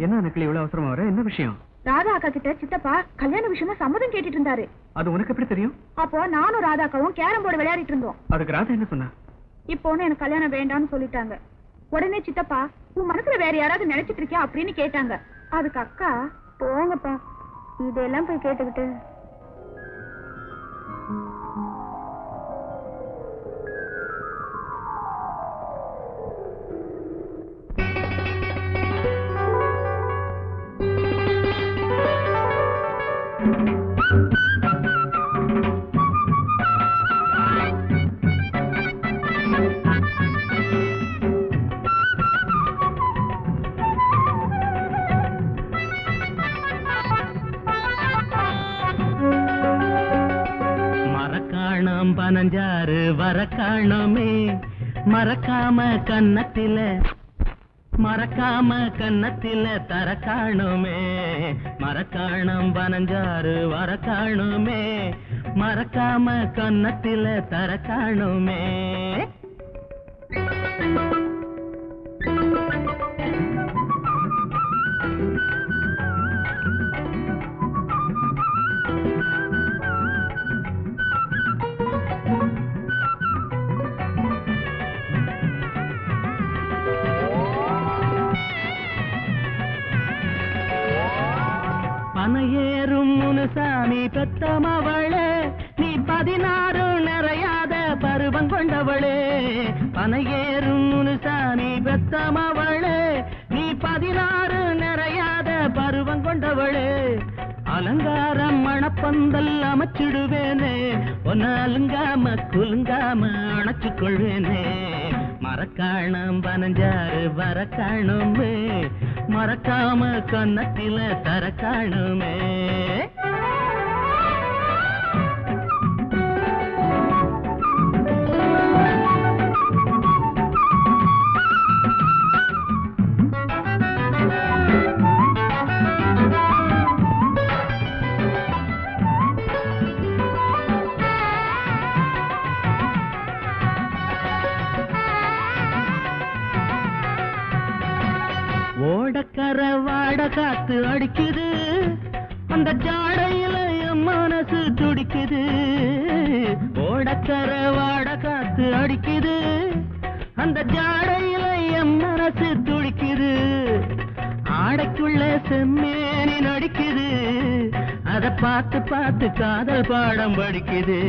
என்ன நக்கலி இவ்வளவு அவசரமா வர? என்ன விஷயம்? ராதா அக்கா கிட்ட சித்தப்பா கல்யாண விஷயமா சம்மதம் கேட்டுட்டு இருந்தாரு. அது உனக்கு எப்படி தெரியும்? அப்போ நானும் ராதா அக்காவும் கேரம் போர்டு விளையாடிட்டு இருந்தோம். அதுக்கு ராதா என்ன சொன்னா? இப்போ எனக்கு கல்யாணம் வேண்டாம்னு சொல்லிட்டாங்க. உடனே சித்தப்பா, உன் மனசுல வேற யாராவது நினைச்சிட்டு இருக்கியா அப்படின்னு கேட்டாங்க. அதுக்கு அக்கா, போங்கப்பா, இதெல்லாம் போய் கேட்டுக்கிட்டு. பனஞ்சாறு வர காணோமே, மறக்காம கன்னத்தில தர காணோமே. மறக்காணம் பனஞ்சாறு வர காணோமே, மறக்காம கன்னத்தில தர காணோமே. பனையேறும் முனுசாமி பெத்தமவளே, நீ 16 நிறையாத பருவம் கொண்டவளே. பனையேறும் முனுசாமி பெத்தமவளே, நீ 16 நிறையாத பருவம் கொண்டவளே. அலங்காரம் மணப்பந்தல் அமைச்சிடுவேனே, ஒன்னு அலுங்காம குலுங்காம அணைச்சு கொள்வேனே. மறக்காணம் பனஞ்சாறு வர காணுமே, மறக்காம கன்னத்தில தர காணுமே. ஓடக்கர வாட காத்து அடிக்குது, அந்த ஜாடையில என் மனசு துடிக்குது. ஓடக்கர வாட காத்து அடிக்குது, அந்த ஜாடையில என் மனசு துடிக்குது. ஆடைக்குள்ள செம்மேனி நடிக்குது, அத பார்த்து பார்த்து காதல் பாடம் படிக்குது.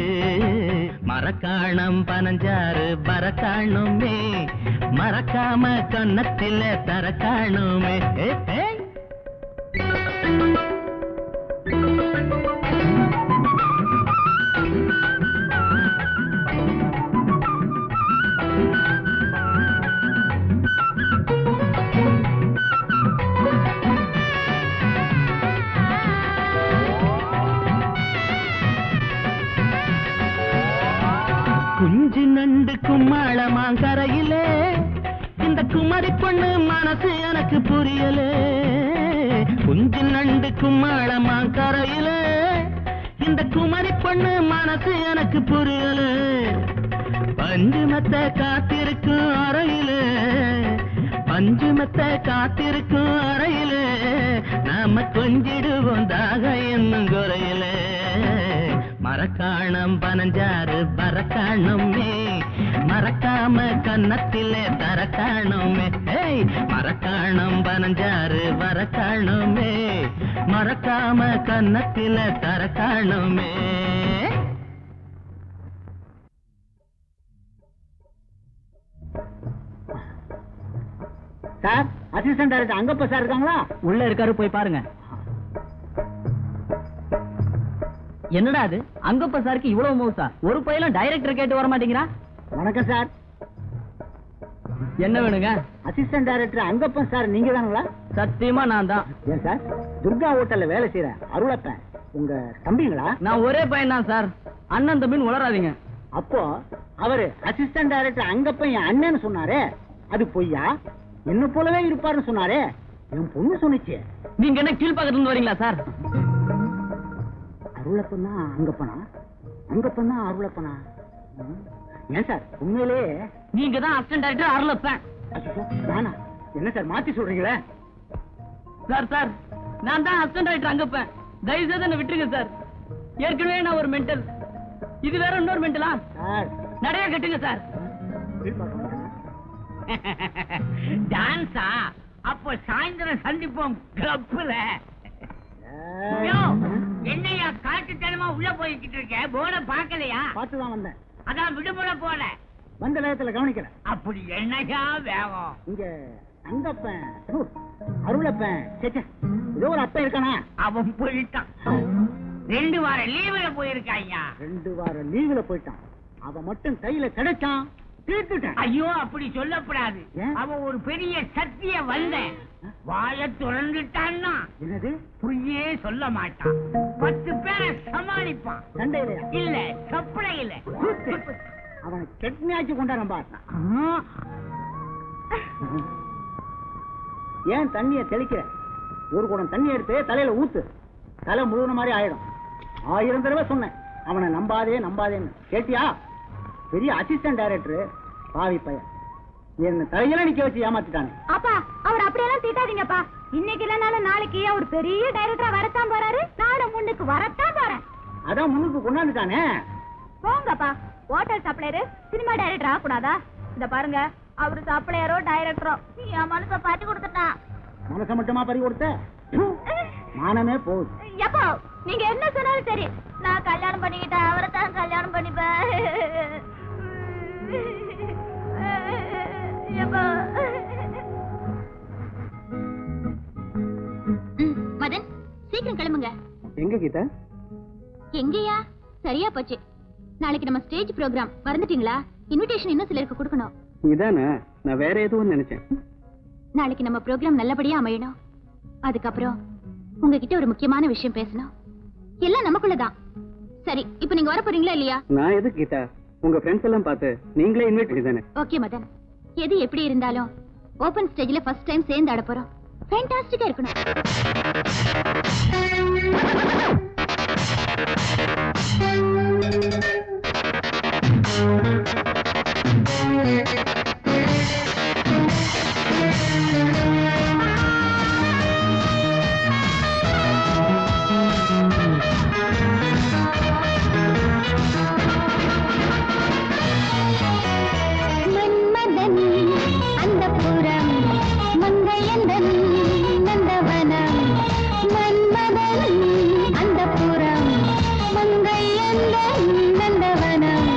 மரக்காணம் பனஞ்சாறு பரக்காணுமே, மறக்காம கன்னத்தில தரக்காணுமே. குஞ்சு நண்டு கும்மாளமாங்கரையிலே, இந்த குமரி பொண்ணு மனசு எனக்கு புரியல. குஞ்சு நண்டு கும்மாளமாங்கரையிலே, இந்த குமரி பொண்ணு மனசு எனக்கு புரியல. பஞ்சுமத்த காத்திருக்கும் அறையில, பஞ்சுமத்த காத்திருக்கும் அறையில, நாம கொஞ்சிடுவோம் தாக என்னும் குறையில. மரக்காணம் பனஞ்சாறு பரக்காணுமே, மறக்காம கன்னத்திலே தரக்காணுமே. மரக்காணம் பனஞ்சாறு பரக்காணுமே, மறக்காம கன்னத்திலே தரக்காணுமே. சார், அசிஸ்டன்ட் டைரக்டர் அங்கப்ப சார் இருக்காங்களா? உள்ள இருக்காரு, போய் பாருங்க. என்னடா அது, அங்கப்ப சாருக்கு இவ்வளவு மவுசா? ஒரு பையலும் டைரக்டர் கேட்டு வர மாட்டேங்கிறா. வணக்கம் சார். என்ன வேணுங்க? அசிஸ்டன்ட் டைரக்டர் அங்கப்பன் சார் நீங்க தானுங்களா? சத்தியமா நான் தான். ஏன் சார், துர்கா ஹோட்டல்ல வேலை செய்யற அருளப்பன் உங்க தம்பிங்களா? நான் ஒரே பையன் தான் சார், அண்ணன் தம்பின்னு உளராதீங்க. அப்போ அவரு அசிஸ்டன்ட் டைரக்டர் அங்கப்பன் என் அண்ணன்னு சொன்னாரே, அது பொய்யா? என்ன போலவே இருப்பாருன்னு சொன்னாரே, என் பொண்ணு சொன்னிச்சு. நீங்க என்ன கீழ்பக்கத்துல இருந்து வரீங்களா சார்? அருளப்பன் தான் அங்கப்பனா, அங்கப்பன் தான் அருளப்பனா? ஏன் சார், உண்மையிலே நீங்க தான் அசிஸ்டன்ட் டைரக்டர் அருளப்பன். நானா? என்ன சார் மாத்தி சொல்றீங்களே? சார் சார், நான் தான் அசிஸ்டன்ட் டைரக்டர் அங்கப்பன். தயவு செய்து என்ன விட்டுருங்க சார். ஏற்கனவே நான் ஒரு மென்டல், இது வேற இன்னொரு மென்டலா? நிறைய கட்டுங்க சார். டான்ஸா? அப்ப சாயந்தரம் சந்திப்போம் கிளப்ல. என்னையா காட்டுத்தனமா உள்ள போய்கிட்டு இருக்க? போன பாக்கலையா? பார்த்துதான் வந்தேன். அதான் விடுமுறை போல வந்த நேரத்துல கவனிக்கிறேன். அப்படி என்னையா வேகம்? இங்க அங்கப்பன் அருளப்பன் ஏதோ ஒரு அப்பன் இருக்கானா? அவன் போயிட்டான். 2 வார லீவுல போயிருக்காயா? 2 வார லீவுல போயிட்டான். அவன் மட்டும் கையில கிடைச்சான், தீர்த்துட்டான். ஐயோ, அப்படி சொல்லப்படாது. அவன் ஒரு பெரிய சத்திய வந்த வாய திறந்துட்டான்னா என்னது பொய்யே சொல்ல மாட்டான். 10 பேரை சமாளிப்பான். சண்டையில இல்ல, சப்பளையில. அவனை கெட்னியாச்சு கொண்டாடம் பார்த்தான். ஏன் தண்ணிய தெளிக்கிற? ஒரு குடம் தண்ணி எடுத்து தலையில ஊத்து, தலை முழுவன மாதிரி ஆயிடும். 1000 தடவை சொன்னேன் அவனை நம்பாதே நம்பாதேன்னு. கேட்டியா? பெரிய அசிஸ்டன்ட் டைரக்டர் பாவி பையன் என்ன தலையில நிக்க வச்சு ஏமாத்திட்டானே. அப்பா, அவர் அப்படியெல்லாம் திட்டாதீங்கப்பா. இன்னைக்கு இல்லனாலும் நாளைக்கு அவர் பெரிய டைரக்டரா வரத்தான் போறாரு. நானும் முன்னுக்கு வரத்தான் போறேன். அதான் முன்னுக்கு கொண்டாந்துட்டானே. போங்கப்பா. ஹோட்டல் சப்ளையர் சினிமா டைரக்டர் ஆகக்கூடாதா? இந்த பாருங்க, அவரு சப்ளையரோ டைரக்டரோ என் மனசை பாட்டி கொடுத்துட்டான். மனசை மட்டுமா பறி கொடுத்த? மானமே போகுது. எப்போ நீங்க என்ன சொன்னாலும் சரி, நான் கல்யாணம் பண்ணிக்கிட்டேன், அவரை தான் கல்யாணம் பண்ணிப்பேன். மதன், சீக்கிரம் கிளம்புங்க. எங்க கீதா? எங்கயா? சரியா போச்சு. நாளைக்கு நம்ம ஸ்டேஜ் ப்ரோக்ராம் மறந்துட்டீங்களா? இன்விடேஷன் இன்னும் சிலருக்கு கொடுக்கணும். இதானே, நான் வேற எதுவும் நினைச்சேன். நாளைக்கு நம்ம ப்ரோக்ராம் நல்லபடியா அமையணும். அதுக்கப்புறம் உங்ககிட்ட ஒரு முக்கியமான விஷயம் பேசணும். எல்லாம் நமக்குள்ளதான். சரி, இப்ப நீங்க வர போறீங்களா இல்லையா? நான் எது கீதா, உங்க ஃப்ரெண்ட்ஸ் எல்லாம் பார்த்து நீங்களே இன்வைட் பண்ணிதானே. ஓகே மதன், எது எப்படி இருந்தாலும் ஓபன் ஸ்டேஜ்ல ஃபர்ஸ்ட் டைம் சேர்ந்து ஆட போறோம். ஃபேண்டாஸ்டிக்கா இருக்கணும். மன்மதன் அந்த புறம் மங்கையன் எந்தன் நந்தவனம் மன்மதன் அந்தப்புறம் மங்கை எந்தன் நந்தவனம்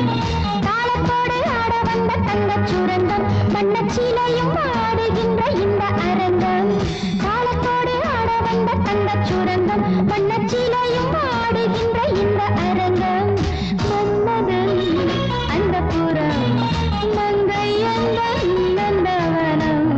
தாளத்தோடு ஆட வந்த தங்கச் சுரங்கம் வண்ணச்சீலையும் ஆடுகின்ற இந்த அரங்கம் தாளத்தோடு ஆட வந்த தங்கச் சுரங்கம் வண்ணச்சீலையும் ஆடுகின்ற இந்த அரங்கம் மன்மதன் அந்தப்புறம் மங்கை எந்தன் நந்தவனம்.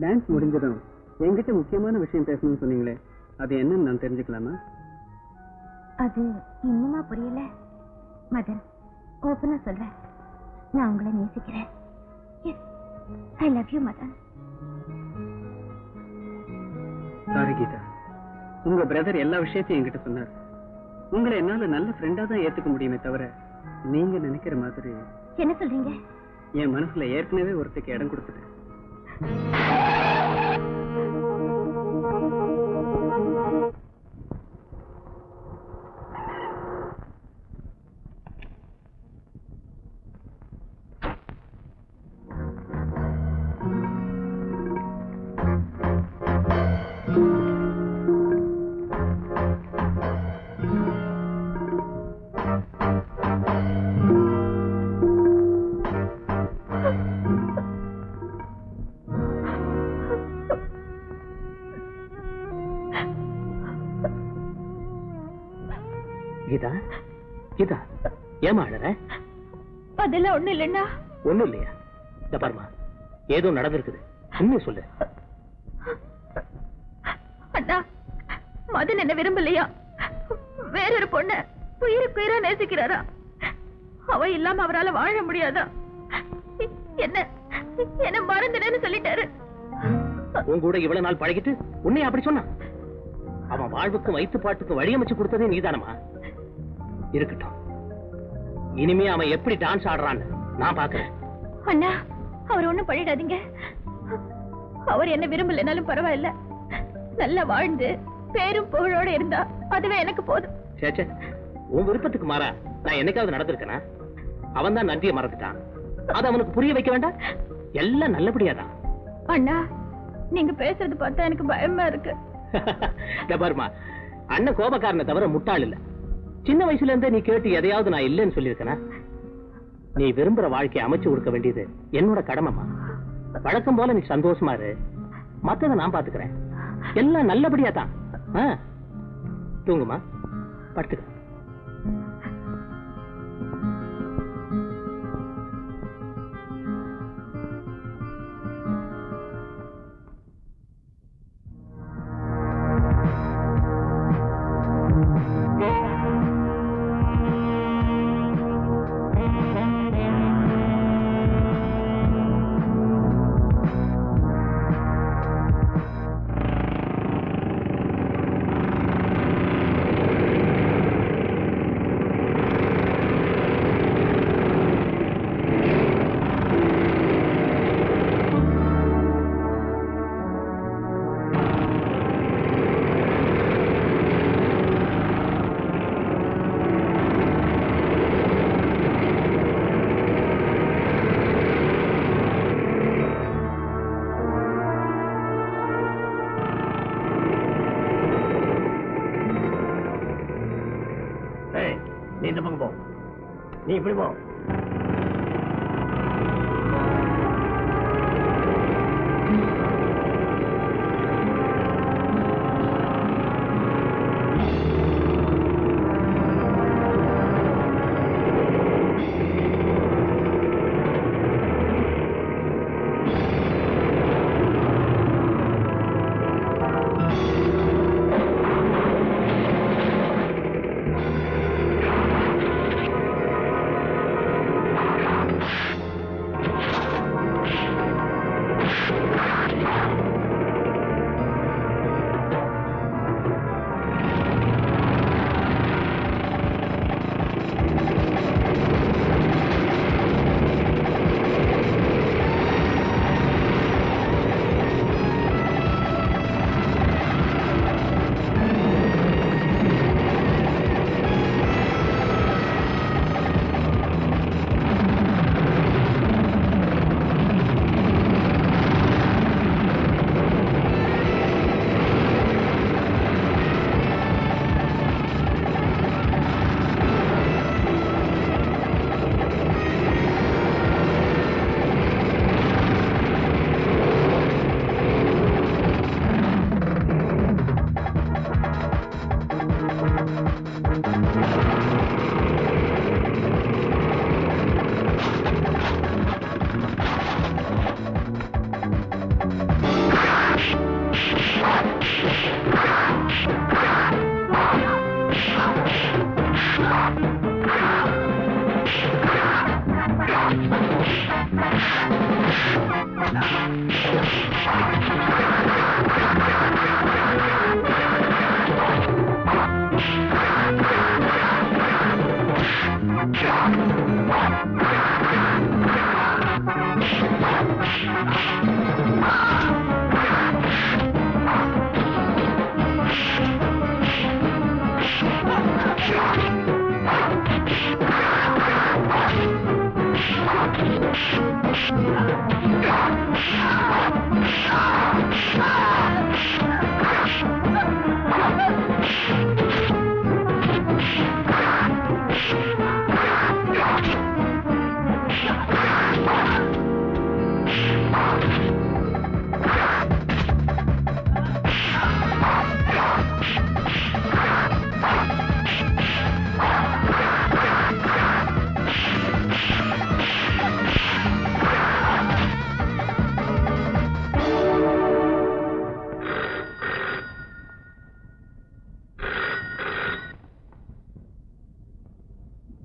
டான்ஸ் முடிஞ்சதும் என்கிட்ட முக்கியமான விஷயம் பேசணும்னு சொன்னீங்களே, அது என்னன்னு நான் தெரிஞ்சுக்கலாமா? அது இன்னுமா புரியல மதன்? ஓப்பனா சொல்றேன், நான் உங்களை நேசிக்கிறேன். I love you Madan. Sorry Geetha, உங்க பிரதர் எல்லா விஷயத்தையும் என்கிட்ட சொன்னார். உங்களை என்னால நல்ல ஃப்ரெண்டா தான் ஏத்துக்க முடியுமே தவிர நீங்க நினைக்கிற மாதிரி. என்ன சொல்றீங்க? என் மனசுல ஏற்கனவே ஒருத்தருக்கு இடம் கொடுத்துட்டேன். கீதா, கீதா, ஏமா அழற? அதெல்லாம் ஒண்ணு இல்லைன்னா. ஒண்ணும் இல்லையா? இந்த பாருமா, ஏதோ நடந்திருக்குது, உண்மையை சொல்லு. அண்ணா, மதன் என்ன விரும்பலையா? வேறொரு பொண்ண உயிருக்கு உயிரா நேசிக்கிறாரா? அவ இல்லாம அவரால் வாழ முடியாதா? என்ன மறந்துடன்னு சொல்லிட்டாரு. உன் கூட இவ்வளவு நாள் பழகிட்டு உன்னை அப்படி சொன்னா? அவன் வாழ்வுக்கும் வயிற்றுப்பாட்டுக்கும் வழியமைச்சு கொடுத்ததே நீதானமா? இருக்கட்டும், இனிமே அவன் எப்படி டான்ஸ் ஆடுறான்னு நான் பாக்குறேன். அண்ணா, அவர் ஒண்ணும் பண்ணிடாதீங்க. அவர் என்ன விரும்பலனாலும் பரவாயில்ல, நல்லா வாழ்ந்து பேரும் புகழோட இருந்தா அதுவே எனக்கு போதும். சேச்சே, உன் விருப்பத்துக்கு மாறா நான் என்னைக்காவது நடந்திருக்கேனா? அவன் தான் நன்றியை மறந்துட்டான், அது அவனுக்கு புரிய வைக்க வேண்டாம். எல்லாம் நல்லபடியாதான். அண்ணா, நீங்க பேசுறது பார்த்தா எனக்கு பயமா இருக்கு. பாருமா, அண்ணன் கோபக்காரனை தவிர முட்டாள் இல்ல. சின்ன வயசுல இருந்தே நீ கேட்டு எதையாவது நான் இல்லைன்னு சொல்லியிருக்கேனா? நீ விரும்புற வாழ்க்கையை அமைச்சு கொடுக்க வேண்டியது என்னோட கடமைமா. வழக்கம் போல நீ சந்தோஷமா இரு, மத்ததை நான் பாத்துக்கிறேன். எல்லாம் நல்லபடியா தான். தூங்குமா, படுத்துக்க. நீ இந்த பக்கம் போ, நீ இப்படி போ.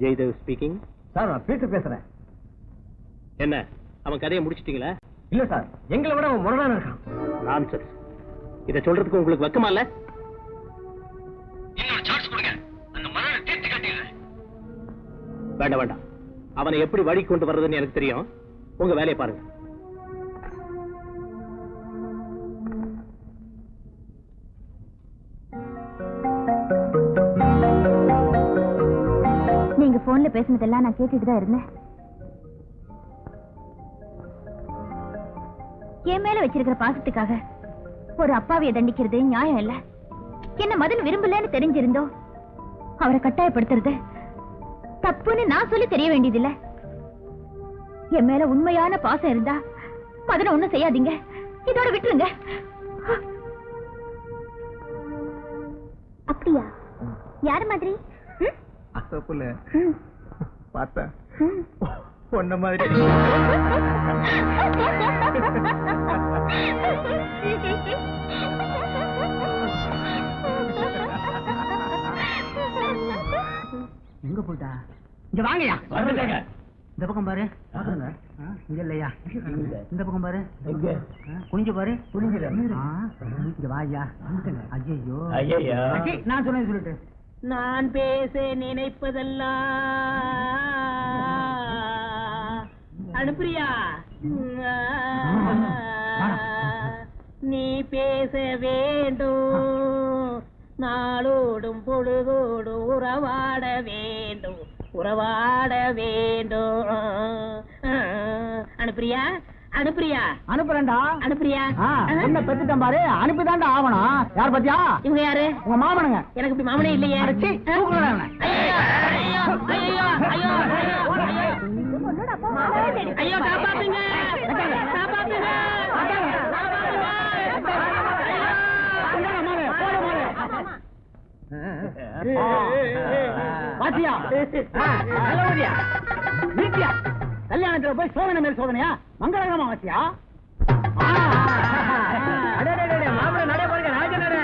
ஜெயதேவ் ஸ்பீக்கிங். சார், நான் பேசுறேன். என்ன, அவன் கதையை முடிச்சிட்டீங்களா? இல்ல சார், எங்களை விட அவன் முரணான இருக்கான். நான்சென்ஸ். இதை சொல்றதுக்கு உங்களுக்கு வெக்கமா இல்ல? இன்னொரு சான்ஸ் கொடுங்க, அந்த மரணை தீர்த்து காட்டுகிறேன். வேண்டாம் வேண்டாம், அவனை எப்படி வழி கொண்டு வர்றதுன்னு எனக்கு தெரியும். உங்க வேலையை பாருங்க. நீங்க போன்ல பேசினதெல்லாம் நான் கேட்டுட்டு தான் இருந்தேன். என் மேல வச்சிருக்கிற பாசத்துக்காக ஒரு அப்பாவிய தண்டிக்கிறது நியாயம் இல்ல. என்ன மதன் விரும்பலன்னு தெரிஞ்சிருந்தோ அவரை கட்டாயப்படுத்துறது தப்புன்னு நான் சொல்லி தெரிய வேண்டியதில்ல. என் மேல உண்மையான பாசம் இருந்தா மதனை ஒண்ணும் செய்யாதீங்க, இதோட விட்டுருங்க. அப்படியா? யாரு மாதிரி? அசப்புல பார்த்தா பொண்ண மாதிரி. எங்க போயிட்டா? இங்க வாங்கயா. இந்த பக்கம் பாரு. இங்க இல்லையா? இந்த பக்கம் பாரு. குனிஞ்சு பாரு. இங்க வாயா. ஐயோ நான் சொன்னேன் சொல்லிட்டு. நான் பேச நினைப்பதெல்லாம் அனுப்பிரியா, நீ பேச வேண்டும், நாளோடும் பொழுதோடும் உறவாட வேண்டும், உறவாட வேண்டும். அனுப்பிரியா, அனுப்பிரியா, அனுப்புறேன்டா. அனுப்பிரியா. என்ன பெத்துட்டேன் பாரு, அனுப்பிதான்டா ஆவணும். யார் பத்தியா? இவங்க யாரு? உங்க மாமனுங்க. எனக்கு இப்படி மாமனே இல்லையே. ஐயோ காப்பாத்துங்க, காப்பாத்துங்க. பாத்தியா? வீட்டியா கல்யாணத்துல போய் சோதனை மேல் சோதனையா? மங்களகரமா வாசியா? மாப்பிள்ள நடை போடுங்க, ராஜ நடை.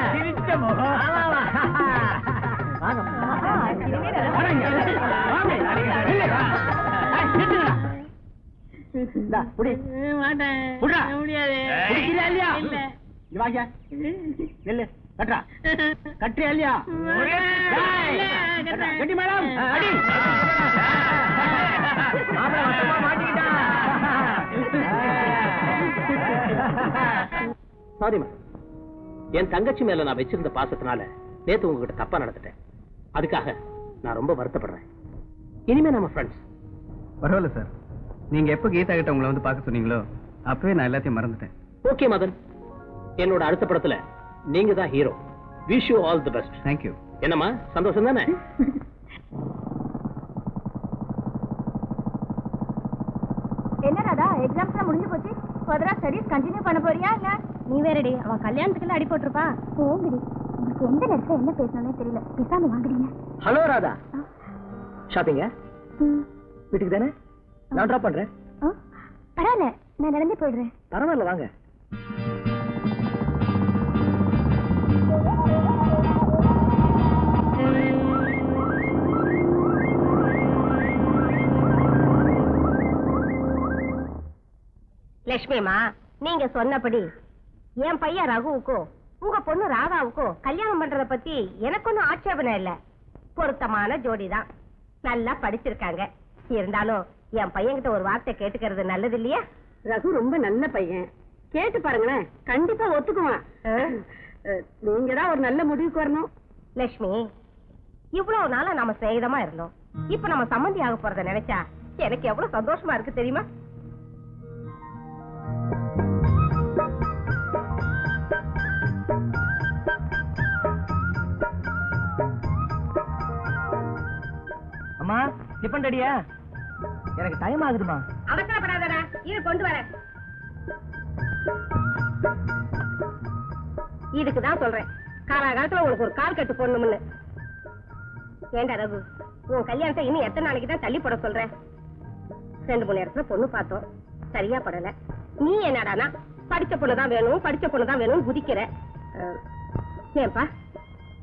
கட்டுறியா இல்லையா? கட்டி மேடம் அடி. சாரிமா, என் தங்கச்சி மேல நான் வச்சிருந்த பாசத்தினால நேத்து உங்ககிட்ட தப்பா நடந்துட்டேன். அதுக்காக நான் ரொம்ப வருத்தப்படுறேன். இனிமே நம்ம ஃப்ரெண்ட்ஸ். பரவாயில்ல சார், நீங்க எப்ப கீதா கிட்ட உங்களை வந்து பார்க்க சொன்னீங்களோ அப்பவே நான் எல்லாத்தையும் மறந்துட்டேன். ஓகே மதன், என்னோட அடுத்த படத்துல நீங்க தான் hero. Wish you all the best. Thank you. என்னம்மா சந்தோஷம் தானே? என்ன ராதா, எக்ஸாம்ஸ்லாம் முடிஞ்சு போச்சு, ஃபர்தரா ஸ்டடீஸ் கண்டினியூ பண்ண போறியா இல்ல? நீ வேறடி, அவ கல்யாணத்துக்குள்ள அடி போட்டுருப்பா. போங்கடி, உங்களுக்கு எந்த நேரத்துல என்ன பேசணும்னே தெரியல, பேசாம வாங்குறீங்க. ஹலோ ராதா, ஷாப்பிங்க வீட்டுக்கு தானே? நான் டிராப் பண்றேன். பரவாயில்ல, நான் நடந்தே போயிடுறேன். பரவாயில்ல வாங்க. லட்சுமிமா, நீங்க சொன்னபடி என் பையன் ரகுவுக்கும் உங்க பொண்ணு ராதாவுக்கும் கல்யாணம் பண்றத பத்தி எனக்கு ஒன்னும் ஆட்சேபனை இல்ல. பொருத்தமான ஜோடிதான், நல்லா படிச்சிருக்காங்க. இருந்தாலும் என் பையன் கிட்ட ஒரு வார்த்தை கேட்டுக்கிறது நல்லது இல்லையா? ரகு ரொம்ப நல்ல பையன், கேட்டு பாருங்களேன், கண்டிப்பா ஒத்துக்குவான். நீங்க தான் ஒரு நல்ல முடிவுக்கு வரணும். லட்சுமி, இவ்வளவு நாளா நம்ம சிநேகிதமா இருந்தோம், இப்ப நம்ம சம்மந்தி ஆக போறத நினைச்சா எனக்கு எவ்வளவு சந்தோஷமா இருக்கு தெரியுமா? அம்மா டிபன் ரெடியா? எனக்கு டைம் ஆகுதுமா. அவசரப்படாதடா, இரு கொண்டு வரேன். இதுக்குதான் சொல்றேன், காலகாலத்துல உனக்கு ஒரு கால் கட்டு போடணும்னு. ஏண்டா ரகு, உன் கல்யாணத்தை இன்னும் எத்தனை நாளைக்கு தான் தள்ளி போட சொல்ற? 2-3 இடத்துல பொண்ணு பார்த்தோம், சரியா படல. நீ என்னடானா படிச்ச பொண்ணுதான் வேணும், படிச்ச பொண்ணுதான் வேணும்னு குதிக்கிற. ஏன்பா,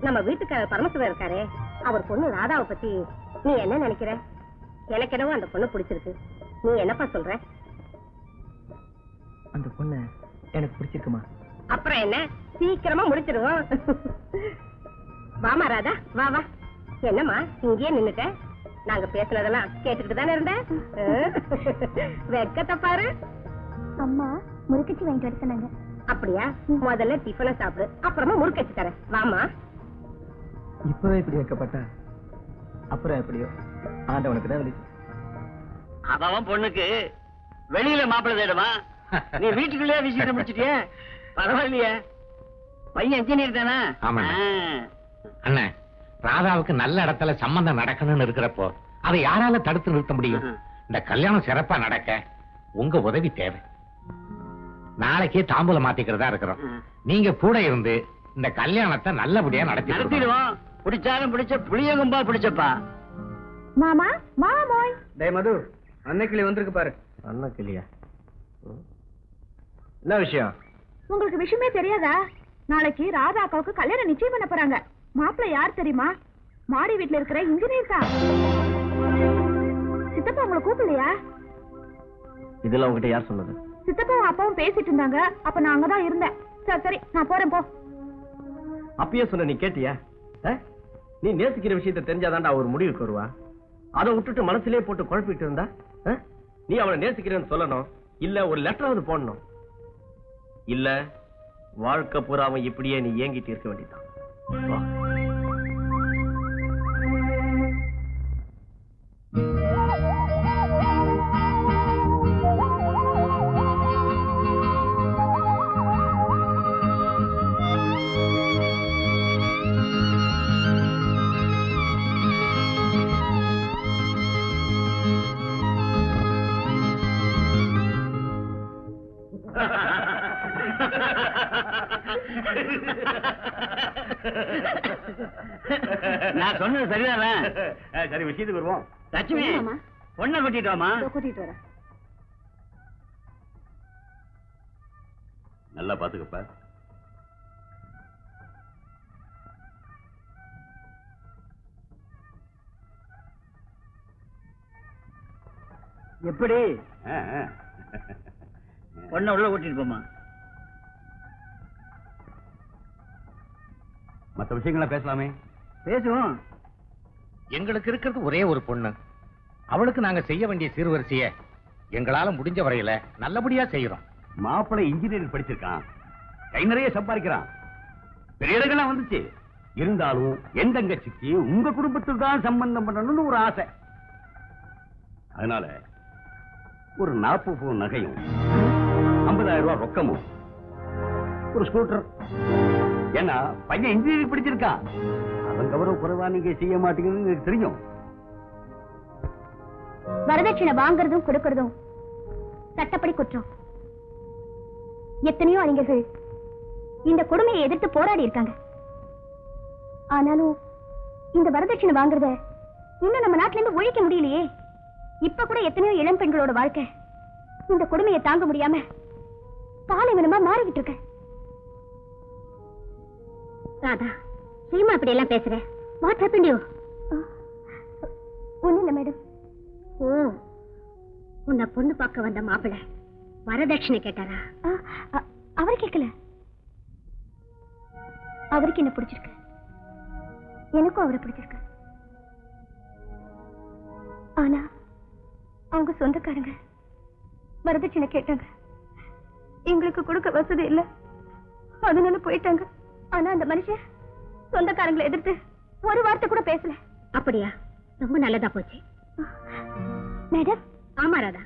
நம்ம வீட்டுக்காரர் பரமசிவம் இருக்காரே, அவர் பொண்ணு ராதாவை பத்தி நீ என்ன நினைக்கிற? எனக்கு என்னவோ அந்த பொண்ணு பிடிச்சிருக்கு. நீ என்னப்பா சொல்ற? அந்த பொண்ணு எனக்கு பிடிச்சிருக்குமா? அப்புறம் என்ன, சீக்கிரமா முடிச்சிருவோம். வாமா ராதா, வா வா. என்னம்மா இங்கேயே நின்னுட்ட? நாங்க பேசுனதெல்லாம் கேட்டுக்கிட்டு தானே இருந்தேன். வெக்கத்தை பாரு. அம்மா முறுக்கச்சி வாங்கிட்டு வர சொன்னாங்க. அப்படியா? முதல்ல டிஃபனை சாப்பிடு, அப்புறமா முறுக்கச்சி தரேன். வாமா. இப்பவே இப்படி வைக்கப்பட்ட அப்புறம் எப்படியோ ஆண்டவனுக்கு தான் வெளி. அவன் பொண்ணுக்கு வெளியில மாப்பிள்ளை தேடுமா? நீ வீட்டுக்குள்ளேயே விசிட்ட முடிச்சிட்டிய? பரவாயில்லையே, பையன் இன்ஜினியர் தானே? ஆமா அண்ணா, ராதாவுக்கு நல்ல இடத்துல சம்பந்தம் நடக்கணும்னு இருக்கிறப்போ அதை யாரால தடுத்து நிறுத்த முடியும்? இந்த கல்யாணம் சிறப்பா நடக்க உங்க உதவி தேவை. நாளைக்கே தாம்பூலம் மாத்திக்கிறதா இருக்கிறோம். நீங்க கூட இருந்து இந்த கல்யாணத்தை நல்லபடியா நடத்திடுவோம். பிடிச்சாலும் பிடிச்ச புளியங்கும்பா பிடிச்சப்பா. மாமா மாமோய் டேய் மது, அன்னைக்கிளி வந்திருக்கு பாரு. அண்ணக்கிளியா? என்ன விஷயம்? உங்களுக்கு விஷயமே தெரியாதா? நாளைக்கு ராதா அக்காவுக்கு கல்யாணம் நிச்சயம் பண்ண போறாங்க. மாப்பிள்ளை யார் தெரியுமா? மாடி வீட்டுல இருக்கிற இன்ஜினியர் தான். சித்தப்பா உங்களை கூப்பிடலையா? இதெல்லாம் உங்ககிட்ட யார் சொன்னது? சித்தப்பாவும் அப்பாவும் பேசிட்டு இருந்தாங்க. அப்ப நான் அங்கதான் இருந்தேன். சரி சரி, நான் போறேன் போ. அப்பயே சொன்ன, நீ கேட்டியா? நீ நேசிக்கிற விஷயத்தை தெரிஞ்சாதான்டா ஒரு முடிவுக்கு வருவா. அதை விட்டுட்டு மனசுலயே போட்டு குழப்பிட்டு இருந்தா நீ அவளை நேசிக்கிறேன்னு சொல்லணும், இல்ல ஒரு லெட்டராவது போடணும். இல்ல வாழ்க்கை பூராம இப்படியே நீ ஏங்கிட்டு இருக்க வேண்டியதான். நான் சொன்னது சரிதானே? சரி, விஷயத்துக்கு வருவோம். லட்சுமி, பொண்ணை கூட்டிட்டு வாமா. கூட்டிட்டு வரேன். நல்லா பாத்துக்கப்பா. எப்படி பொண்ணை உள்ள கூட்டிட்டு போமா. மற்ற விஷயங்கள பேசலாமே. பேசுவோம். எங்களுக்கு இருக்கிறது ஒரே ஒரு பொண்ணு. அவளுக்கு நாங்க செய்ய வேண்டிய சீர்வரிசைய எங்களால முடிஞ்ச வரையில நல்லபடியா செய்யறோம். மாப்பிள்ளை இன்ஜினியரிங் படிச்சிருக்கான், கை நிறைய சம்பாதிக்கிறான், பெரிய இடங்கள்லாம் வந்துச்சு. இருந்தாலும் என் தங்கச்சிக்கு உங்க குடும்பத்தில் தான் சம்பந்தம் பண்ணணும்னு ஒரு ஆசை. அதனால ஒரு 40 பவுன் நகையும் 50,000 ரூபாய் ரொக்கமும் ஒரு ஸ்கூட்டர். ஏன்னா பையன் இன்ஜினியரிங் படிச்சிருக்கான், அவன் கௌரவ குறைவா நீங்க செய்ய மாட்டீங்கன்னு எனக்கு தெரியும். வரதட்சணை வாங்குறதும் கொடுக்கறதும் சட்டப்படி குற்றம். எத்தனையோ அறிஞர்கள் இந்த கொடுமையை எதிர்த்து போராடி இருக்காங்க. ஆனாலும் இந்த வரதட்சணை வாங்குறத இன்னும் நம்ம நாட்டில இருந்து ஒழிக்க முடியலையே. இப்ப கூட எத்தனையோ இளம் பெண்களோட வாழ்க்கை இந்த கொடுமையை தாங்க முடியாம பாலைவனமா மாறிக்கிட்டு இருக்க. ராதா, சீமா அப்படி எல்லாம் பேசுற. What happened you? ஒண்ணும் இல்ல மேடம். ஓ, உன்னை பொண்ணு பார்க்க வந்த மாப்பிள்ளை வரதட்சணை கேட்டாரா? அவர் கேட்கல. அவருக்கு என்ன பிடிச்சிருக்கு, எனக்கும் அவரை பிடிச்சிருக்கு. ஆனா அவங்க சொந்தக்காரங்க வரதட்சணை கேட்டாங்க. எங்களுக்கு கொடுக்க வசதி இல்ல, அதனால போயிட்டாங்க. ஆனா அந்த மனுஷன் சொந்தக்காரங்களை எதிர்த்து ஒரு வார்த்தை கூட பேசல. அப்படியா? ரொம்ப நல்லதா போச்சு மேடம். ஆமா ராதா,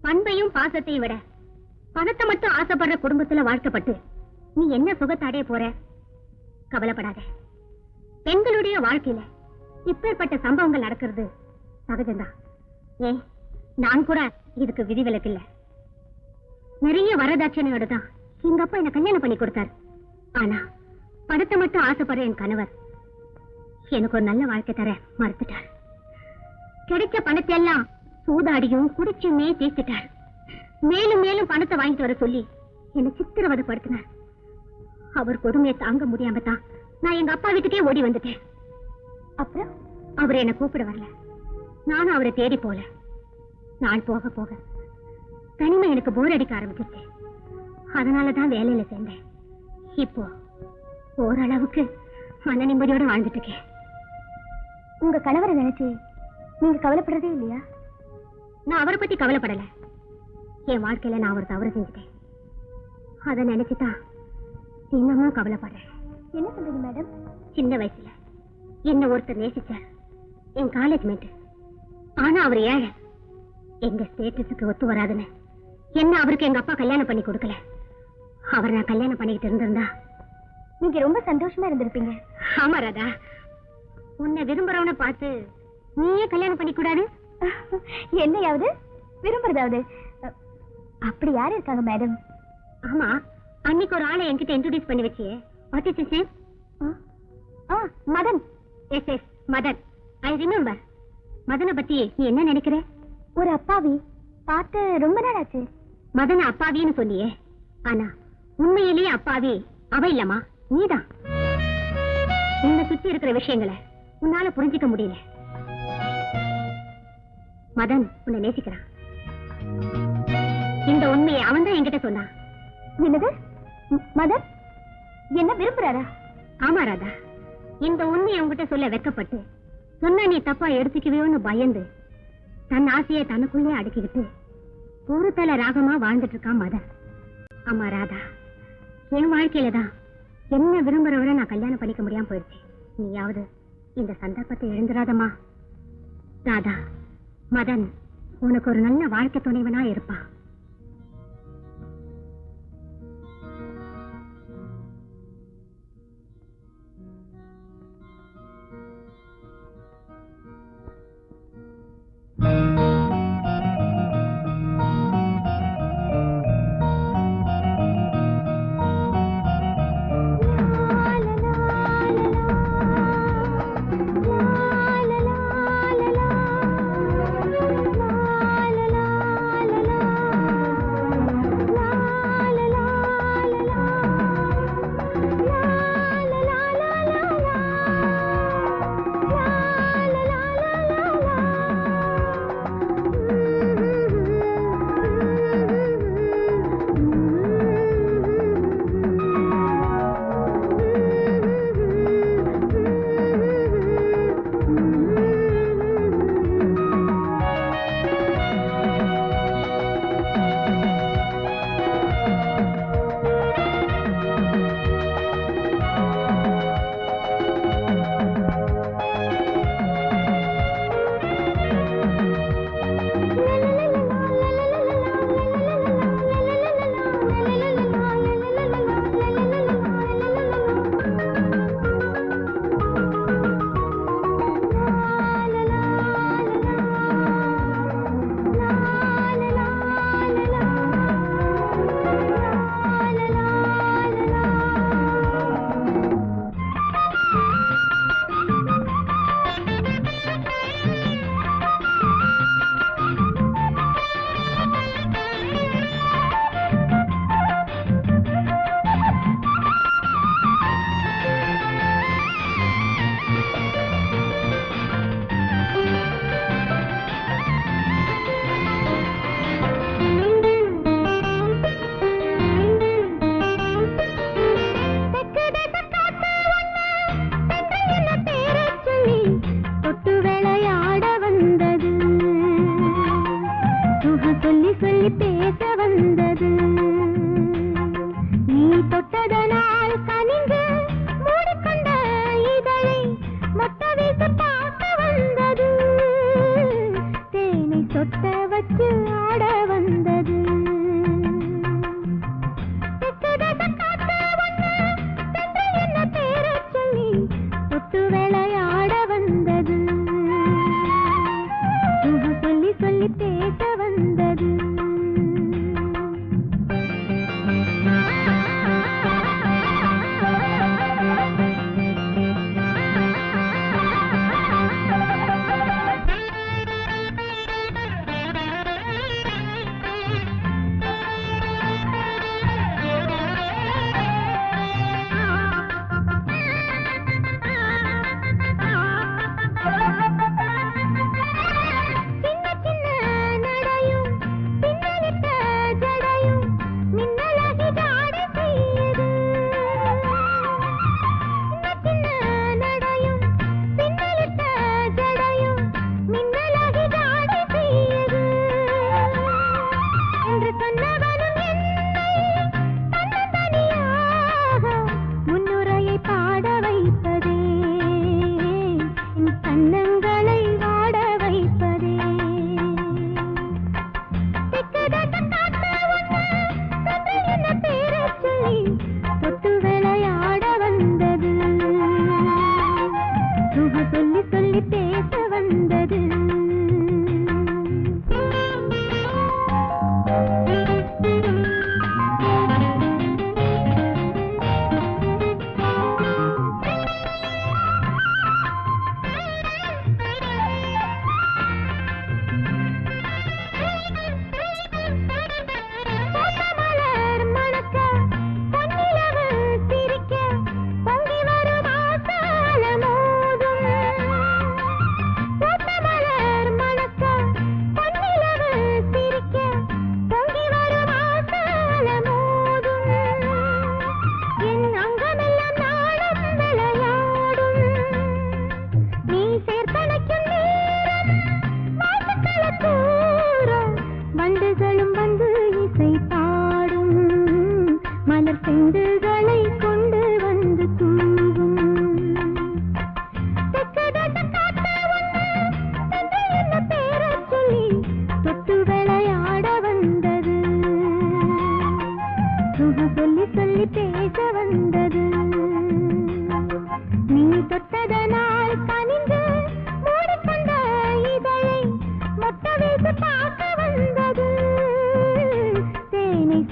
பண்பையும் பாசத்தையும் விட பணத்தை மட்டும் ஆசைப்படுற குடும்பத்துல வாழ்க்கப்பட்டு நீ என்ன சுகத்தை அடைய போற? கவலைப்படாத. பெண்களுடைய வாழ்க்கையில இப்பேற்பட்ட சம்பவங்கள் நடக்கிறது சகஜம்தான். ஏன், நான் கூட இதுக்கு விதிவிலக்கு இல்ல. நிறைய வரதட்சணையோட தான் எங்க அப்பா என்ன கல்யாணம் பண்ணி கொடுத்தாரு. ஆனா பணத்தை மட்டும் ஆசைப்படுற என் கணவர் எனக்கு ஒரு நல்ல வாழ்க்கை தர மறுத்துட்டார். கிடைச்ச பணத்தை எல்லாம் சூதாடியும் குடிச்சுமே தீர்த்துட்டார். மேலும் மேலும் பணத்தை வாங்கிட்டு வர சொல்லி என்னை சித்திரவதைப்படுத்தினார். அவர் கொடுமையை தாங்க முடியாம தான் நான் எங்க அப்பா வீட்டுக்கே ஓடி வந்துட்டேன். அப்புறம் அவர் என்ன கூப்பிட வரல, நானும் அவரை தேடி போல. நாள் போக போக தனிமை எனக்கு போர் அடிக்க ஆரம்பிச்சிருச்சு. அதனாலதான் வேலையில சேர்ந்தேன். இப்போ ஓரளவுக்கு மன நிம்மதியோட வாழ்ந்துட்டு இருக்கேன். உங்க கணவரை நினைச்சு நீங்க கவலைப்படுறதே இல்லையா? நான் அவரை பத்தி கவலைப்படல. என் வாழ்க்கையில நான் ஒரு தவறு செஞ்சுட்டேன். அதை நினைச்சுதான் இன்னமும் கவலைப்படுறேன். என்ன சொல்றீங்க மேடம்? சின்ன வயசுல என்ன ஒருத்தர் நேசிச்சார், என் காலேஜ் மேட். ஆனா அவர் ஏழை, எங்க ஸ்டேட்டஸுக்கு ஒத்து வராதுன்னு என்ன அவருக்கு எங்க அப்பா கல்யாணம் பண்ணி கொடுக்கல. அவர் நான் கல்யாணம் பண்ணிக்கிட்டு இருந்திருந்தா நீங்க ரொம்ப சந்தோஷமா இருந்திருப்பீங்க. ஆமா ராதா, உன்னை விரும்புறவனை பார்த்து நீயே கல்யாணம் பண்ணி கூடாது? என்னையாவது விரும்புறதாவது? அப்படி யாரு இருக்காங்க மேடம்? ஆமா, அன்னைக்கு ஒரு ஆளை என்கிட்ட இன்ட்ரோடியூஸ் பண்ணி வச்சியே. What is his name? Madan. Yes yes, Madan. I remember. மதனை பத்தி நீ என்ன நினைக்கிற? ஒரு அப்பாவி. பார்த்து ரொம்ப நாள் ஆச்சு. மதனை அப்பாவின்னு சொன்னியே, ஆனா உண்மையிலேயே அப்பாவி அவ இல்லம்மா, நீதான். உன்னை சுத்தி இருக்கிற விஷயங்களை உன்னால புரிஞ்சிக்க முடியல. மதன் உன்னை நேசிக்கிறான். இந்த உண்மையை அவன் தான் என்கிட்ட சொன்னான். என்னது? மதன் என்ன விரும்புறாரா? ஆமா ராதா, இந்த உண்மையை உங்ககிட்ட சொல்ல வெக்கப்பட்டு சொன்னா நீ தப்பா எடுத்துக்குவியோன்னு பயந்து தன் ஆசையை தனக்குள்ளே அடக்கிக்கிட்டு ஒரு தலை ராகமா வாழ்ந்துட்டு இருக்கான் மதன். ஆமா ராதா, என் வாழ்க்கையில தான் என்ன விரும்புறவரை நான் கல்யாணம் பண்ணிக்க முடியாம போயிடுச்சு. நீயாவது இந்த சந்தர்ப்பத்தை எழுந்துராதம்மா. ராதா, மதன் உனக்கு ஒரு நல்ல வாழ்க்கை துணைவனா இருப்பான்.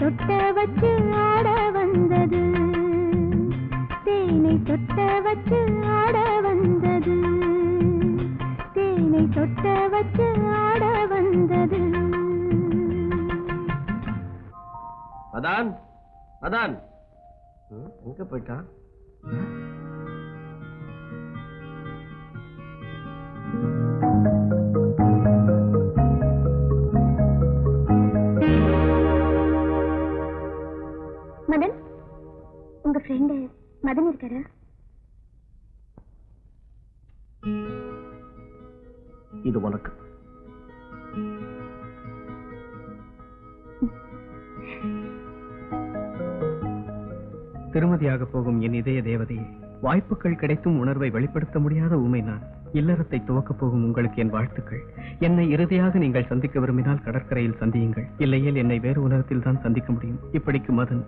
சொட்ட வச்சு ஆட வந்தது, தேனை சொட்ட வச்சு ஆட வந்தது, தேனை சொட்ட வச்சு ஆட வந்தது. அதான் அதான் எங்க போயிட்டான்? மதன், உங்க ஃப்ரெண்டு மதன் இருக்காரா? இது உனக்கு. திருமதியாக போகும் என் இதய தேவதையே, வாய்ப்புகள் கிடைத்தும் உணர்வை வெளிப்படுத்த முடியாத ஊமை நான். இல்லறத்தை துவக்கப் போகும் உங்களுக்கு என் வாழ்த்துக்கள். என்னை இறுதியாக நீங்கள் சந்திக்க விரும்பினால் கடற்கரையில் சந்தியுங்கள், இல்லையேல் என்னை வேறு உலகத்தில் தான் சந்திக்க முடியும். இப்படிக்கு மதன்.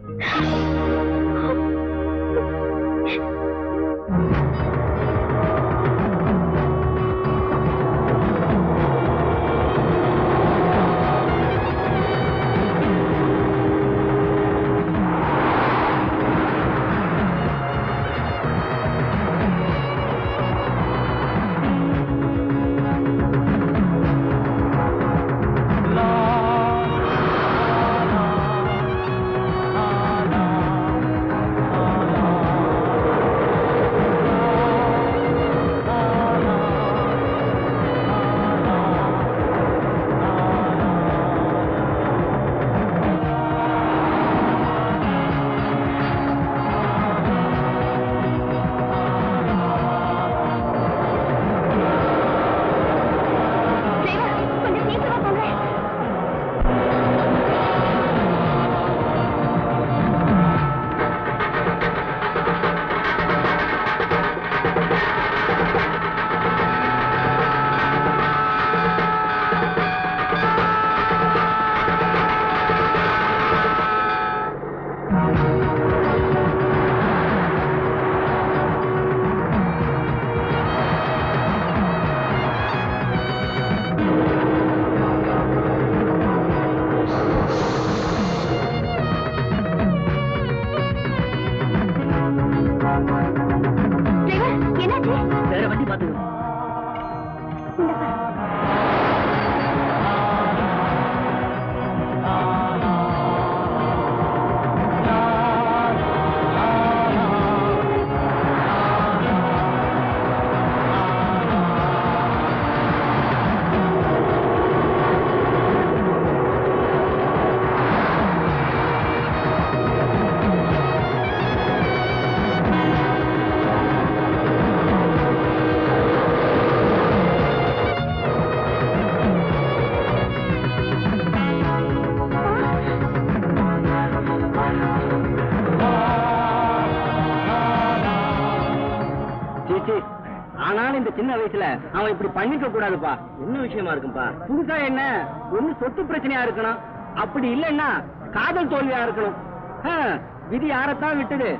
ஆனாலும் இந்த சின்ன வயசுல அவன் இப்படி பண்ணிக்க கூடாதுப்பா. என்ன விஷயமா இருக்கும்பா? புதுசா என்ன ஒண்ணு சொத்து பிரச்சனையா இருக்கணும், அப்படி இல்லைன்னா காதல் தோல்வியா இருக்கணும். விதி யாரத்தான் விட்டுது.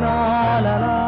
la la la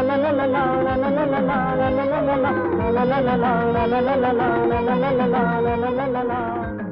la la la la la la la la la la la la la la la la